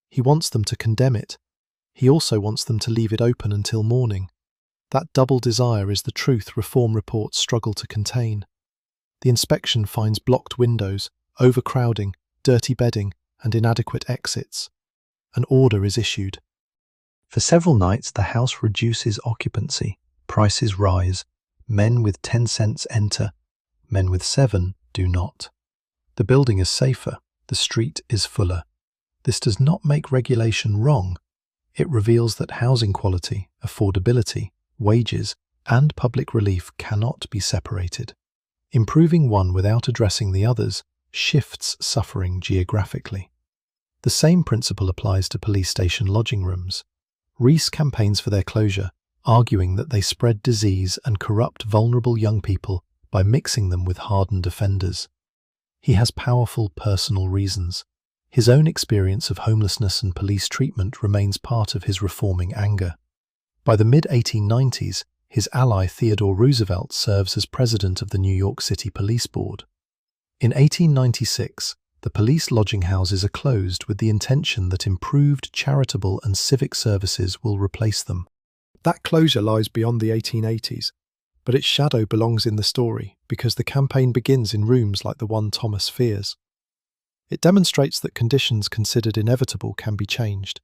He wants them to condemn it. He also wants them to leave it open until morning. That double desire is the truth reform reports struggle to contain. The inspection finds blocked windows, overcrowding, dirty bedding, and inadequate exits. An order is issued. For several nights, the house reduces occupancy. Prices rise. Men with 10 cents enter. Men with 7 do not. The building is safer. The street is fuller. This does not make regulation wrong. It reveals that housing quality, affordability, wages, and public relief cannot be separated. Improving one without addressing the others shifts suffering geographically. The same principle applies to police station lodging rooms. Rees campaigns for their closure, arguing that they spread disease and corrupt vulnerable young people by mixing them with hardened offenders. He has powerful personal reasons. His own experience of homelessness and police treatment remains part of his reforming anger. By the mid-1890s, his ally Theodore Roosevelt serves as president of the New York City Police Board. In 1896, the police lodging houses are closed with the intention that improved charitable and civic services will replace them. That closure lies beyond the 1880s, but its shadow belongs in the story because the campaign begins in rooms like the one Thomas fears. It demonstrates that conditions considered inevitable can be changed.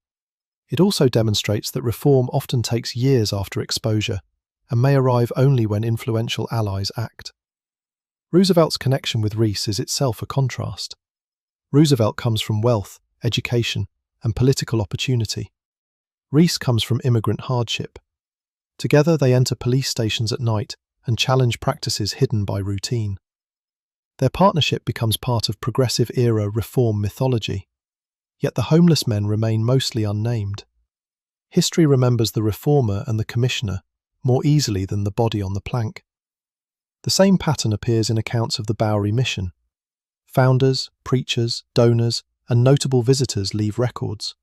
It also demonstrates that reform often takes years after exposure and may arrive only when influential allies act. Roosevelt's connection with Rees is itself a contrast. Roosevelt comes from wealth, education, and political opportunity. Rees comes from immigrant hardship. Together they enter police stations at night and challenge practices hidden by routine. Their partnership becomes part of progressive-era reform mythology. Yet the homeless men remain mostly unnamed. History remembers the reformer and the commissioner more easily than the body on the plank. The same pattern appears in accounts of the Bowery mission. Founders, preachers, donors, and notable visitors leave records.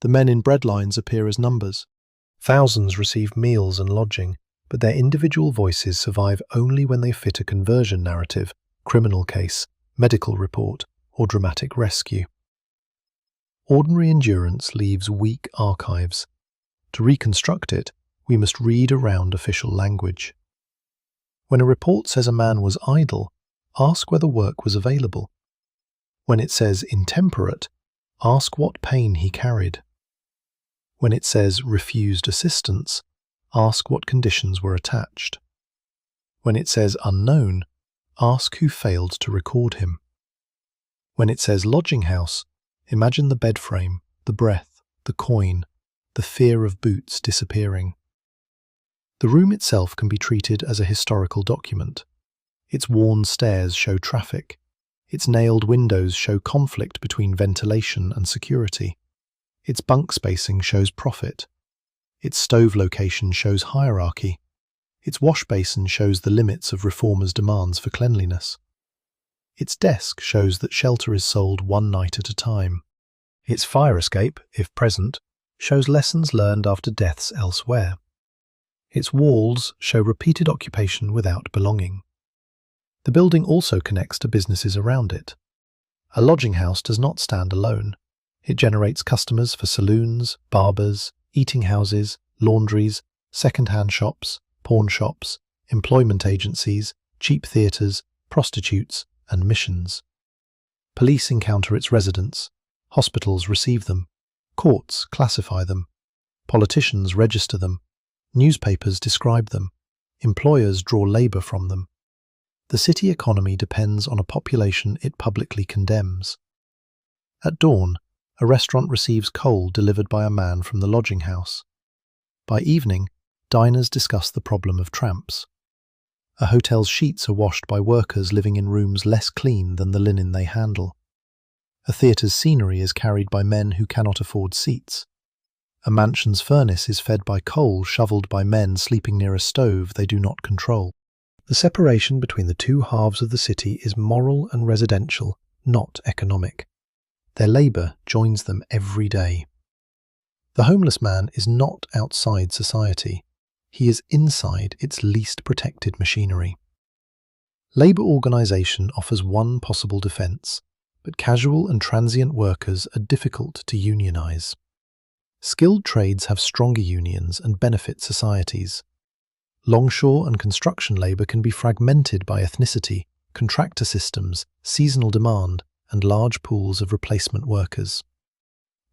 The men in breadlines appear as numbers. Thousands receive meals and lodging, but their individual voices survive only when they fit a conversion narrative, criminal case, medical report, or dramatic rescue. Ordinary endurance leaves weak archives. To reconstruct it, we must read around official language. When a report says a man was idle, ask whether work was available. When it says intemperate, ask what pain he carried. When it says refused assistance, ask what conditions were attached. When it says unknown, ask who failed to record him. When it says lodging house, imagine the bed frame, the breath, the coin, the fear of boots disappearing. The room itself can be treated as a historical document. Its worn stairs show traffic. Its nailed windows show conflict between ventilation and security. Its bunk spacing shows profit. Its stove location shows hierarchy. Its wash basin shows the limits of reformers' demands for cleanliness. Its desk shows that shelter is sold one night at a time. Its fire escape, if present, shows lessons learned after deaths elsewhere. Its walls show repeated occupation without belonging. The building also connects to businesses around it. A lodging house does not stand alone. It generates customers for saloons, barbers, eating houses, laundries, second-hand shops, pawnshops, employment agencies, cheap theatres, prostitutes, and missions. Police encounter its residents. Hospitals receive them. Courts classify them. Politicians register them. Newspapers describe them. Employers draw labour from them. The city economy depends on a population it publicly condemns. At dawn, a restaurant receives coal delivered by a man from the lodging house. By evening, diners discuss the problem of tramps. A hotel's sheets are washed by workers living in rooms less clean than the linen they handle. A theatre's scenery is carried by men who cannot afford seats. A mansion's furnace is fed by coal shoveled by men sleeping near a stove they do not control. The separation between the two halves of the city is moral and residential, not economic. Their labour joins them every day. The homeless man is not outside society. He is inside its least protected machinery. Labour organisation offers one possible defence, but casual and transient workers are difficult to unionise. Skilled trades have stronger unions and benefit societies. Longshore and construction labour can be fragmented by ethnicity, contractor systems, seasonal demand, and large pools of replacement workers.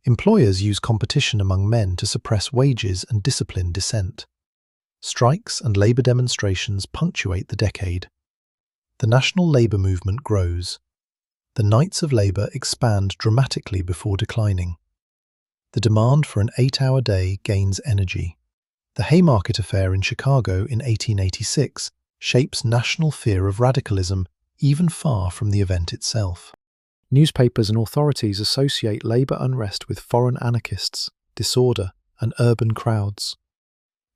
Employers use competition among men to suppress wages and discipline dissent. Strikes and labour demonstrations punctuate the decade. The national labour movement grows. The nights of labour expand dramatically before declining. The demand for an 8-hour day gains energy. The Haymarket Affair in Chicago in 1886 shapes national fear of radicalism even far from the event itself. Newspapers and authorities associate labour unrest with foreign anarchists, disorder, and urban crowds.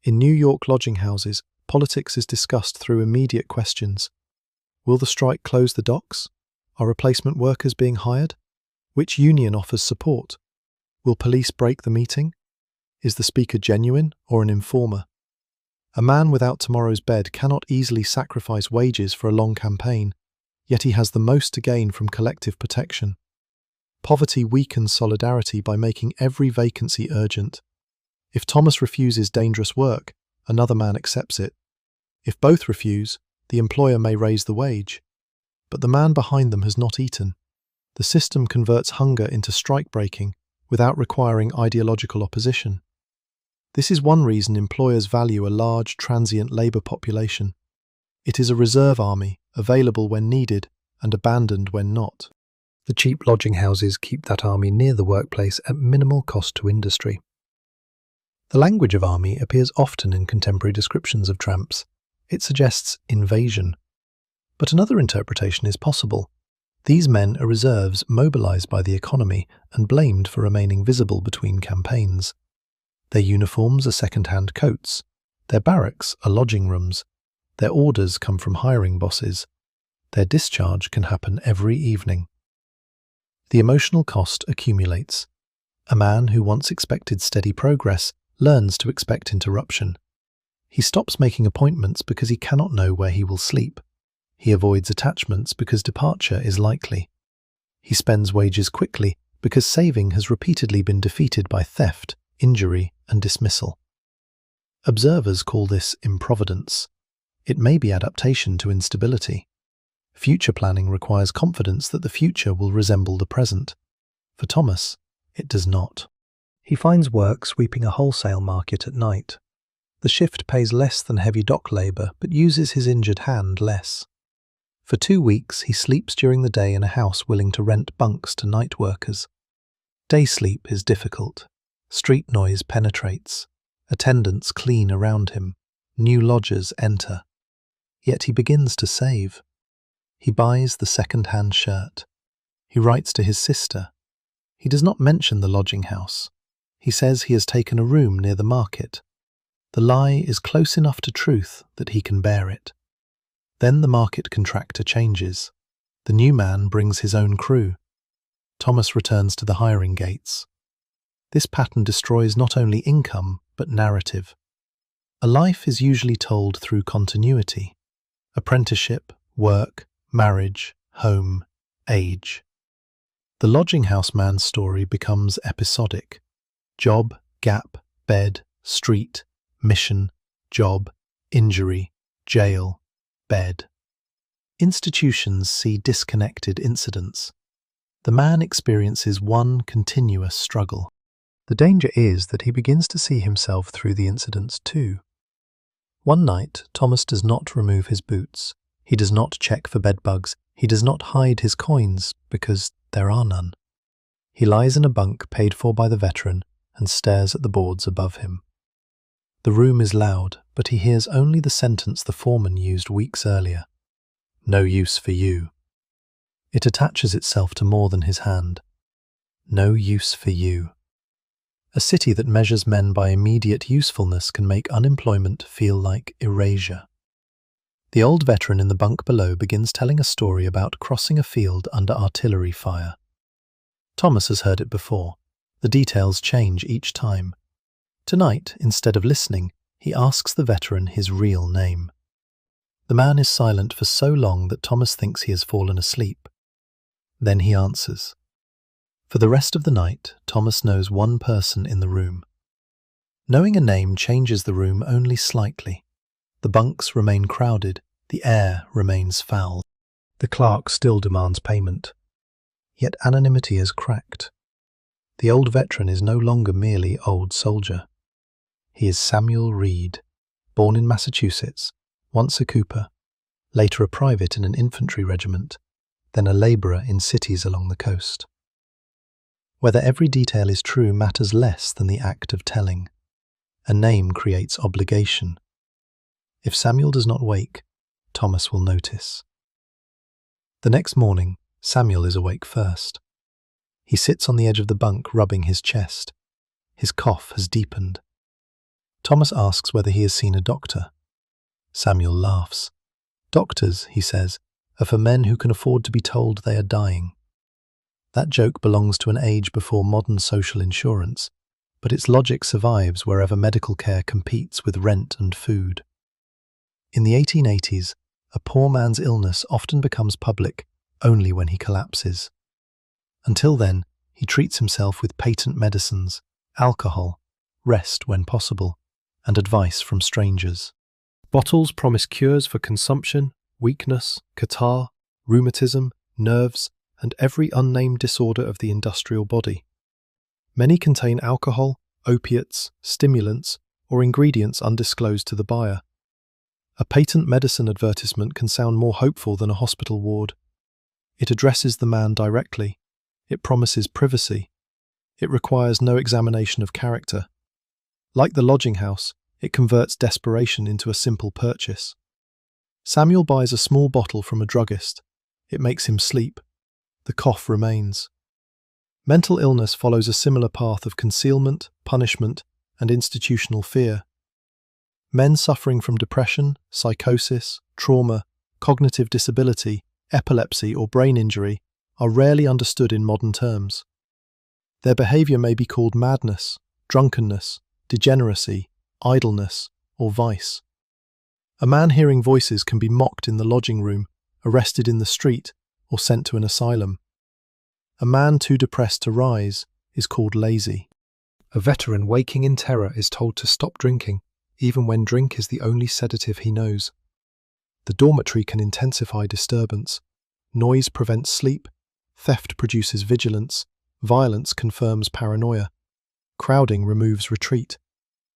In New York lodging houses, politics is discussed through immediate questions. Will the strike close the docks? Are replacement workers being hired? Which union offers support? Will police break the meeting? Is the speaker genuine or an informer? A man without tomorrow's bed cannot easily sacrifice wages for a long campaign, yet he has the most to gain from collective protection. Poverty weakens solidarity by making every vacancy urgent. If Thomas refuses dangerous work, another man accepts it. If both refuse, the employer may raise the wage. But the man behind them has not eaten. The system converts hunger into strike-breaking without requiring ideological opposition. This is one reason employers value a large, transient labour population. It is a reserve army, available when needed and abandoned when not. The cheap lodging houses keep that army near the workplace at minimal cost to industry. The language of army appears often in contemporary descriptions of tramps. It suggests invasion. But another interpretation is possible. These men are reserves mobilised by the economy and blamed for remaining visible between campaigns. Their uniforms are second-hand coats. Their barracks are lodging rooms. Their orders come from hiring bosses. Their discharge can happen every evening. The emotional cost accumulates. A man who once expected steady progress learns to expect interruption. He stops making appointments because he cannot know where he will sleep. He avoids attachments because departure is likely. He spends wages quickly because saving has repeatedly been defeated by theft, injury, and dismissal. Observers call this improvidence. It may be adaptation to instability. Future planning requires confidence that the future will resemble the present. For Thomas, it does not. He finds work sweeping a wholesale market at night. The shift pays less than heavy dock labour, but uses his injured hand less. For 2 weeks, he sleeps during the day in a house willing to rent bunks to night workers. Day sleep is difficult. Street noise penetrates. Attendants clean around him. New lodgers enter. Yet he begins to save. He buys the second-hand shirt. He writes to his sister. He does not mention the lodging house. He says he has taken a room near the market. The lie is close enough to truth that he can bear it. Then the market contractor changes. The new man brings his own crew. Thomas returns to the hiring gates. This pattern destroys not only income, but narrative. A life is usually told through continuity. Apprenticeship, work, marriage, home, age. The lodging house man's story becomes episodic. Job, gap, bed, street, mission, job, injury, jail, bed. Institutions see disconnected incidents. The man experiences one continuous struggle. The danger is that he begins to see himself through the incidents too. One night, Thomas does not remove his boots. He does not check for bedbugs. He does not hide his coins because there are none. He lies in a bunk paid for by the veteran and stares at the boards above him. The room is loud, but he hears only the sentence the foreman used weeks earlier. No use for you. It attaches itself to more than his hand. No use for you. A city that measures men by immediate usefulness can make unemployment feel like erasure. The old veteran in the bunk below begins telling a story about crossing a field under artillery fire. Thomas has heard it before. The details change each time. Tonight, instead of listening, he asks the veteran his real name. The man is silent for so long that Thomas thinks he has fallen asleep. Then he answers. For the rest of the night, Thomas knows one person in the room. Knowing a name changes the room only slightly. The bunks remain crowded, the air remains foul. The clerk still demands payment. Yet anonymity has cracked. The old veteran is no longer merely old soldier. He is Samuel Reed, born in Massachusetts, once a cooper, later a private in an infantry regiment, then a labourer in cities along the coast. Whether every detail is true matters less than the act of telling. A name creates obligation. If Samuel does not wake, Thomas will notice. The next morning, Samuel is awake first. He sits on the edge of the bunk rubbing his chest. His cough has deepened. Thomas asks whether he has seen a doctor. Samuel laughs. Doctors, he says, are for men who can afford to be told they are dying. That joke belongs to an age before modern social insurance, but its logic survives wherever medical care competes with rent and food. In the 1880s, a poor man's illness often becomes public only when he collapses. Until then, he treats himself with patent medicines, alcohol, rest when possible, and advice from strangers. Bottles promise cures for consumption, weakness, catarrh, rheumatism, nerves, and every unnamed disorder of the industrial body. Many contain alcohol, opiates, stimulants, or ingredients undisclosed to the buyer. A patent medicine advertisement can sound more hopeful than a hospital ward. It addresses the man directly. It promises privacy. It requires no examination of character. Like the lodging house, it converts desperation into a simple purchase. Samuel buys a small bottle from a druggist. It makes him sleep. The cough remains. Mental illness follows a similar path of concealment, punishment, and institutional fear. Men suffering from depression, psychosis, trauma, cognitive disability, epilepsy, or brain injury are rarely understood in modern terms. Their behaviour may be called madness, drunkenness, degeneracy, idleness, or vice. A man hearing voices can be mocked in the lodging room, arrested in the street, or sent to an asylum. A man too depressed to rise is called lazy. A veteran waking in terror is told to stop drinking, even when drink is the only sedative he knows. The dormitory can intensify disturbance. Noise prevents sleep. Theft produces vigilance. Violence confirms paranoia. Crowding removes retreat.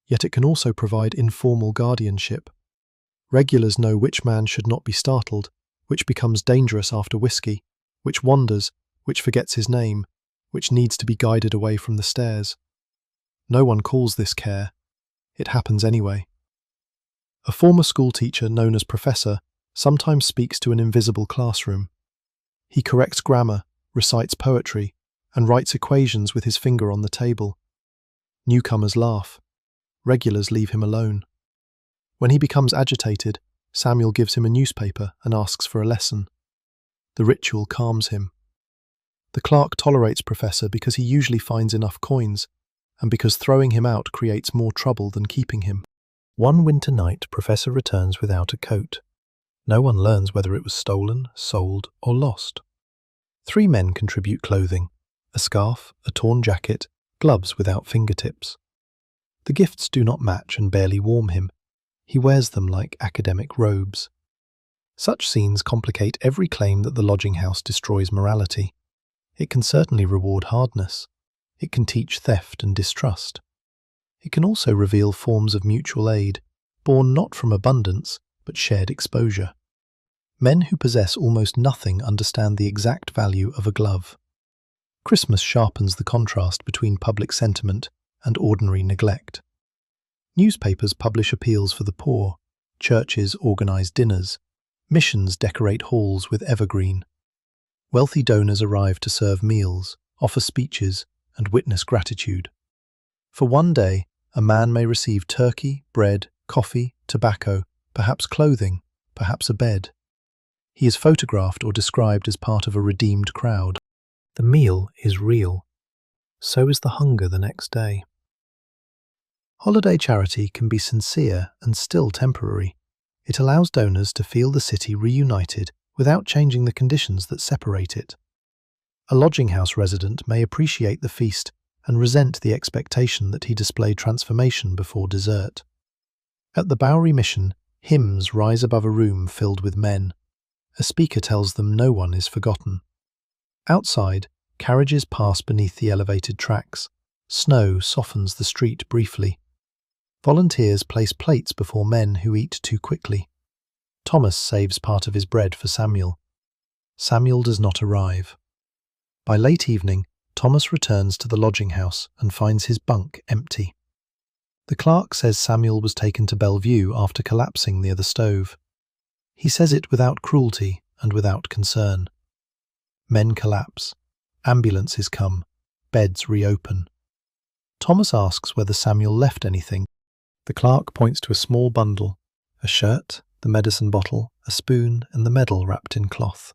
Yet it can also provide informal guardianship. Regulars know which man should not be startled, which becomes dangerous after whiskey, which wanders, which forgets his name, which needs to be guided away from the stairs. No one calls this care. It happens anyway. A former schoolteacher known as Professor sometimes speaks to an invisible classroom. He corrects grammar, recites poetry, and writes equations with his finger on the table. Newcomers laugh. Regulars leave him alone. When he becomes agitated, Samuel gives him a newspaper and asks for a lesson. The ritual calms him. The clerk tolerates Professor because he usually finds enough coins, and because throwing him out creates more trouble than keeping him. One winter night, Professor returns without a coat. No one learns whether it was stolen, sold, or lost. 3 men contribute clothing: a scarf, a torn jacket, gloves without fingertips. The gifts do not match and barely warm him. He wears them like academic robes. Such scenes complicate every claim that the lodging house destroys morality. It can certainly reward hardness. It can teach theft and distrust. It can also reveal forms of mutual aid, born not from abundance, but shared exposure. Men who possess almost nothing understand the exact value of a glove. Christmas sharpens the contrast between public sentiment and ordinary neglect. Newspapers publish appeals for the poor, churches organize dinners, missions decorate halls with evergreen. Wealthy donors arrive to serve meals, offer speeches, and witness gratitude. For one day, a man may receive turkey, bread, coffee, tobacco, perhaps clothing, perhaps a bed. He is photographed or described as part of a redeemed crowd. The meal is real. So is the hunger the next day. Holiday charity can be sincere and still temporary. It allows donors to feel the city reunited without changing the conditions that separate it. A lodging house resident may appreciate the feast and resent the expectation that he display transformation before dessert. At the Bowery Mission, hymns rise above a room filled with men. A speaker tells them no one is forgotten. Outside, Carriages pass beneath the elevated tracks. Snow softens the street briefly. Volunteers place plates before men who eat too quickly. Thomas saves part of his bread for Samuel. Samuel does not arrive. By late evening, Thomas returns to the lodging house and finds his bunk empty. The clerk says Samuel was taken to Bellevue after collapsing near the stove. He says it without cruelty and without concern. Men collapse. Ambulances come. Beds reopen. Thomas asks whether Samuel left anything. The clerk points to a small bundle, a shirt, the medicine bottle, a spoon, and the medal wrapped in cloth.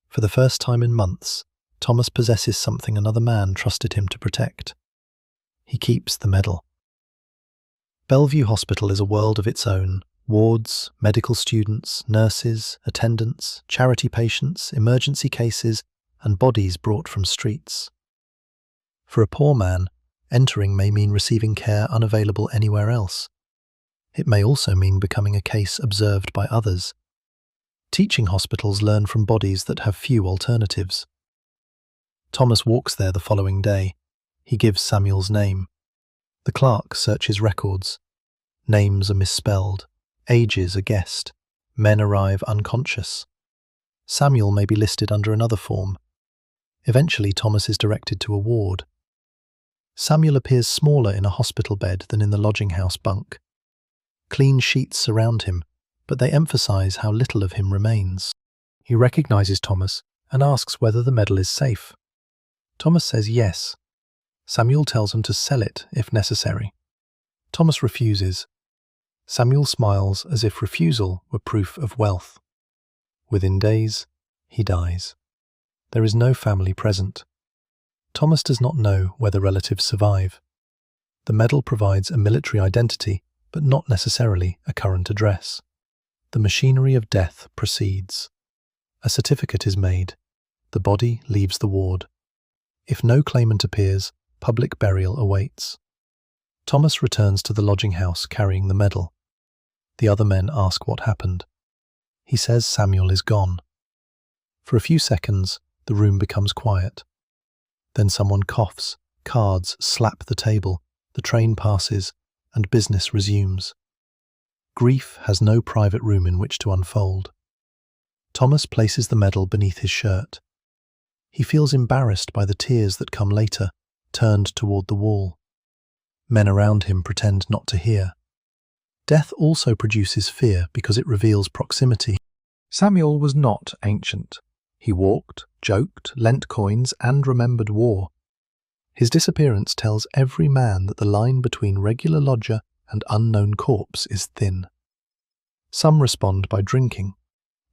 For the first time in months, Thomas possesses something another man trusted him to protect. He keeps the medal. Bellevue Hospital is a world of its own. Wards, medical students, nurses, attendants, charity patients, emergency cases, and bodies brought from streets. For a poor man, entering may mean receiving care unavailable anywhere else. It may also mean becoming a case observed by others. Teaching hospitals learn from bodies that have few alternatives. Thomas walks there the following day. He gives Samuel's name. The clerk searches records. Names are misspelled. Ages are guessed. Men arrive unconscious. Samuel may be listed under another form. Eventually, Thomas is directed to a ward. Samuel appears smaller in a hospital bed than in the lodging house bunk. Clean sheets surround him, but they emphasize how little of him remains. He recognizes Thomas and asks whether the medal is safe. Thomas says yes. Samuel tells him to sell it if necessary. Thomas refuses. Samuel smiles as if refusal were proof of wealth. Within days, he dies. There is no family present. Thomas does not know whether relatives survive. The medal provides a military identity, but not necessarily a current address. The machinery of death proceeds. A certificate is made. The body leaves the ward. If no claimant appears, public burial awaits. Thomas returns to the lodging house carrying the medal. The other men ask what happened. He says Samuel is gone. For a few seconds, the room becomes quiet. Then someone coughs, cards slap the table, the train passes, and business resumes. Grief has no private room in which to unfold. Thomas places the medal beneath his shirt. He feels embarrassed by the tears that come later, turned toward the wall. Men around him pretend not to hear. Death also produces fear because it reveals proximity. Samuel was not ancient. He walked, joked, lent coins, and remembered war. His disappearance tells every man that the line between regular lodger and unknown corpse is thin. Some respond by drinking.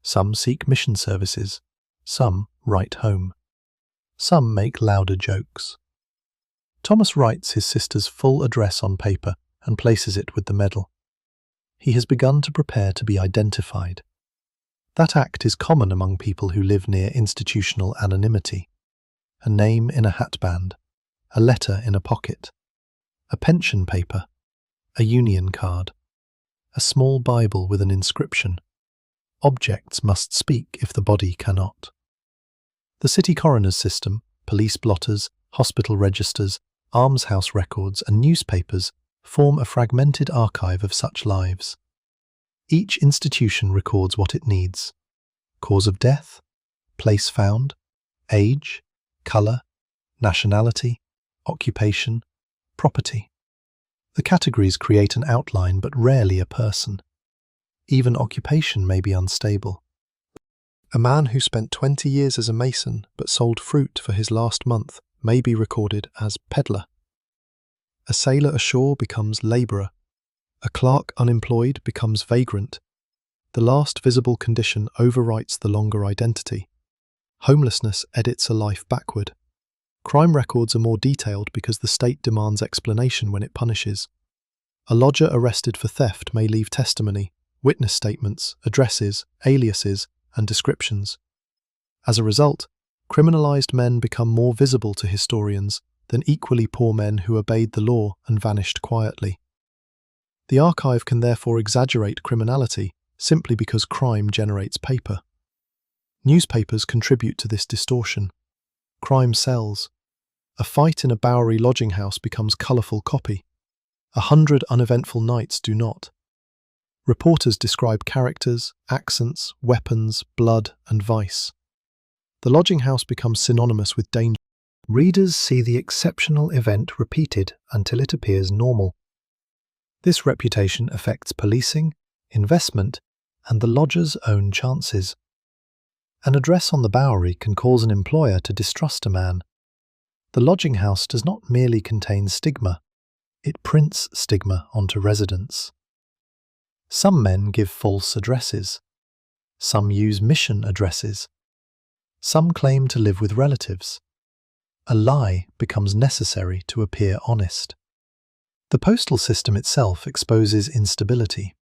Some seek mission services. Some write home. Some make louder jokes. Thomas writes his sister's full address on paper and places it with the medal. He has begun to prepare to be identified. That act is common among people who live near institutional anonymity. A name in a hatband, a letter in a pocket, a pension paper, a union card, a small Bible with an inscription. Objects must speak if the body cannot. The city coroner's system, police blotters, hospital registers, almshouse records, and newspapers form a fragmented archive of such lives. Each institution records what it needs: cause of death, place found, age, colour, nationality, occupation, property. The categories create an outline but rarely a person. Even occupation may be unstable. A man who spent 20 years as a mason but sold fruit for his last month may be recorded as peddler. A sailor ashore becomes labourer. A clerk unemployed becomes vagrant. The last visible condition overwrites the longer identity. Homelessness edits a life backward. Crime records are more detailed because the state demands explanation when it punishes. A lodger arrested for theft may leave testimony, witness statements, addresses, aliases, and descriptions. As a result, criminalized men become more visible to historians than equally poor men who obeyed the law and vanished quietly. The archive can therefore exaggerate criminality simply because crime generates paper. Newspapers contribute to this distortion. Crime sells. A fight in a Bowery lodging house becomes colourful copy. 100 uneventful nights do not. Reporters describe characters, accents, weapons, blood, and vice. The lodging house becomes synonymous with danger. Readers see the exceptional event repeated until it appears normal. This reputation affects policing, investment, and the lodger's own chances. An address on the Bowery can cause an employer to distrust a man. The lodging house does not merely contain stigma, it prints stigma onto residents. Some men give false addresses. Some use mission addresses. Some claim to live with relatives. A lie becomes necessary to appear honest. The postal system itself exposes instability.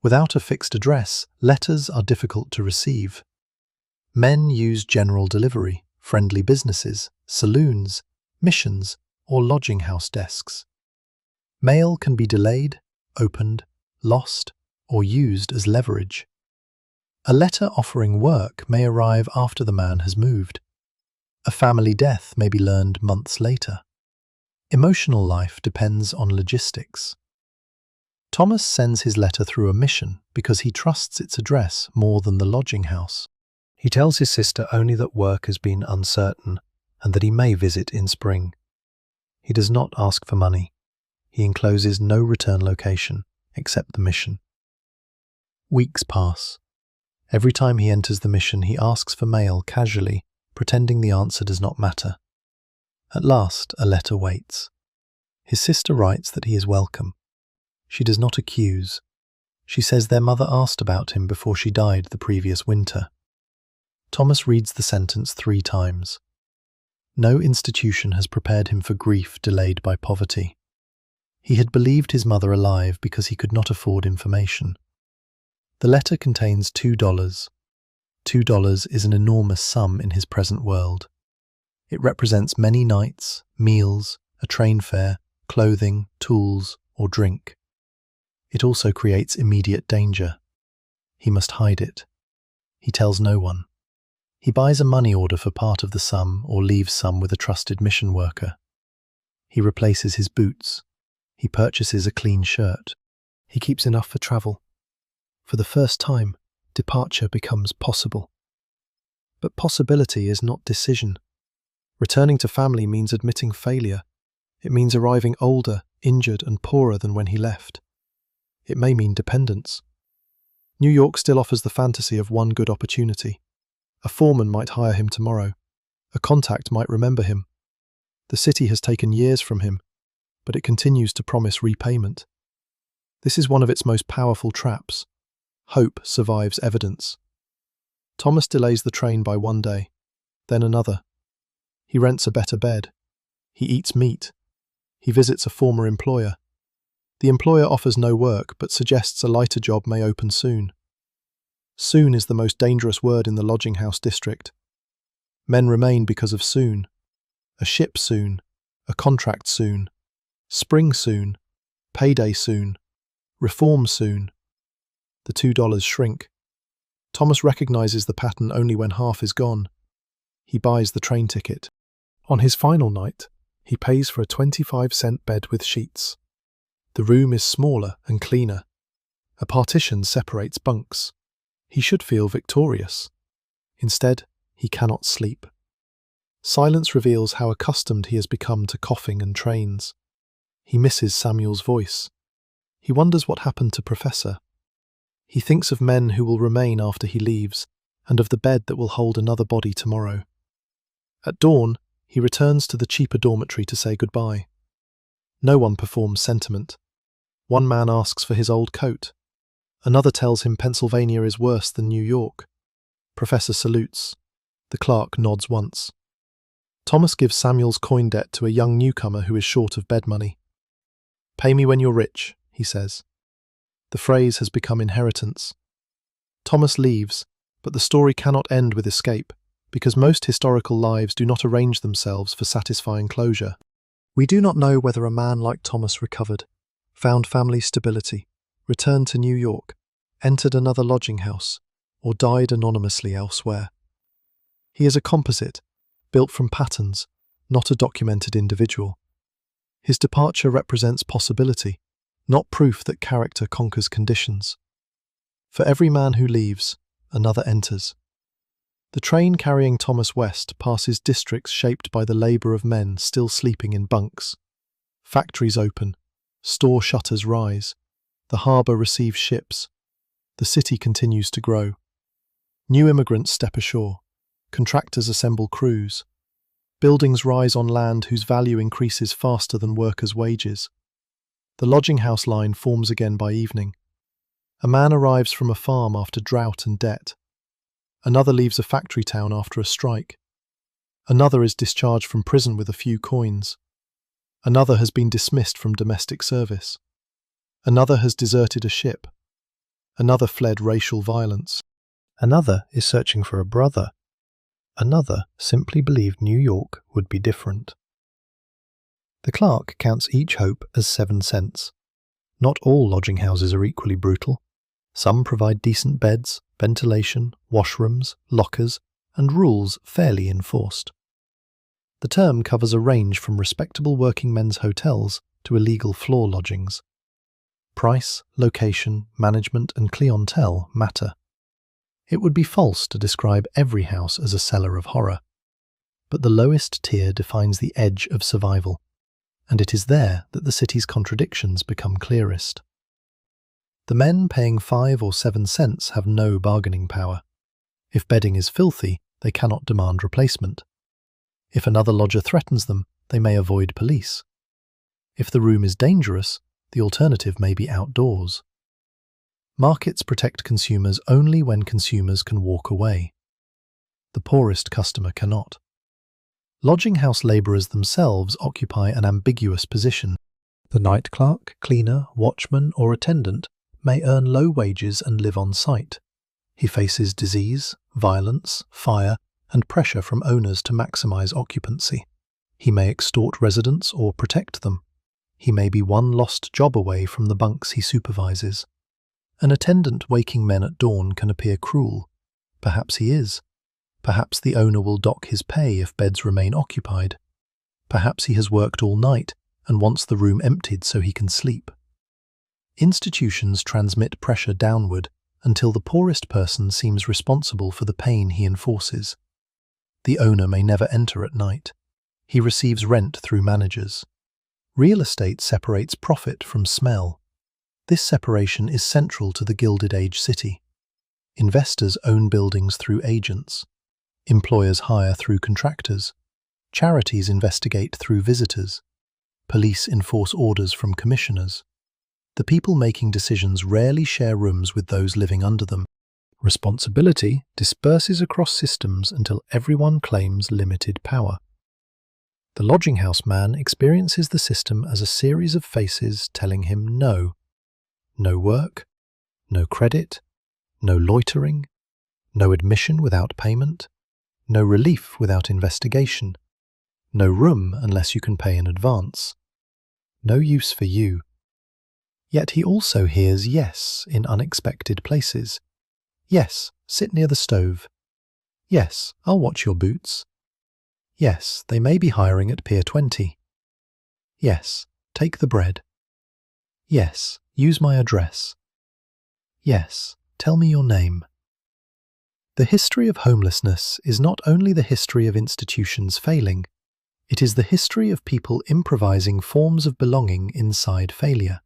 Without a fixed address, letters are difficult to receive. Men use general delivery, friendly businesses, saloons, missions, or lodging house desks. Mail can be delayed, opened, lost, or used as leverage. A letter offering work may arrive after the man has moved. A family death may be learned months later. Emotional life depends on logistics. Thomas sends his letter through a mission because he trusts its address more than the lodging house. He tells his sister only that work has been uncertain and that he may visit in spring. He does not ask for money. He encloses no return location except the mission. Weeks pass. Every time he enters the mission, he asks for mail casually, pretending the answer does not matter. At last, a letter waits. His sister writes that he is welcome. She does not accuse. She says their mother asked about him before she died the previous winter. Thomas reads the sentence 3 times. No institution has prepared him for grief delayed by poverty. He had believed his mother alive because he could not afford information. The letter contains $2. $2 is an enormous sum in his present world. It represents many nights, meals, a train fare, clothing, tools, or drink. It also creates immediate danger. He must hide it. He tells no one. He buys a money order for part of the sum or leaves some with a trusted mission worker. He replaces his boots. He purchases a clean shirt. He keeps enough for travel. For the first time, departure becomes possible. But possibility is not decision. Returning to family means admitting failure. It means arriving older, injured, and poorer than when he left. It may mean dependence. New York still offers the fantasy of one good opportunity. A foreman might hire him tomorrow. A contact might remember him. The city has taken years from him, but it continues to promise repayment. This is one of its most powerful traps. Hope survives evidence. Thomas delays the train by 1 day, then another. He rents a better bed. He eats meat. He visits a former employer. The employer offers no work but suggests a lighter job may open soon. Soon is the most dangerous word in the lodging house district. Men remain because of soon. A ship soon. A contract soon. Spring soon. Payday soon. Reform soon. The $2 shrink. Thomas recognizes the pattern only when half is gone. He buys the train ticket. On his final night, he pays for a 25-cent bed with sheets. The room is smaller and cleaner. A partition separates bunks. He should feel victorious. Instead, he cannot sleep. Silence reveals how accustomed he has become to coughing and trains. He misses Samuel's voice. He wonders what happened to Professor. He thinks of men who will remain after he leaves, and of the bed that will hold another body tomorrow. At dawn, he returns to the cheaper dormitory to say goodbye. No one performs sentiment. One man asks for his old coat. Another tells him Pennsylvania is worse than New York. Professor salutes. The clerk nods once. Thomas gives Samuel's coin debt to a young newcomer who is short of bed money. "Pay me when you're rich," he says. The phrase has become inheritance. Thomas leaves, but the story cannot end with escape, because most historical lives do not arrange themselves for satisfying closure. We do not know whether a man like Thomas recovered, found family stability, returned to New York, entered another lodging house, or died anonymously elsewhere. He is a composite, built from patterns, not a documented individual. His departure represents possibility, not proof that character conquers conditions. For every man who leaves, another enters. The train carrying Thomas West passes districts shaped by the labour of men still sleeping in bunks. Factories open, store shutters rise, the harbour receives ships, the city continues to grow. New immigrants step ashore, contractors assemble crews. Buildings rise on land whose value increases faster than workers' wages. The lodging house line forms again by evening. A man arrives from a farm after drought and debt. Another leaves a factory town after a strike. Another is discharged from prison with a few coins. Another has been dismissed from domestic service. Another has deserted a ship. Another fled racial violence. Another is searching for a brother. Another simply believed New York would be different. The clerk counts each hope as 7 cents. Not all lodging houses are equally brutal. Some provide decent beds, ventilation, washrooms, lockers, and rules fairly enforced. The term covers a range from respectable working men's hotels to illegal floor lodgings. Price, location, management, and clientele matter. It would be false to describe every house as a cellar of horror. But the lowest tier defines the edge of survival, and it is there that the city's contradictions become clearest. The men paying 5 or 7 cents have no bargaining power. If bedding is filthy, they cannot demand replacement. If another lodger threatens them, they may avoid police. If the room is dangerous, the alternative may be outdoors. Markets protect consumers only when consumers can walk away. The poorest customer cannot. Lodging house labourers themselves occupy an ambiguous position. The night clerk, cleaner, watchman, or attendant may earn low wages and live on site. He faces disease, violence, fire, and pressure from owners to maximise occupancy. He may extort residents or protect them. He may be one lost job away from the bunks he supervises. An attendant waking men at dawn can appear cruel. Perhaps he is. Perhaps the owner will dock his pay if beds remain occupied. Perhaps he has worked all night and wants the room emptied so he can sleep. Institutions transmit pressure downward until the poorest person seems responsible for the pain he enforces. The owner may never enter at night. He receives rent through managers. Real estate separates profit from smell. This separation is central to the Gilded Age city. Investors own buildings through agents. Employers hire through contractors. Charities investigate through visitors. Police enforce orders from commissioners. The people making decisions rarely share rooms with those living under them. Responsibility disperses across systems until everyone claims limited power. The lodging house man experiences the system as a series of faces telling him no. No work, no credit, no loitering, no admission without payment, no relief without investigation, no room unless you can pay in advance, no use for you. Yet he also hears yes in unexpected places. Yes, sit near the stove. Yes, I'll watch your boots. Yes, they may be hiring at Pier 20. Yes, take the bread. Yes, use my address. Yes, tell me your name. The history of homelessness is not only the history of institutions failing, it is the history of people improvising forms of belonging inside failure.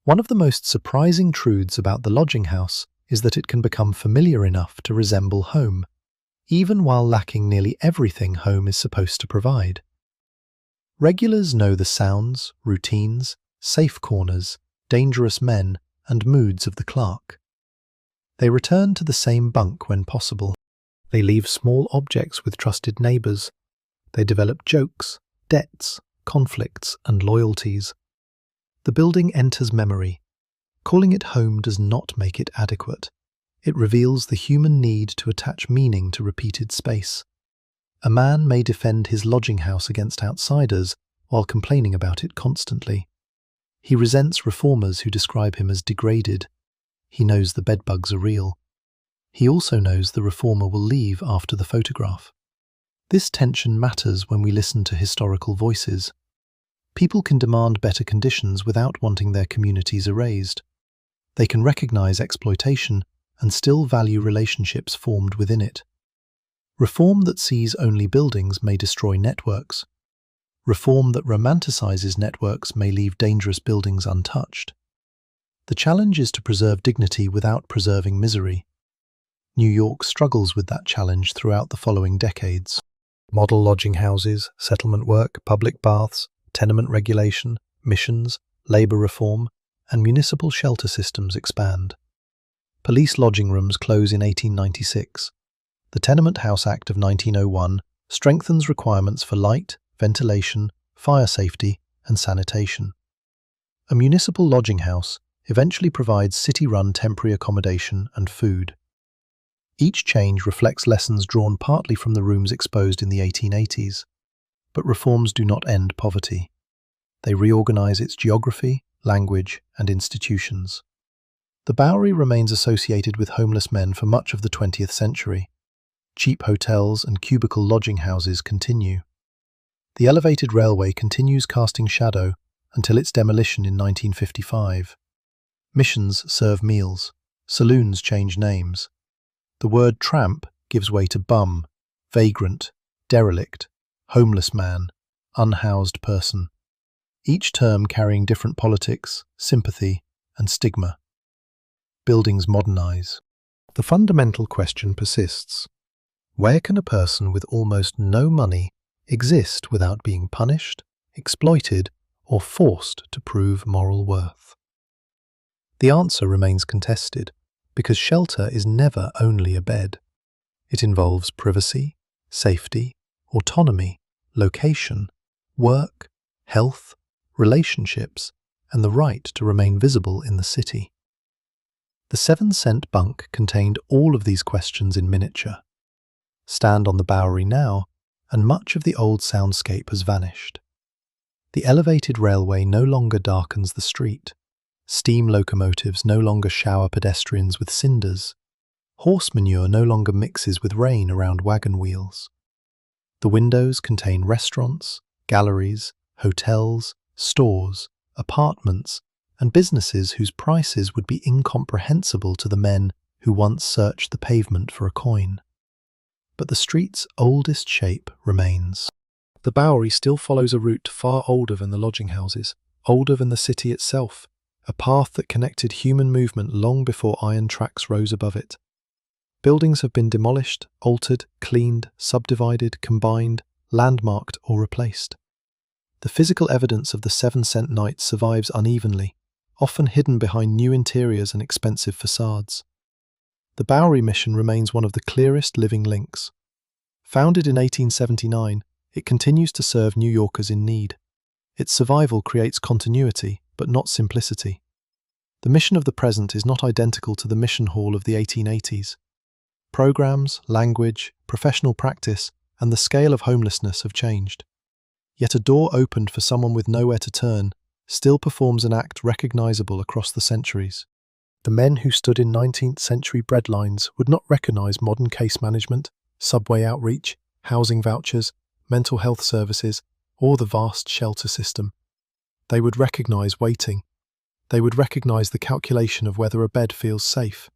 One of the most surprising truths about the lodging house is that it can become familiar enough to resemble home, even while lacking nearly everything home is supposed to provide. Regulars know the sounds, routines, safe corners, dangerous men, and moods of the clerk. They return to the same bunk when possible. They leave small objects with trusted neighbours. They develop jokes, debts, conflicts, and loyalties. The building enters memory. Calling it home does not make it adequate. It reveals the human need to attach meaning to repeated space. A man may defend his lodging house against outsiders while complaining about it constantly. He resents reformers who describe him as degraded. He knows the bedbugs are real. He also knows the reformer will leave after the photograph. This tension matters when we listen to historical voices. People can demand better conditions without wanting their communities erased. They can recognize exploitation and still value relationships formed within it. Reform that sees only buildings may destroy networks. Reform that romanticizes networks may leave dangerous buildings untouched. The challenge is to preserve dignity without preserving misery. New York struggles with that challenge throughout the following decades. Model lodging houses, settlement work, public baths, tenement regulation, missions, labor reform, and municipal shelter systems expand. Police lodging rooms close in 1896. The Tenement House Act of 1901 strengthens requirements for light, ventilation, fire safety, and sanitation. A municipal lodging house eventually provides city-run temporary accommodation and food. Each change reflects lessons drawn partly from the rooms exposed in the 1880s, but reforms do not end poverty. They reorganize its geography, language, and institutions. The Bowery remains associated with homeless men for much of the 20th century. Cheap hotels and cubicle lodging houses continue. The elevated railway continues casting shadow until its demolition in 1955. Missions serve meals. Saloons change names. The word tramp gives way to bum, vagrant, derelict, homeless man, unhoused person, each term carrying different politics, sympathy, and stigma. Buildings modernize. The fundamental question persists. Where can a person with almost no money exist without being punished, exploited, or forced to prove moral worth? The answer remains contested, because shelter is never only a bed. It involves privacy, safety, autonomy, location, work, health, relationships, and the right to remain visible in the city. The 7-cent bunk contained all of these questions in miniature. Stand on the Bowery now, and much of the old soundscape has vanished. The elevated railway no longer darkens the street. Steam locomotives no longer shower pedestrians with cinders. Horse manure no longer mixes with rain around wagon wheels. The windows contain restaurants, galleries, hotels, stores, apartments, and businesses whose prices would be incomprehensible to the men who once searched the pavement for a coin. But the street's oldest shape remains. The Bowery still follows a route far older than the lodging houses, older than the city itself, a path that connected human movement long before iron tracks rose above it. Buildings have been demolished, altered, cleaned, subdivided, combined, landmarked, or replaced. The physical evidence of the 7-cent night survives unevenly, often hidden behind new interiors and expensive facades. The Bowery mission remains one of the clearest living links. Founded in 1879, it continues to serve New Yorkers in need. Its survival creates continuity, but not simplicity. The mission of the present is not identical to the mission hall of the 1880s. Programs, language, professional practice, and the scale of homelessness have changed. Yet a door opened for someone with nowhere to turn still performs an act recognizable across the centuries. The men who stood in 19th century breadlines would not recognize modern case management, subway outreach, housing vouchers, mental health services, or the vast shelter system. They would recognize waiting. They would recognize the calculation of whether a bed feels safe.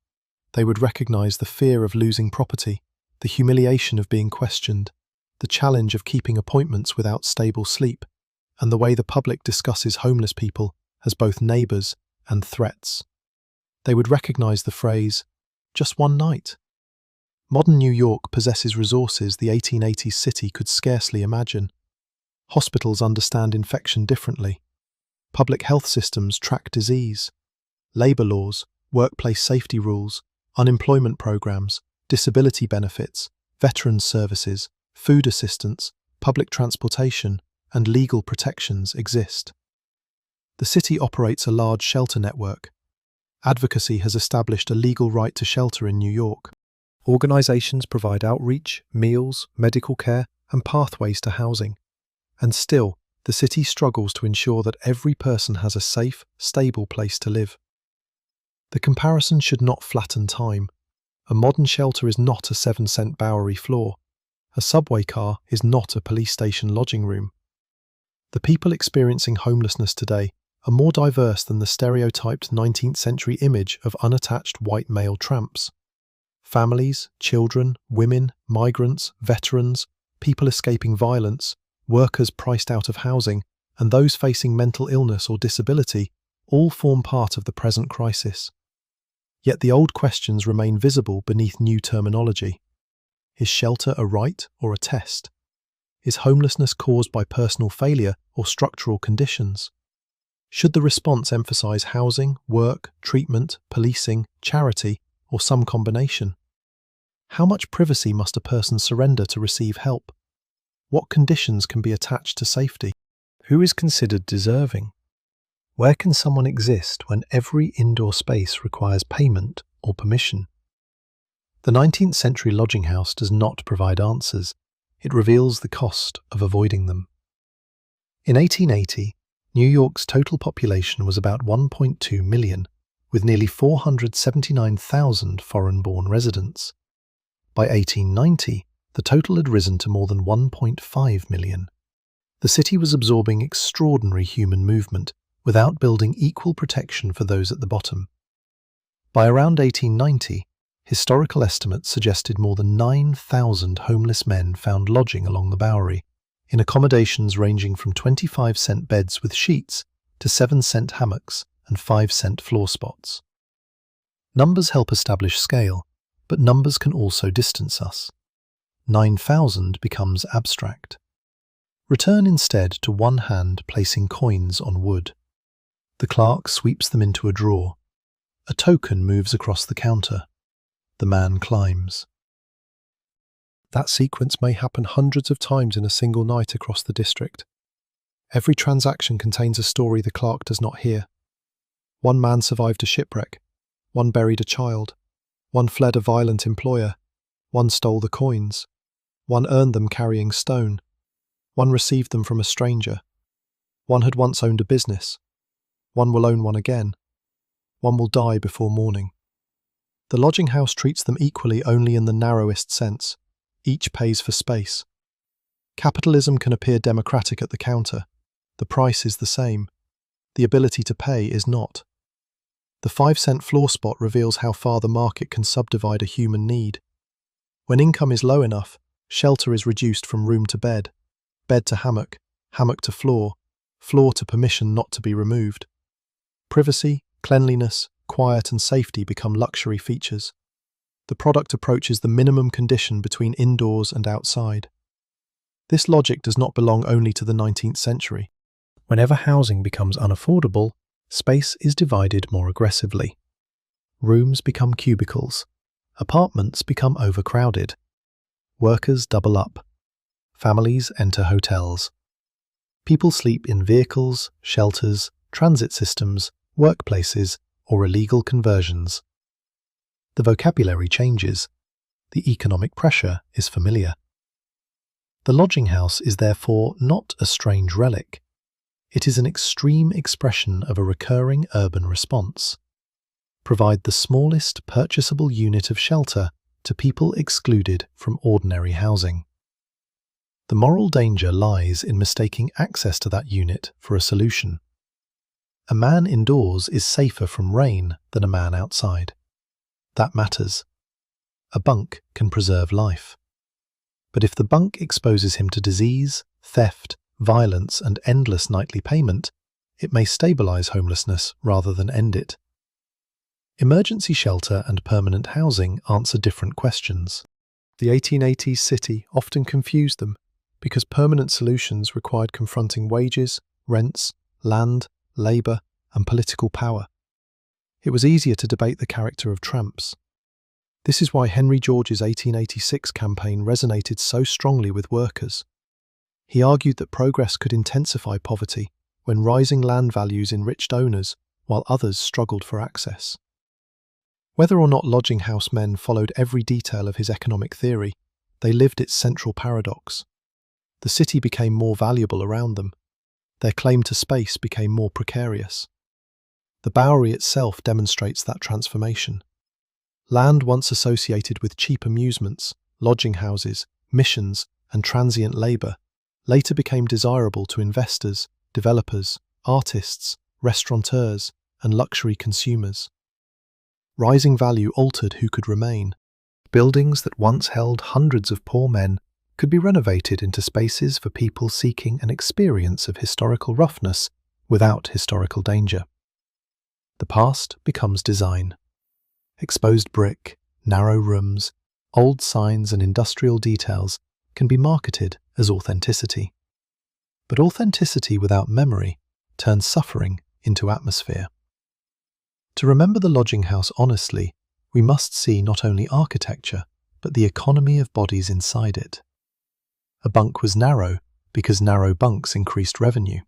They would recognize the fear of losing property, the humiliation of being questioned, the challenge of keeping appointments without stable sleep, and the way the public discusses homeless people as both neighbors and threats. They would recognize the phrase, "just one night." Modern New York possesses resources the 1880s city could scarcely imagine. Hospitals understand infection differently. Public health systems track disease. Labor laws, workplace safety rules, unemployment programs, disability benefits, veterans services, food assistance, public transportation, and legal protections exist. The city operates a large shelter network. Advocacy has established a legal right to shelter in New York. Organizations provide outreach, meals, medical care, and pathways to housing. And still, the city struggles to ensure that every person has a safe, stable place to live. The comparison should not flatten time. A modern shelter is not a 7-cent Bowery floor. A subway car is not a police station lodging room. The people experiencing homelessness today are more diverse than the stereotyped 19th century image of unattached white male tramps. Families, children, women, migrants, veterans, people escaping violence, workers priced out of housing, and those facing mental illness or disability all form part of the present crisis. Yet the old questions remain visible beneath new terminology. Is shelter a right or a test? Is homelessness caused by personal failure or structural conditions? Should the response emphasize housing, work, treatment, policing, charity, or some combination? How much privacy must a person surrender to receive help? What conditions can be attached to safety? Who is considered deserving? Where can someone exist when every indoor space requires payment or permission? The 19th century lodging house does not provide answers. It reveals the cost of avoiding them. In 1880, New York's total population was about 1.2 million, with nearly 479,000 foreign-born residents. By 1890, the total had risen to more than 1.5 million. The city was absorbing extraordinary human movement without building equal protection for those at the bottom. By around 1890, historical estimates suggested more than 9,000 homeless men found lodging along the Bowery, in accommodations ranging from 25-cent beds with sheets to 7-cent hammocks and 5-cent floor spots. Numbers help establish scale, but numbers can also distance us. 9,000 becomes abstract. Return instead to one hand placing coins on wood. The clerk sweeps them into a drawer. A token moves across the counter. The man climbs. That sequence may happen hundreds of times in a single night across the district. Every transaction contains a story the clerk does not hear. One man survived a shipwreck. One buried a child. One fled a violent employer. One stole the coins. One earned them carrying stone. One received them from a stranger. One had once owned a business. One will own one again. One will die before morning. The lodging house treats them equally only in the narrowest sense. Each pays for space. Capitalism can appear democratic at the counter. The price is the same. The ability to pay is not. The 5-cent floor spot reveals how far the market can subdivide a human need. When income is low enough, shelter is reduced from room to bed, bed to hammock, hammock to floor, floor to permission not to be removed. Privacy, cleanliness, quiet and safety become luxury features. The product approaches the minimum condition between indoors and outside. This logic does not belong only to the 19th century. Whenever housing becomes unaffordable, space is divided more aggressively. Rooms become cubicles. Apartments become overcrowded. Workers double up. Families enter hotels. People sleep in vehicles, shelters, transit systems, workplaces, or illegal conversions. The vocabulary changes. The economic pressure is familiar. The lodging house is therefore not a strange relic. It is an extreme expression of a recurring urban response. Provide the smallest purchasable unit of shelter to people excluded from ordinary housing. The moral danger lies in mistaking access to that unit for a solution. A man indoors is safer from rain than a man outside. That matters. A bunk can preserve life. But if the bunk exposes him to disease, theft, violence, and endless nightly payment, it may stabilize homelessness rather than end it. Emergency shelter and permanent housing answer different questions. The 1880s city often confused them because permanent solutions required confronting wages, rents, land, labour, and political power. It was easier to debate the character of tramps. This is why Henry George's 1886 campaign resonated so strongly with workers. He argued that progress could intensify poverty when rising land values enriched owners while others struggled for access. Whether or not lodging house men followed every detail of his economic theory, they lived its central paradox. The city became more valuable around them. Their claim to space became more precarious. The Bowery itself demonstrates that transformation. Land once associated with cheap amusements, lodging houses, missions, and transient labour later became desirable to investors, developers, artists, restaurateurs, and luxury consumers. Rising value altered who could remain. Buildings that once held hundreds of poor men could be renovated into spaces for people seeking an experience of historical roughness without historical danger. The past becomes design. Exposed brick, narrow rooms, old signs and industrial details can be marketed as authenticity. But authenticity without memory turns suffering into atmosphere. To remember the lodging house honestly, we must see not only architecture, but the economy of bodies inside it. A bunk was narrow because narrow bunks increased revenue.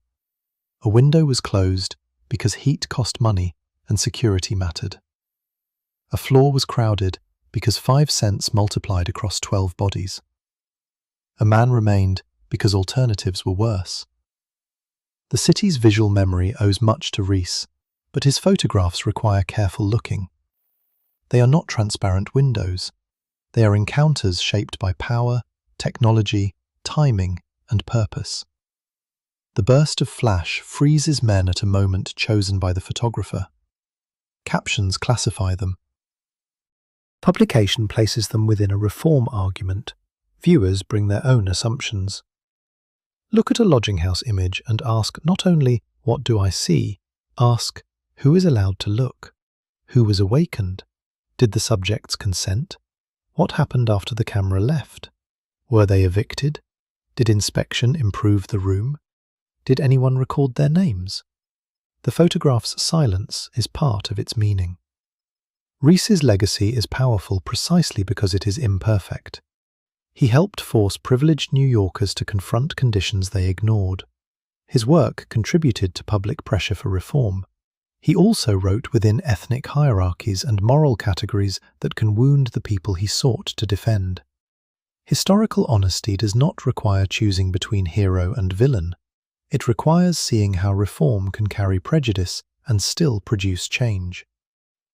A window was closed because heat cost money and security mattered. A floor was crowded because 5 cents multiplied across 12 bodies. A man remained because alternatives were worse. The city's visual memory owes much to Rees, but his photographs require careful looking. They are not transparent windows. They are encounters shaped by power, technology, timing, and purpose. The burst of flash freezes men at a moment chosen by the photographer. Captions classify them. Publication places them within a reform argument. Viewers bring their own assumptions. Look at a lodging house image and ask not only, "What do I see?" Ask, "Who is allowed to look? Who was awakened? Did the subjects consent? What happened after the camera left? Were they evicted? Did inspection improve the room? Did anyone record their names?" The photograph's silence is part of its meaning. Rees's legacy is powerful precisely because it is imperfect. He helped force privileged New Yorkers to confront conditions they ignored. His work contributed to public pressure for reform. He also wrote within ethnic hierarchies and moral categories that can wound the people he sought to defend. Historical honesty does not require choosing between hero and villain. It requires seeing how reform can carry prejudice and still produce change.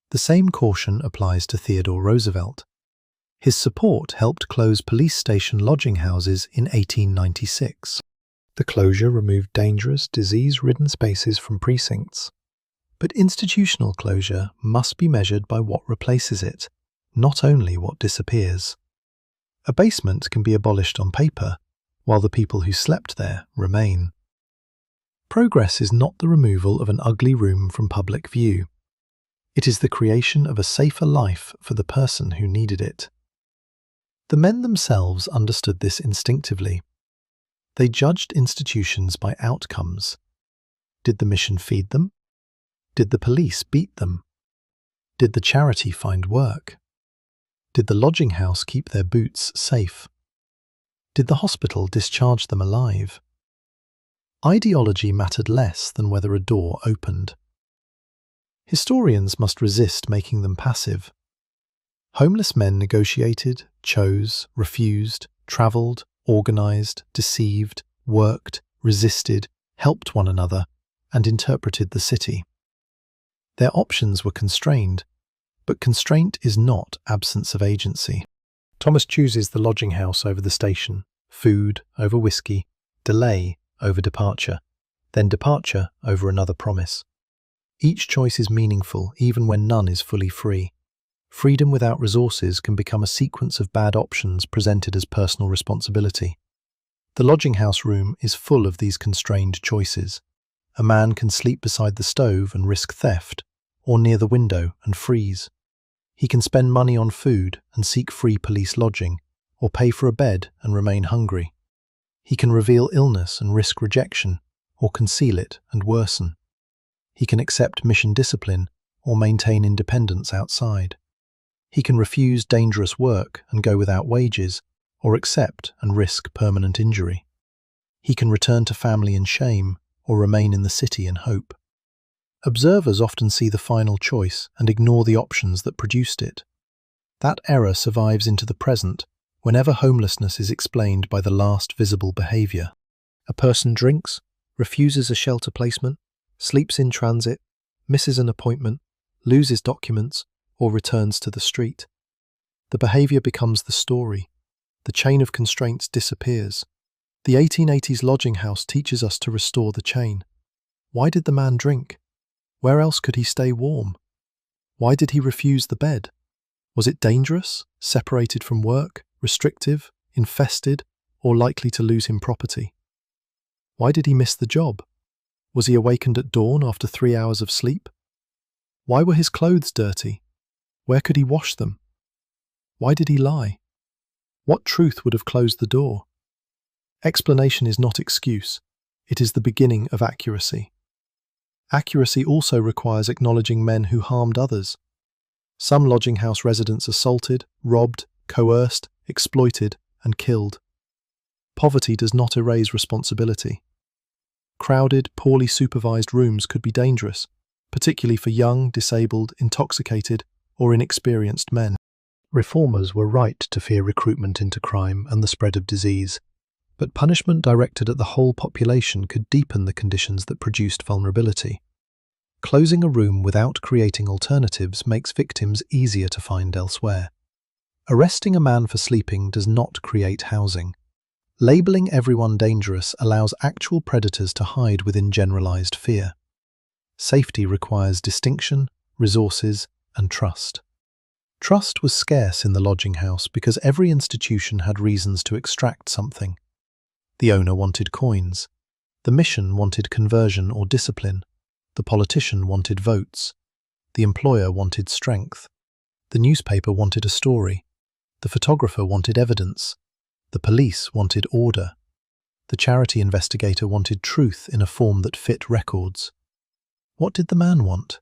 The same caution applies to Theodore Roosevelt. His support helped close police station lodging houses in 1896. The closure removed dangerous, disease-ridden spaces from precincts. But institutional closure must be measured by what replaces it, not only what disappears. A basement can be abolished on paper, while the people who slept there remain. Progress is not the removal of an ugly room from public view. It is the creation of a safer life for the person who needed it. The men themselves understood this instinctively. They judged institutions by outcomes. Did the mission feed them? Did the police beat them? Did the charity find work? Did the lodging house keep their boots safe? Did the hospital discharge them alive? Ideology mattered less than whether a door opened. Historians must resist making them passive. Homeless men negotiated, chose, refused, travelled, organised, deceived, worked, resisted, helped one another, and interpreted the city. Their options were constrained, but constraint is not absence of agency. Thomas chooses the lodging house over the station, food over whiskey, delay over departure, then departure over another promise. Each choice is meaningful even when none is fully free. Freedom without resources can become a sequence of bad options presented as personal responsibility. The lodging house room is full of these constrained choices. A man can sleep beside the stove and risk theft, or near the window and freeze. He can spend money on food and seek free police lodging, or pay for a bed and remain hungry. He can reveal illness and risk rejection, or conceal it and worsen. He can accept mission discipline, or maintain independence outside. He can refuse dangerous work and go without wages, or accept and risk permanent injury. He can return to family in shame, or remain in the city in hope. Observers often see the final choice and ignore the options that produced it. That error survives into the present whenever homelessness is explained by the last visible behaviour. A person drinks, refuses a shelter placement, sleeps in transit, misses an appointment, loses documents, or returns to the street. The behaviour becomes the story. The chain of constraints disappears. The 1880s lodging house teaches us to restore the chain. Why did the man drink? Where else could he stay warm? Why did he refuse the bed? Was it dangerous, separated from work, restrictive, infested, or likely to lose him property? Why did he miss the job? Was he awakened at dawn after 3 hours of sleep? Why were his clothes dirty? Where could he wash them? Why did he lie? What truth would have closed the door? Explanation is not excuse. It is the beginning of accuracy. Accuracy also requires acknowledging men who harmed others. Some lodging house residents assaulted, robbed, coerced, exploited, and killed. Poverty does not erase responsibility. Crowded, poorly supervised rooms could be dangerous, particularly for young, disabled, intoxicated, or inexperienced men. Reformers were right to fear recruitment into crime and the spread of disease, but punishment directed at the whole population could deepen the conditions that produced vulnerability. Closing a room without creating alternatives makes victims easier to find elsewhere. Arresting a man for sleeping does not create housing. Labeling everyone dangerous allows actual predators to hide within generalized fear. Safety requires distinction, resources, and trust. Trust was scarce in the lodging house because every institution had reasons to extract something. The owner wanted coins. The mission wanted conversion or discipline. The politician wanted votes. The employer wanted strength. The newspaper wanted a story. The photographer wanted evidence. The police wanted order. The charity investigator wanted truth in a form that fit records. What did the man want?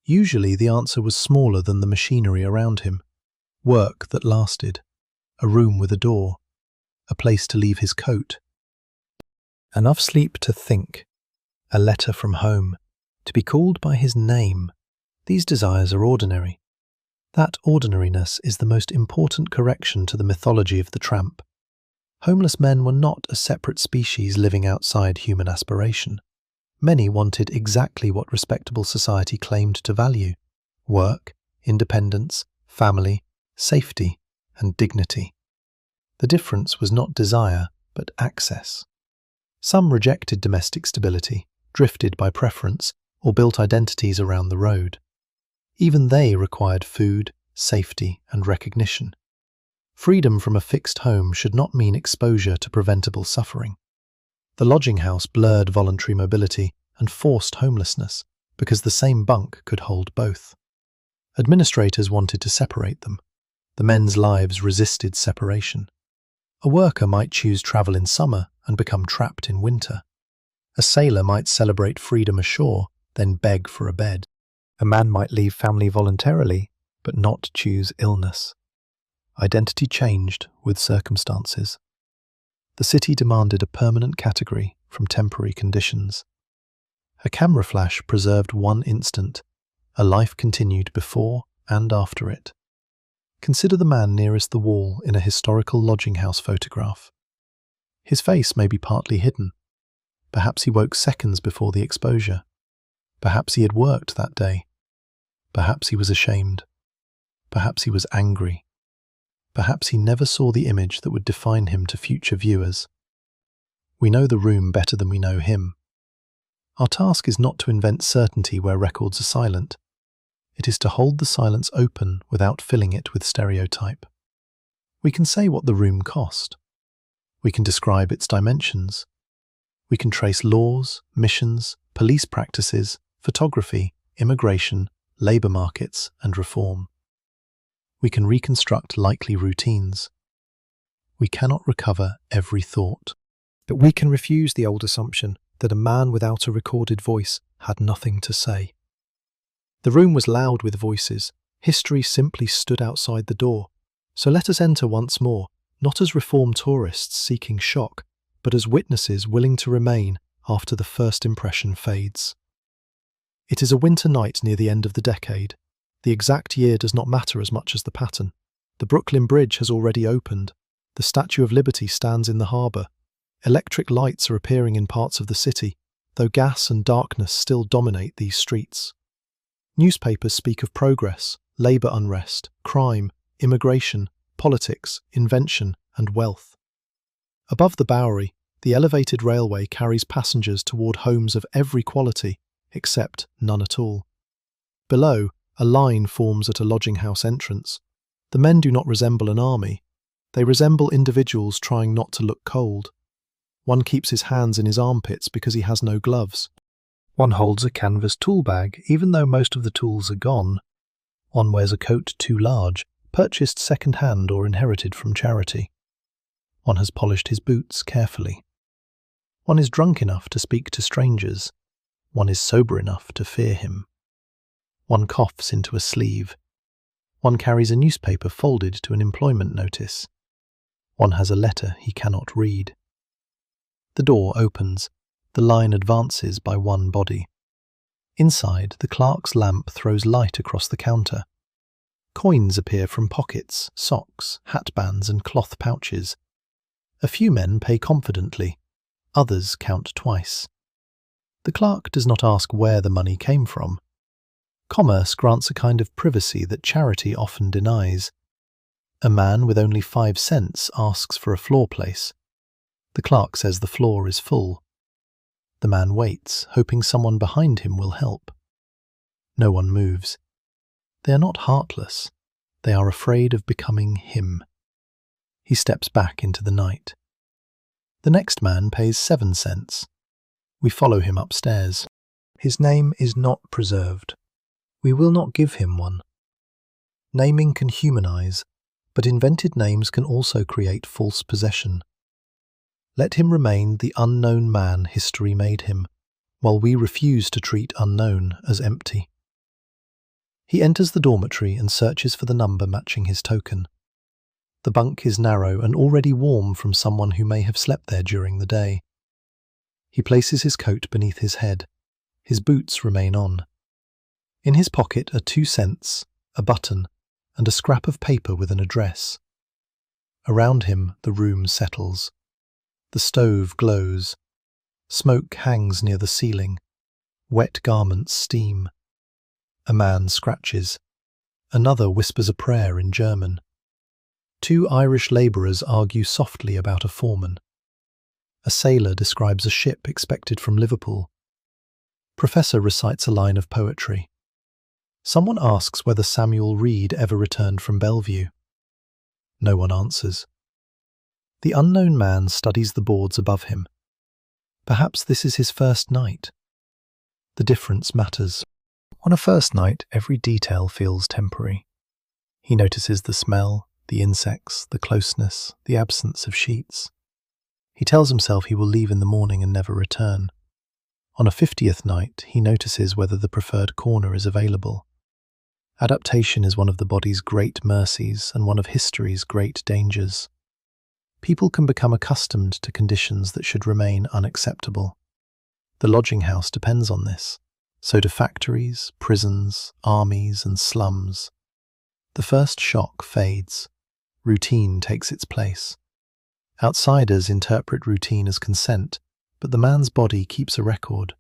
Usually the answer was smaller than the machinery around him. Work that lasted. A room with a door. A place to leave his coat. Enough sleep to think. A letter from home. To be called by his name. These desires are ordinary. That ordinariness is the most important correction to the mythology of the tramp. Homeless men were not a separate species living outside human aspiration. Many wanted exactly what respectable society claimed to value: work, independence, family, safety, and dignity. The difference was not desire, but access. Some rejected domestic stability, drifted by preference, or built identities around the road. Even they required food, safety, and recognition. Freedom from a fixed home should not mean exposure to preventable suffering. The lodging house blurred voluntary mobility and forced homelessness because the same bunk could hold both. Administrators wanted to separate them. The men's lives resisted separation. A worker might choose travel in summer and become trapped in winter. A sailor might celebrate freedom ashore, then beg for a bed. A man might leave family voluntarily, but not choose illness. Identity changed with circumstances. The city demanded a permanent category from temporary conditions. A camera flash preserved one instant. A life continued before and after it. Consider the man nearest the wall in a historical lodging house photograph. His face may be partly hidden. Perhaps he woke seconds before the exposure. Perhaps he had worked that day. Perhaps he was ashamed. Perhaps he was angry. Perhaps he never saw the image that would define him to future viewers. We know the room better than we know him. Our task is not to invent certainty where records are silent. It is to hold the silence open without filling it with stereotype. We can say what the room cost. We can describe its dimensions. We can trace laws, missions, police practices, photography, immigration, labour markets, and reform. We can reconstruct likely routines. We cannot recover every thought. But we can refuse the old assumption that a man without a recorded voice had nothing to say. The room was loud with voices. History simply stood outside the door. So let us enter once more, not as reform tourists seeking shock, but as witnesses willing to remain after the first impression fades. It is a winter night near the end of the decade. The exact year does not matter as much as the pattern. The Brooklyn Bridge has already opened. The Statue of Liberty stands in the harbour. Electric lights are appearing in parts of the city, though gas and darkness still dominate these streets. Newspapers speak of progress, labour unrest, crime, immigration, politics, invention, and wealth. Above the Bowery, the elevated railway carries passengers toward homes of every quality, except none at all. Below, a line forms at a lodging house entrance. The men do not resemble an army. They resemble individuals trying not to look cold. One keeps his hands in his armpits because he has no gloves. One holds a canvas tool bag, even though most of the tools are gone. One wears a coat too large, purchased second-hand or inherited from charity. One has polished his boots carefully. One is drunk enough to speak to strangers. One is sober enough to fear him. One coughs into a sleeve. One carries a newspaper folded to an employment notice. One has a letter he cannot read. The door opens. The line advances by one body. Inside, the clerk's lamp throws light across the counter. Coins appear from pockets, socks, hatbands, and cloth pouches. A few men pay confidently. Others count twice. The clerk does not ask where the money came from. Commerce grants a kind of privacy that charity often denies. A man with only 5 cents asks for a floor place. The clerk says the floor is full. The man waits, hoping someone behind him will help. No one moves. They are not heartless. They are afraid of becoming him. He steps back into the night. The next man pays 7 cents. We follow him upstairs. His name is not preserved. We will not give him one. Naming can humanize, but invented names can also create false possession. Let him remain the unknown man history made him, while we refuse to treat unknown as empty. He enters the dormitory and searches for the number matching his token. The bunk is narrow and already warm from someone who may have slept there during the day. He places his coat beneath his head. His boots remain on. In his pocket are 2 cents, a button, and a scrap of paper with an address. Around him the room settles. The stove glows. Smoke hangs near the ceiling. Wet garments steam. A man scratches. Another whispers a prayer in German. 2 Irish labourers argue softly about a foreman. A sailor describes a ship expected from Liverpool. Professor recites a line of poetry. Someone asks whether Samuel Reed ever returned from Bellevue. No one answers. The unknown man studies the boards above him. Perhaps this is his first night. The difference matters. On a first night, every detail feels temporary. He notices the smell, the insects, the closeness, the absence of sheets. He tells himself he will leave in the morning and never return. On a 50th night, he notices whether the preferred corner is available. Adaptation is one of the body's great mercies and one of history's great dangers. People can become accustomed to conditions that should remain unacceptable. The lodging house depends on this. So do factories, prisons, armies, and slums. The first shock fades. Routine takes its place. Outsiders interpret routine as consent, but the man's body keeps a record.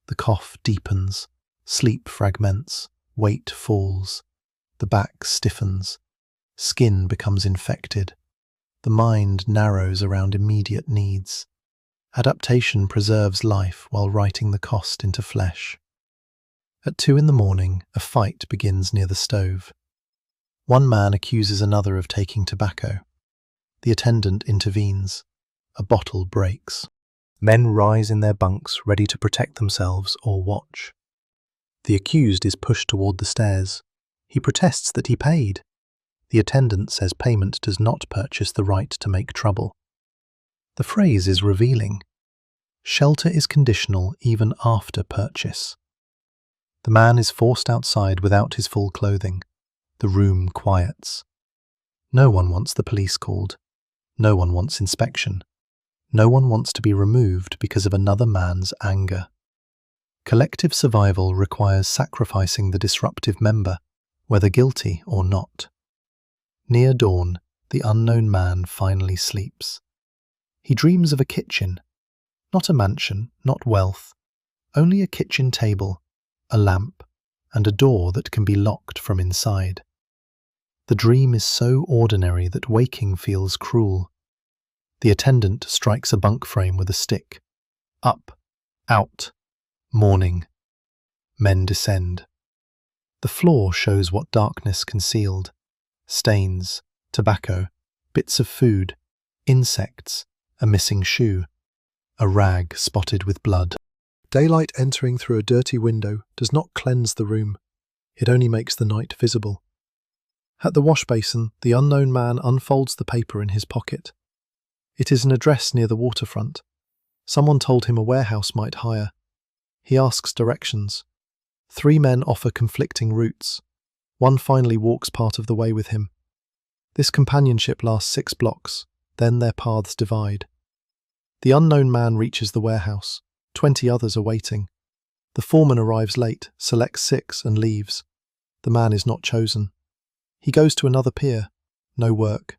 The cough deepens, sleep fragments, weight falls, the back stiffens, skin becomes infected, the mind narrows around immediate needs. Adaptation preserves life while writing the cost into flesh. At 2 a.m, a fight begins near the stove. One man accuses another of taking tobacco. The attendant intervenes. A bottle breaks. Men rise in their bunks, ready to protect themselves or watch. The accused is pushed toward the stairs. He protests that he paid. The attendant says payment does not purchase the right to make trouble. The phrase is revealing. Shelter is conditional even after purchase. The man is forced outside without his full clothing. The room quiets. No one wants the police called. No one wants inspection. No one wants to be removed because of another man's anger. Collective survival requires sacrificing the disruptive member, whether guilty or not. Near dawn, the unknown man finally sleeps. He dreams of a kitchen. Not a mansion, not wealth. Only a kitchen table, a lamp, and a door that can be locked from inside. The dream is so ordinary that waking feels cruel. The attendant strikes a bunk frame with a stick. Up, out, morning. Men descend. The floor shows what darkness concealed. Stains, tobacco, bits of food, insects, a missing shoe, a rag spotted with blood. Daylight entering through a dirty window does not cleanse the room. It only makes the night visible. At the wash basin, the unknown man unfolds the paper in his pocket. It is an address near the waterfront. Someone told him a warehouse might hire. He asks directions. 3 men offer conflicting routes. One finally walks part of the way with him. This companionship lasts 6 blocks, then their paths divide. The unknown man reaches the warehouse. 20 others are waiting. The foreman arrives late, selects 6 and leaves. The man is not chosen. He goes to another pier. No work.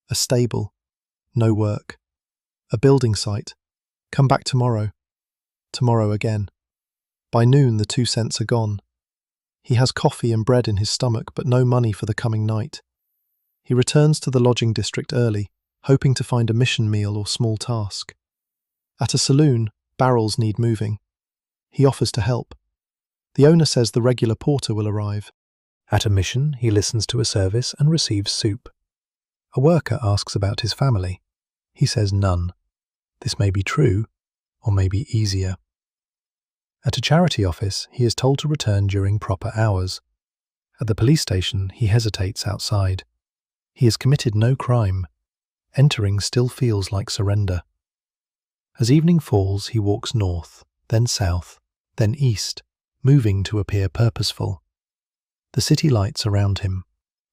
A stable. No work. A building site. Come back tomorrow. Tomorrow again. By noon the 2 cents are gone. He has coffee and bread in his stomach, but no money for the coming night. He returns to the lodging district early, hoping to find a mission meal or small task. At a saloon, barrels need moving. He offers to help. The owner says the regular porter will arrive. At a mission, he listens to a service and receives soup. A worker asks about his family. He says none. This may be true, or may be easier. At a charity office, he is told to return during proper hours. At the police station, he hesitates outside. He has committed no crime. Entering still feels like surrender. As evening falls, he walks north, then south, then east, moving to appear purposeful. The city lights around him.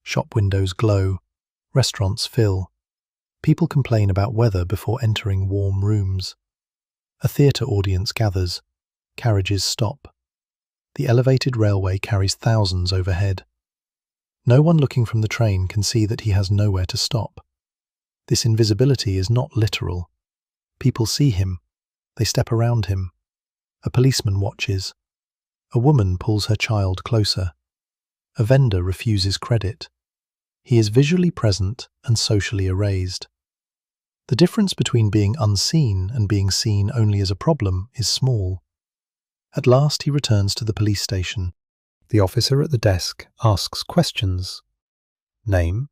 Shop windows glow. Restaurants fill. People complain about weather before entering warm rooms. A theatre audience gathers. Carriages stop. The elevated railway carries thousands overhead. No one looking from the train can see that he has nowhere to stop. This invisibility is not literal. People see him. They step around him. A policeman watches. A woman pulls her child closer. A vendor refuses credit. He is visually present and socially erased. The difference between being unseen and being seen only as a problem is small. At last he returns to the police station. The officer at the desk asks questions. Name,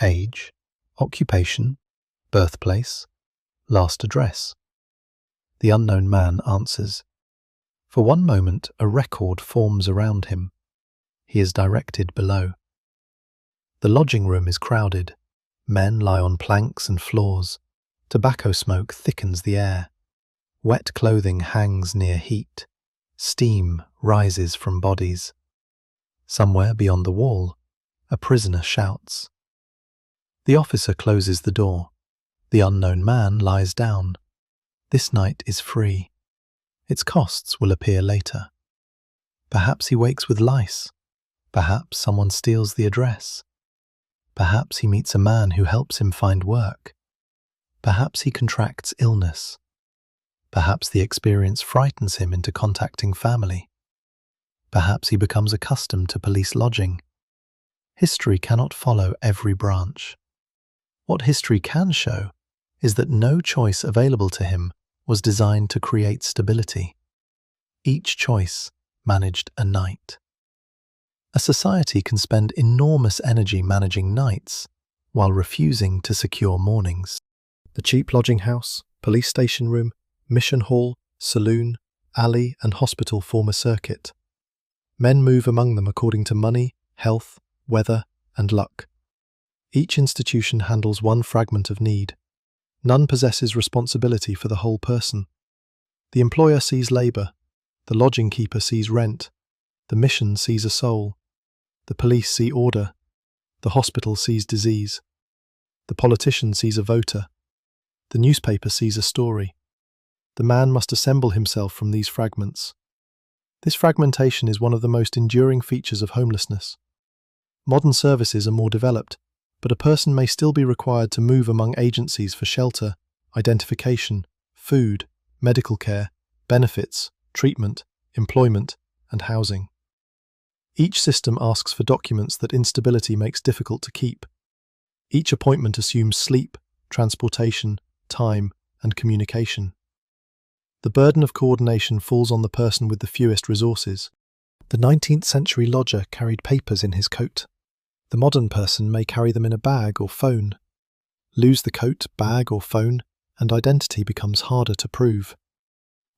age, occupation, birthplace, last address. The unknown man answers. For one moment, a record forms around him. He is directed below. The lodging room is crowded. Men lie on planks and floors. Tobacco smoke thickens the air. Wet clothing hangs near heat. Steam rises from bodies. Somewhere beyond the wall, a prisoner shouts. The officer closes the door. The unknown man lies down. This night is free. Its costs will appear later. Perhaps he wakes with lice. Perhaps someone steals the address. Perhaps he meets a man who helps him find work. Perhaps he contracts illness. Perhaps the experience frightens him into contacting family. Perhaps he becomes accustomed to police lodging. History cannot follow every branch. What history can show is that no choice available to him was designed to create stability. Each choice managed a night. A society can spend enormous energy managing nights while refusing to secure mornings. The cheap lodging house, police station room, mission hall, saloon, alley and hospital form a circuit. Men move among them according to money, health, weather and luck. Each institution handles one fragment of need. None possesses responsibility for the whole person. The employer sees labour. The lodging keeper sees rent. The mission sees a soul. The police see order. The hospital sees disease. The politician sees a voter. The newspaper sees a story. The man must assemble himself from these fragments. This fragmentation is one of the most enduring features of homelessness. Modern services are more developed, but a person may still be required to move among agencies for shelter, identification, food, medical care, benefits, treatment, employment, and housing. Each system asks for documents that instability makes difficult to keep. Each appointment assumes sleep, transportation, time, and communication. The burden of coordination falls on the person with the fewest resources. The 19th century lodger carried papers in his coat. The modern person may carry them in a bag or phone. Lose the coat, bag, or phone, and identity becomes harder to prove.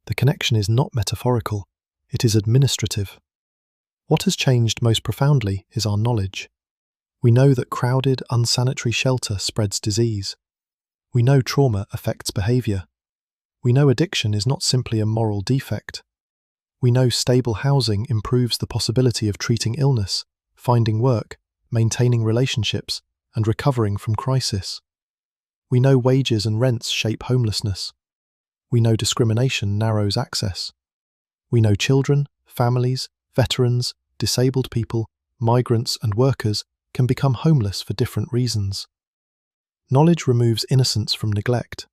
The connection is not metaphorical, it is administrative. What has changed most profoundly is our knowledge. We know that crowded, unsanitary shelter spreads disease. We know trauma affects behaviour. We know addiction is not simply a moral defect. We know stable housing improves the possibility of treating illness, finding work, maintaining relationships, and recovering from crisis. We know wages and rents shape homelessness. We know discrimination narrows access. We know children, families, veterans, disabled people, migrants and workers can become homeless for different reasons. Knowledge removes innocence from neglect.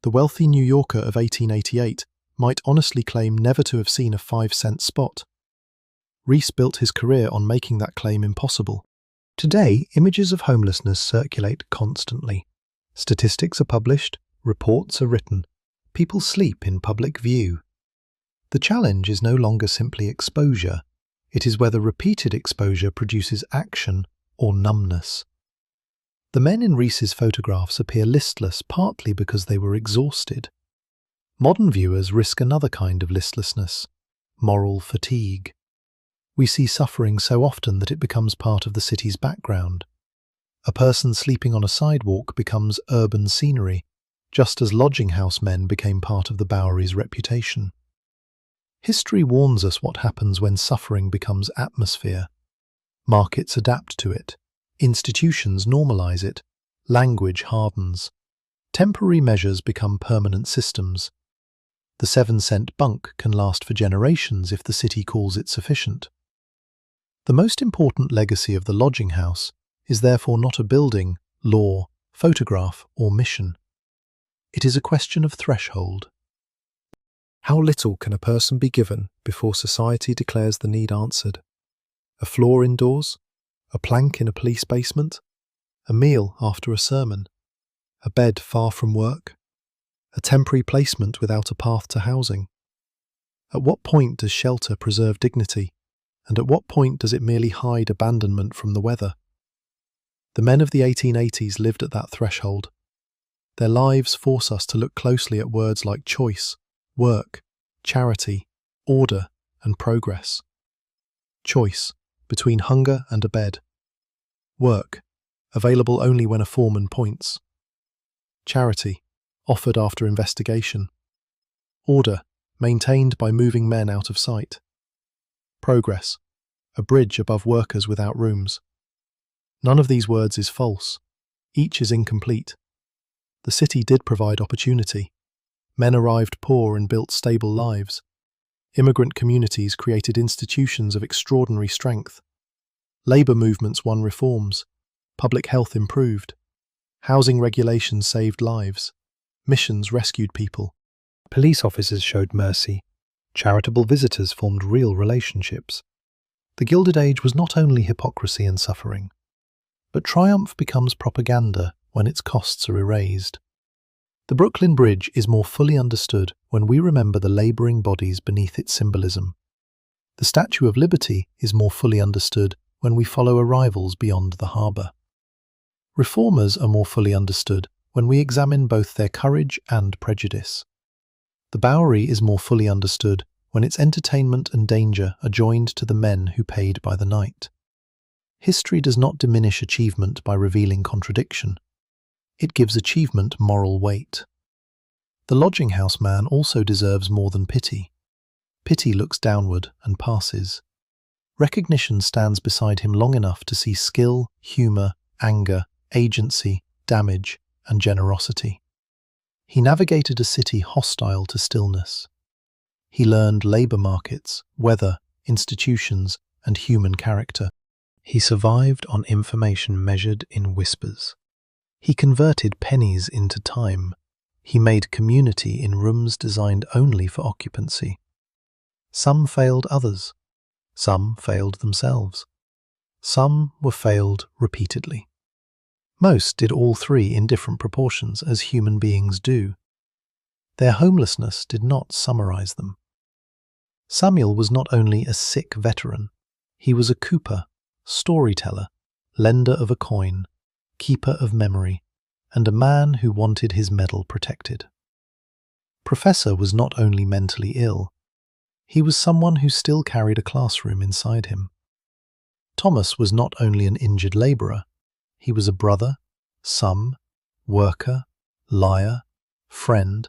The wealthy New Yorker of 1888 might honestly claim never to have seen a 5-cent spot. Rees built his career on making that claim impossible. Today, images of homelessness circulate constantly. Statistics are published, reports are written. People sleep in public view. The challenge is no longer simply exposure. It is whether repeated exposure produces action or numbness. The men in Rees's photographs appear listless partly because they were exhausted. Modern viewers risk another kind of listlessness, moral fatigue. We see suffering so often that it becomes part of the city's background. A person sleeping on a sidewalk becomes urban scenery, just as lodging house men became part of the Bowery's reputation. History warns us what happens when suffering becomes atmosphere. Markets adapt to it. Institutions normalize it. Language hardens. Temporary measures become permanent systems. The 7-cent bunk can last for generations if the city calls it sufficient. The most important legacy of the lodging house is therefore not a building, law, photograph, or mission. It is a question of threshold. How little can a person be given before society declares the need answered? A floor indoors? A plank in a police basement? A meal after a sermon? A bed far from work? A temporary placement without a path to housing? At what point does shelter preserve dignity, and at what point does it merely hide abandonment from the weather? The men of the 1880s lived at that threshold. Their lives force us to look closely at words like choice, work, charity, order, and progress. Choice, between hunger and a bed. Work, available only when a foreman points. Charity, offered after investigation. Order, maintained by moving men out of sight. Progress, a bridge above workers without rooms. None of these words is false. Each is incomplete. The city did provide opportunity. Men arrived poor and built stable lives. Immigrant communities created institutions of extraordinary strength. Labour movements won reforms. Public health improved. Housing regulations saved lives. Missions rescued people. Police officers showed mercy. Charitable visitors formed real relationships. The Gilded Age was not only hypocrisy and suffering, but triumph becomes propaganda when its costs are erased. The Brooklyn Bridge is more fully understood when we remember the labouring bodies beneath its symbolism. The Statue of Liberty is more fully understood when we follow arrivals beyond the harbour. Reformers are more fully understood when we examine both their courage and prejudice. The Bowery is more fully understood when its entertainment and danger are joined to the men who paid by the night. History does not diminish achievement by revealing contradiction. It gives achievement moral weight. The lodging house man also deserves more than pity. Pity looks downward and passes. Recognition stands beside him long enough to see skill, humour, anger, agency, damage, and generosity. He navigated a city hostile to stillness. He learned labour markets, weather, institutions, and human character. He survived on information measured in whispers. He converted pennies into time. He made community in rooms designed only for occupancy. Some failed others. Some failed themselves. Some were failed repeatedly. Most did all three in different proportions, as human beings do. Their homelessness did not summarize them. Samuel was not only a sick veteran, he was a cooper, storyteller, lender of a coin, keeper of memory, and a man who wanted his medal protected. Professor was not only mentally ill, he was someone who still carried a classroom inside him. Thomas was not only an injured labourer, he was a brother, son, worker, liar, friend,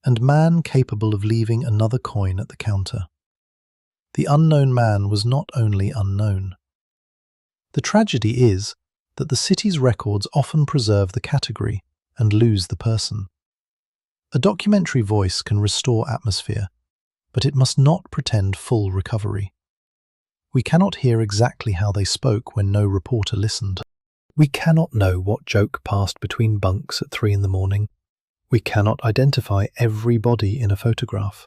and man capable of leaving another coin at the counter. The unknown man was not only unknown. The tragedy is that the city's records often preserve the category and lose the person. A documentary voice can restore atmosphere, but it must not pretend full recovery. We cannot hear exactly how they spoke when no reporter listened. We cannot know what joke passed between bunks at 3 a.m. We cannot identify every body in a photograph.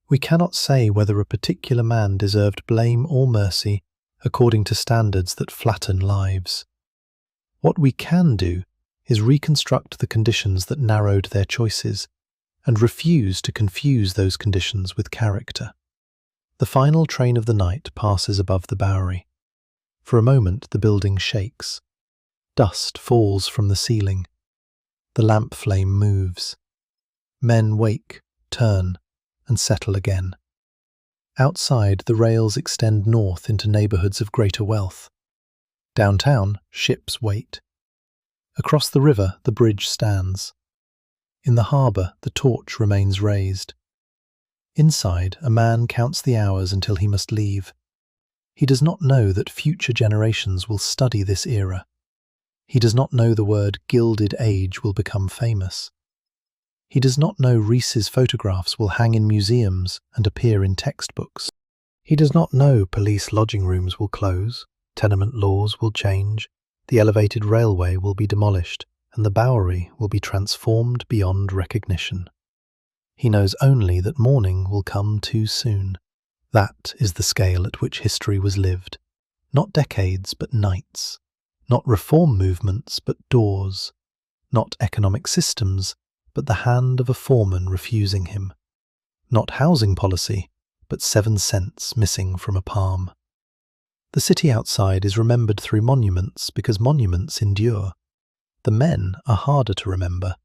We cannot say whether a particular man deserved blame or mercy according to standards that flatten lives. What we can do is reconstruct the conditions that narrowed their choices and refuse to confuse those conditions with character. The final train of the night passes above the Bowery. For a moment the building shakes. Dust falls from the ceiling. The lamp flame moves. Men wake, turn, and settle again. Outside, the rails extend north into neighbourhoods of greater wealth. Downtown, ships wait. Across the river, the bridge stands. In the harbour, the torch remains raised. Inside, a man counts the hours until he must leave. He does not know that future generations will study this era. He does not know the word Gilded Age will become famous. He does not know Reese's photographs will hang in museums and appear in textbooks. He does not know police lodging rooms will close, tenement laws will change, the elevated railway will be demolished, and the Bowery will be transformed beyond recognition. He knows only that morning will come too soon. That is the scale at which history was lived. Not decades, but nights. Not reform movements, but doors. Not economic systems, but the hand of a foreman refusing him. Not housing policy, but 7 cents missing from a palm. The city outside is remembered through monuments because monuments endure. The men are harder to remember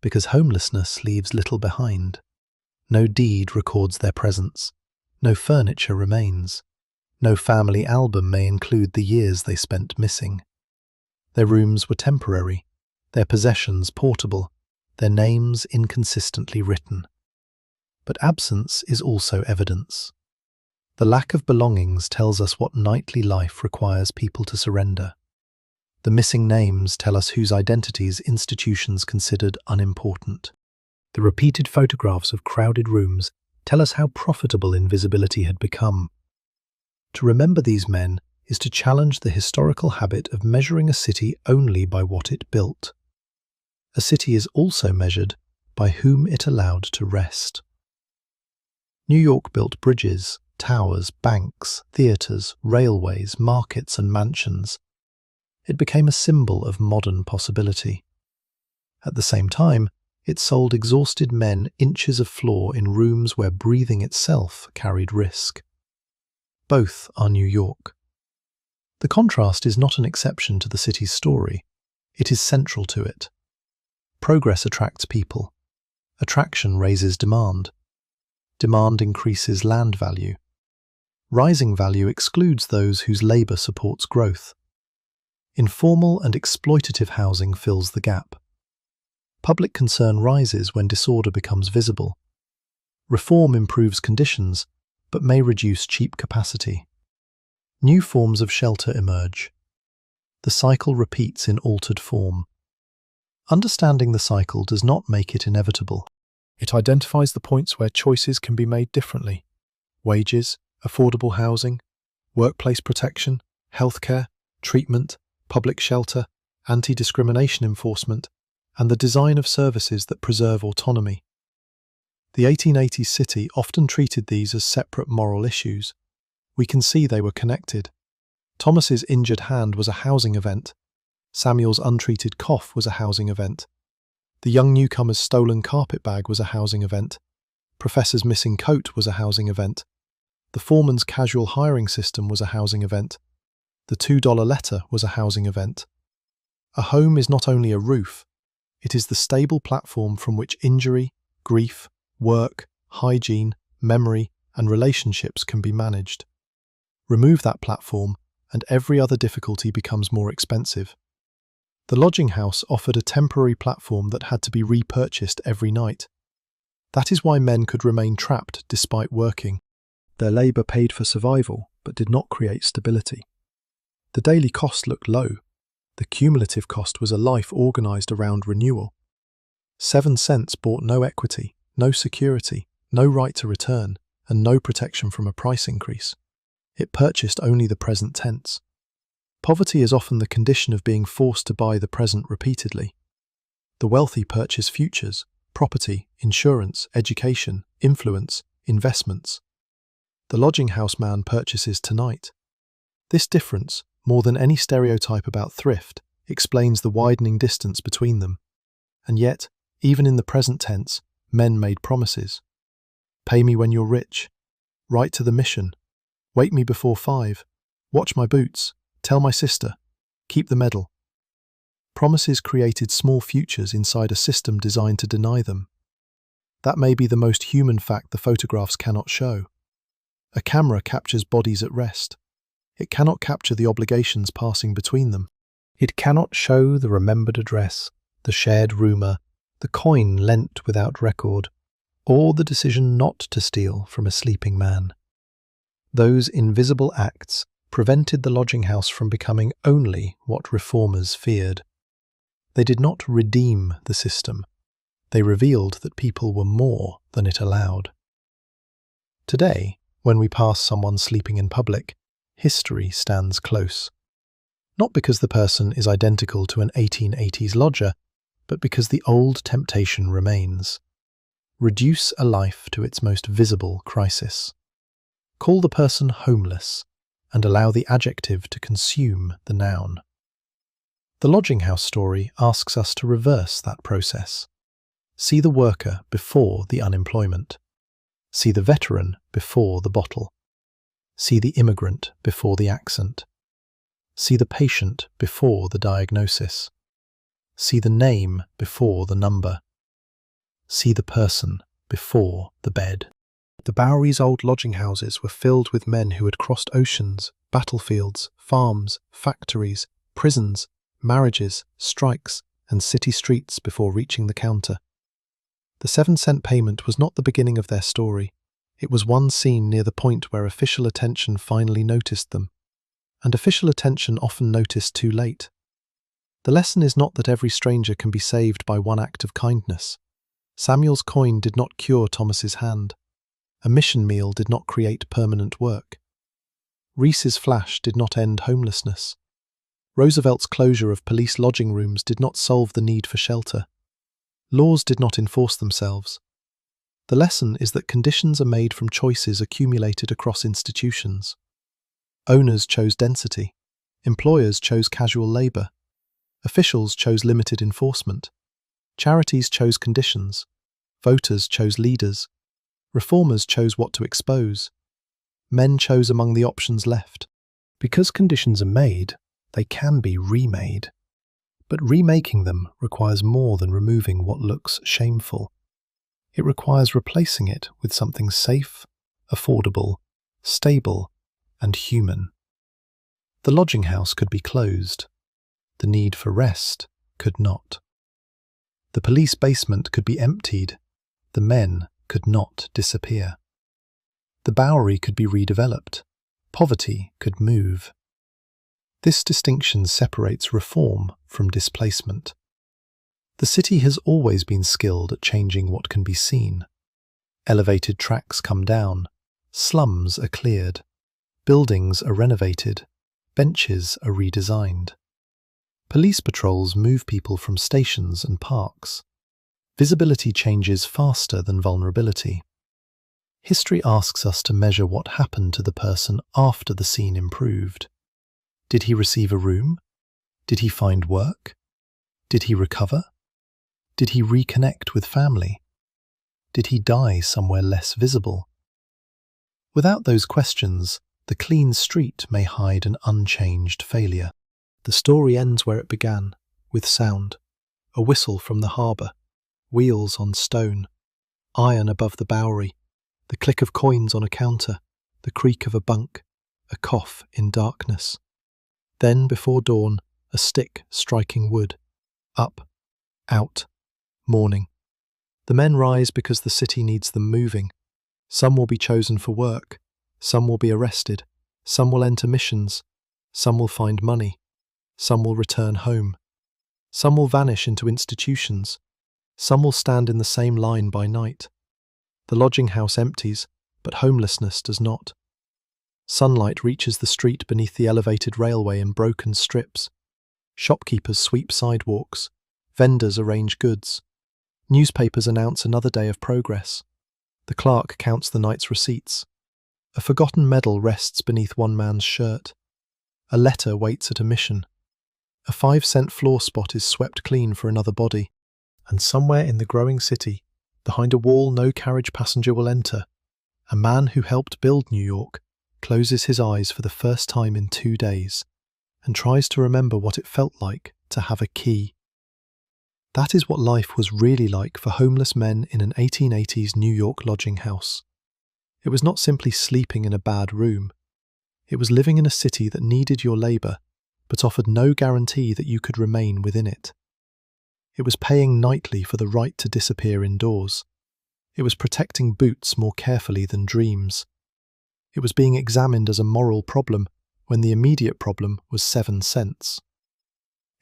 because homelessness leaves little behind. No deed records their presence. No furniture remains. No family album may include the years they spent missing. Their rooms were temporary, their possessions portable, their names inconsistently written. But absence is also evidence. The lack of belongings tells us what nightly life requires people to surrender. The missing names tell us whose identities institutions considered unimportant. The repeated photographs of crowded rooms tell us how profitable invisibility had become. To remember these men is to challenge the historical habit of measuring a city only by what it built. A city is also measured by whom it allowed to rest. New York built bridges, towers, banks, theatres, railways, markets and mansions. It became a symbol of modern possibility. At the same time, it sold exhausted men inches of floor in rooms where breathing itself carried risk. Both are New York. The contrast is not an exception to the city's story. It is central to it. Progress attracts people. Attraction raises demand. Demand increases land value. Rising value excludes those whose labour supports growth. Informal and exploitative housing fills the gap. Public concern rises when disorder becomes visible. Reform improves conditions, but may reduce cheap capacity. New forms of shelter emerge. The cycle repeats in altered form. Understanding the cycle does not make it inevitable. It identifies the points where choices can be made differently. Wages, affordable housing, workplace protection, healthcare, treatment, public shelter, anti-discrimination enforcement, and the design of services that preserve autonomy. The 1880s city often treated these as separate moral issues, We can see they were connected. Thomas's injured hand was a housing event. Samuel's untreated cough was a housing event. The young newcomer's stolen carpet bag was a housing event. Professor's missing coat was a housing event. The foreman's casual hiring system was a housing event. The $2 letter was a housing event. A home is not only a roof, it is the stable platform from which injury, grief, work, hygiene, memory, and relationships can be managed. Remove that platform, and every other difficulty becomes more expensive. The lodging house offered a temporary platform that had to be repurchased every night. That is why men could remain trapped despite working. Their labour paid for survival, but did not create stability. The daily cost looked low. The cumulative cost was a life organised around renewal. 7 cents bought no equity, no security, no right to return, and no protection from a price increase. It purchased only the present tense. Poverty is often the condition of being forced to buy the present repeatedly. The wealthy purchase futures, property, insurance, education, influence, investments. The lodging house man purchases tonight. This difference, more than any stereotype about thrift, explains the widening distance between them. And yet, even in the present tense, men made promises. Pay me when you're rich. Write to the mission. Wake me before 5. Watch my boots. Tell my sister. Keep the medal. Promises created small futures inside a system designed to deny them. That may be the most human fact the photographs cannot show. A camera captures bodies at rest. It cannot capture the obligations passing between them. It cannot show the remembered address, the shared rumour, the coin lent without record, or the decision not to steal from a sleeping man. Those invisible acts prevented the lodging house from becoming only what reformers feared. They did not redeem the system. They revealed that people were more than it allowed. Today, when we pass someone sleeping in public, history stands close. Not because the person is identical to an 1880s lodger, but because the old temptation remains. Reduce a life to its most visible crisis. Call the person homeless, and allow the adjective to consume the noun. The lodging house story asks us to reverse that process. See the worker before the unemployment. See the veteran before the bottle. See the immigrant before the accent. See the patient before the diagnosis. See the name before the number. See the person before the bed. The Bowery's old lodging houses were filled with men who had crossed oceans, battlefields, farms, factories, prisons, marriages, strikes, and city streets before reaching the counter. The 7-cent payment was not the beginning of their story. It was one scene near the point where official attention finally noticed them, and official attention often noticed too late. The lesson is not that every stranger can be saved by one act of kindness. Samuel's coin did not cure Thomas's hand. A mission meal did not create permanent work. Reese's flash did not end homelessness. Roosevelt's closure of police lodging rooms did not solve the need for shelter. Laws did not enforce themselves. The lesson is that conditions are made from choices accumulated across institutions. Owners chose density. Employers chose casual labour. Officials chose limited enforcement. Charities chose conditions. Voters chose leaders. Reformers chose what to expose. Men chose among the options left. Because conditions are made, they can be remade. But remaking them requires more than removing what looks shameful. It requires replacing it with something safe, affordable, stable, and human. The lodging house could be closed. The need for rest could not. The police basement could be emptied. The men could not disappear. The Bowery could be redeveloped. Poverty could move. This distinction separates reform from displacement. The city has always been skilled at changing what can be seen. Elevated tracks come down, slums are cleared, buildings are renovated, benches are redesigned. Police patrols move people from stations and parks. Visibility changes faster than vulnerability. History asks us to measure what happened to the person after the scene improved. Did he receive a room? Did he find work? Did he recover? Did he reconnect with family? Did he die somewhere less visible? Without those questions, the clean street may hide an unchanged failure. The story ends where it began, with sound. A whistle from the harbour, wheels on stone, iron above the Bowery, the click of coins on a counter, the creak of a bunk, a cough in darkness. Then, before dawn, a stick striking wood. Up, out, morning. The men rise because the city needs them moving. Some will be chosen for work, some will be arrested, some will enter missions, some will find money, some will return home. Some will vanish into institutions, some will stand in the same line by night. The lodging house empties, but homelessness does not. Sunlight reaches the street beneath the elevated railway in broken strips. Shopkeepers sweep sidewalks, vendors arrange goods. Newspapers announce another day of progress. The clerk counts the night's receipts. A forgotten medal rests beneath one man's shirt. A letter waits at a mission. A 5-cent floor spot is swept clean for another body. And somewhere in the growing city, behind a wall no carriage passenger will enter, a man who helped build New York closes his eyes for the first time in 2 days and tries to remember what it felt like to have a key. That is what life was really like for homeless men in an 1880s New York lodging house. It was not simply sleeping in a bad room. It was living in a city that needed your labour, but offered no guarantee that you could remain within it. It was paying nightly for the right to disappear indoors. It was protecting boots more carefully than dreams. It was being examined as a moral problem when the immediate problem was 7 cents.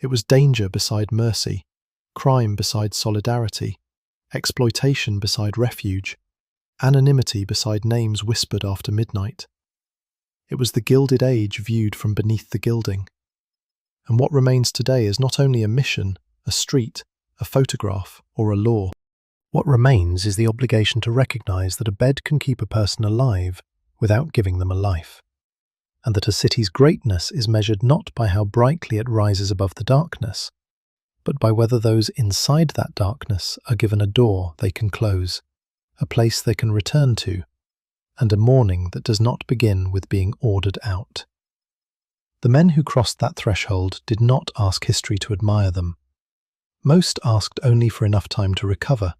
It was danger beside mercy, crime beside solidarity, exploitation beside refuge, anonymity beside names whispered after midnight. It was the Gilded Age viewed from beneath the gilding. And what remains today is not only a mission, a street, a photograph, or a law. What remains is the obligation to recognize that a bed can keep a person alive without giving them a life, and that a city's greatness is measured not by how brightly it rises above the darkness, but by whether those inside that darkness are given a door they can close, a place they can return to, and a morning that does not begin with being ordered out. The men who crossed that threshold did not ask history to admire them. Most asked only for enough time to recover,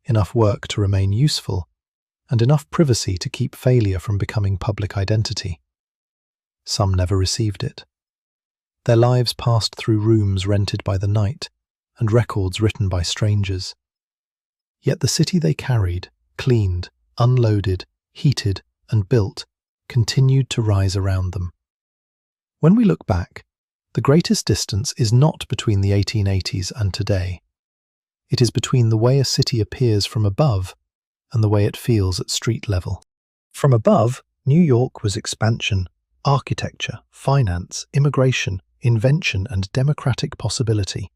enough work to remain useful, and enough privacy to keep failure from becoming public identity. Some never received it. Their lives passed through rooms rented by the night and records written by strangers. Yet the city they carried, cleaned, unloaded, heated, and built, continued to rise around them. When we look back, the greatest distance is not between the 1880s and today. It is between the way a city appears from above and the way it feels at street level. From above, New York was expansion, architecture, finance, immigration, invention, and democratic possibility.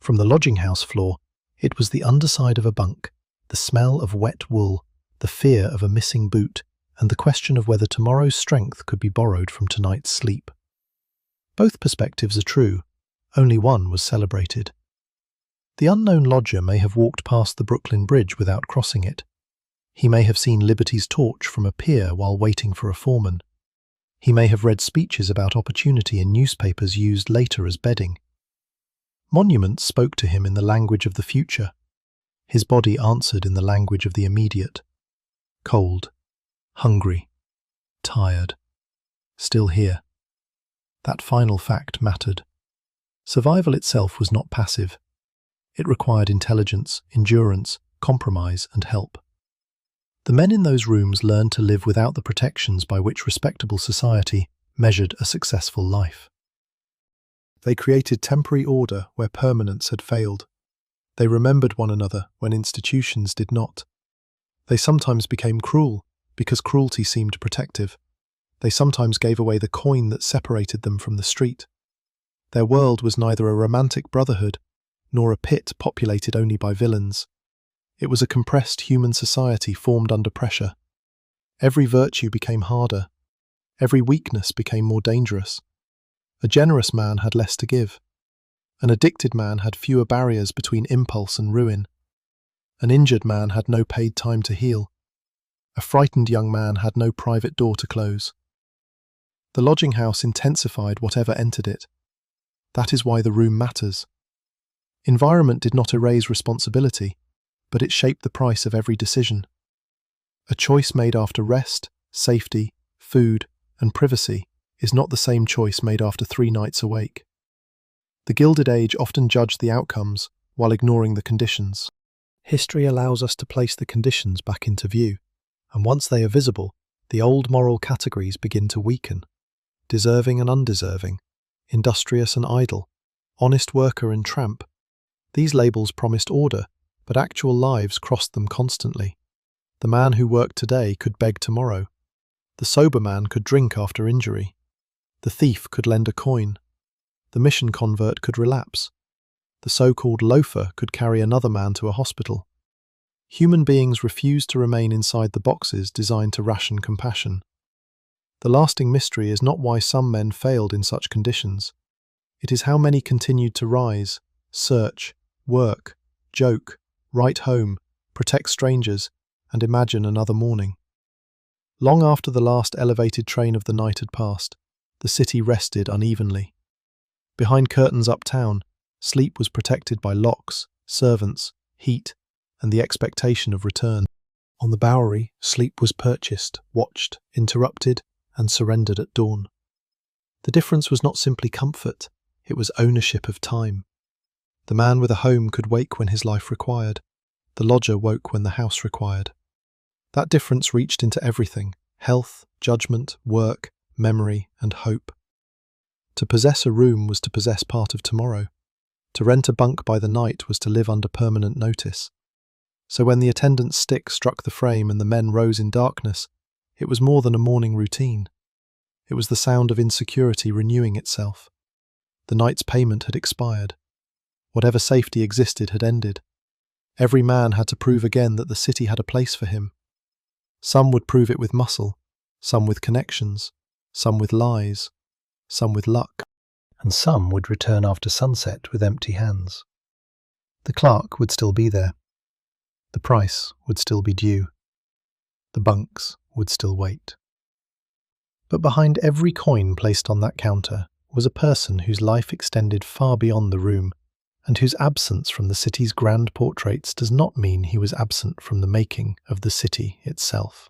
From the lodging house floor, it was the underside of a bunk, the smell of wet wool, the fear of a missing boot, and the question of whether tomorrow's strength could be borrowed from tonight's sleep. Both perspectives are true, only one was celebrated. The unknown lodger may have walked past the Brooklyn Bridge without crossing it. He may have seen Liberty's torch from a pier while waiting for a foreman. He may have read speeches about opportunity in newspapers used later as bedding. Monuments spoke to him in the language of the future. His body answered in the language of the immediate. Cold, hungry, tired, still here. That final fact mattered. Survival itself was not passive. It required intelligence, endurance, compromise, and help. The men in those rooms learned to live without the protections by which respectable society measured a successful life. They created temporary order where permanence had failed. They remembered one another when institutions did not. They sometimes became cruel because cruelty seemed protective. They sometimes gave away the coin that separated them from the street. Their world was neither a romantic brotherhood nor a pit populated only by villains. It was a compressed human society formed under pressure. Every virtue became harder. Every weakness became more dangerous. A generous man had less to give. An addicted man had fewer barriers between impulse and ruin. An injured man had no paid time to heal. A frightened young man had no private door to close. The lodging house intensified whatever entered it. That is why the room matters. Environment did not erase responsibility, but it shaped the price of every decision. A choice made after rest, safety, food, and privacy is not the same choice made after 3 nights awake. The Gilded Age often judged the outcomes while ignoring the conditions. History allows us to place the conditions back into view, and once they are visible, the old moral categories begin to weaken. Deserving and undeserving, industrious and idle, honest worker and tramp. These labels promised order, but actual lives crossed them constantly. The man who worked today could beg tomorrow. The sober man could drink after injury. The thief could lend a coin. The mission convert could relapse. The so-called loafer could carry another man to a hospital. Human beings refused to remain inside the boxes designed to ration compassion. The lasting mystery is not why some men failed in such conditions. It is how many continued to rise, search, work, joke, write home, protect strangers, and imagine another morning. Long after the last elevated train of the night had passed, the city rested unevenly. Behind curtains uptown, sleep was protected by locks, servants, heat, and the expectation of return. On the Bowery, sleep was purchased, watched, interrupted, and surrendered at dawn. The difference was not simply comfort, it was ownership of time. The man with a home could wake when his life required. The lodger woke when the house required. That difference reached into everything: health, judgment, work, memory, and hope. To possess a room was to possess part of tomorrow. To rent a bunk by the night was to live under permanent notice. So when the attendant's stick struck the frame and the men rose in darkness, it was more than a morning routine. It was the sound of insecurity renewing itself. The night's payment had expired. Whatever safety existed had ended. Every man had to prove again that the city had a place for him. Some would prove it with muscle, some with connections, some with lies, some with luck, and some would return after sunset with empty hands. The clerk would still be there. The price would still be due. The bunks would still wait. But behind every coin placed on that counter was a person whose life extended far beyond the room, and whose absence from the city's grand portraits does not mean he was absent from the making of the city itself.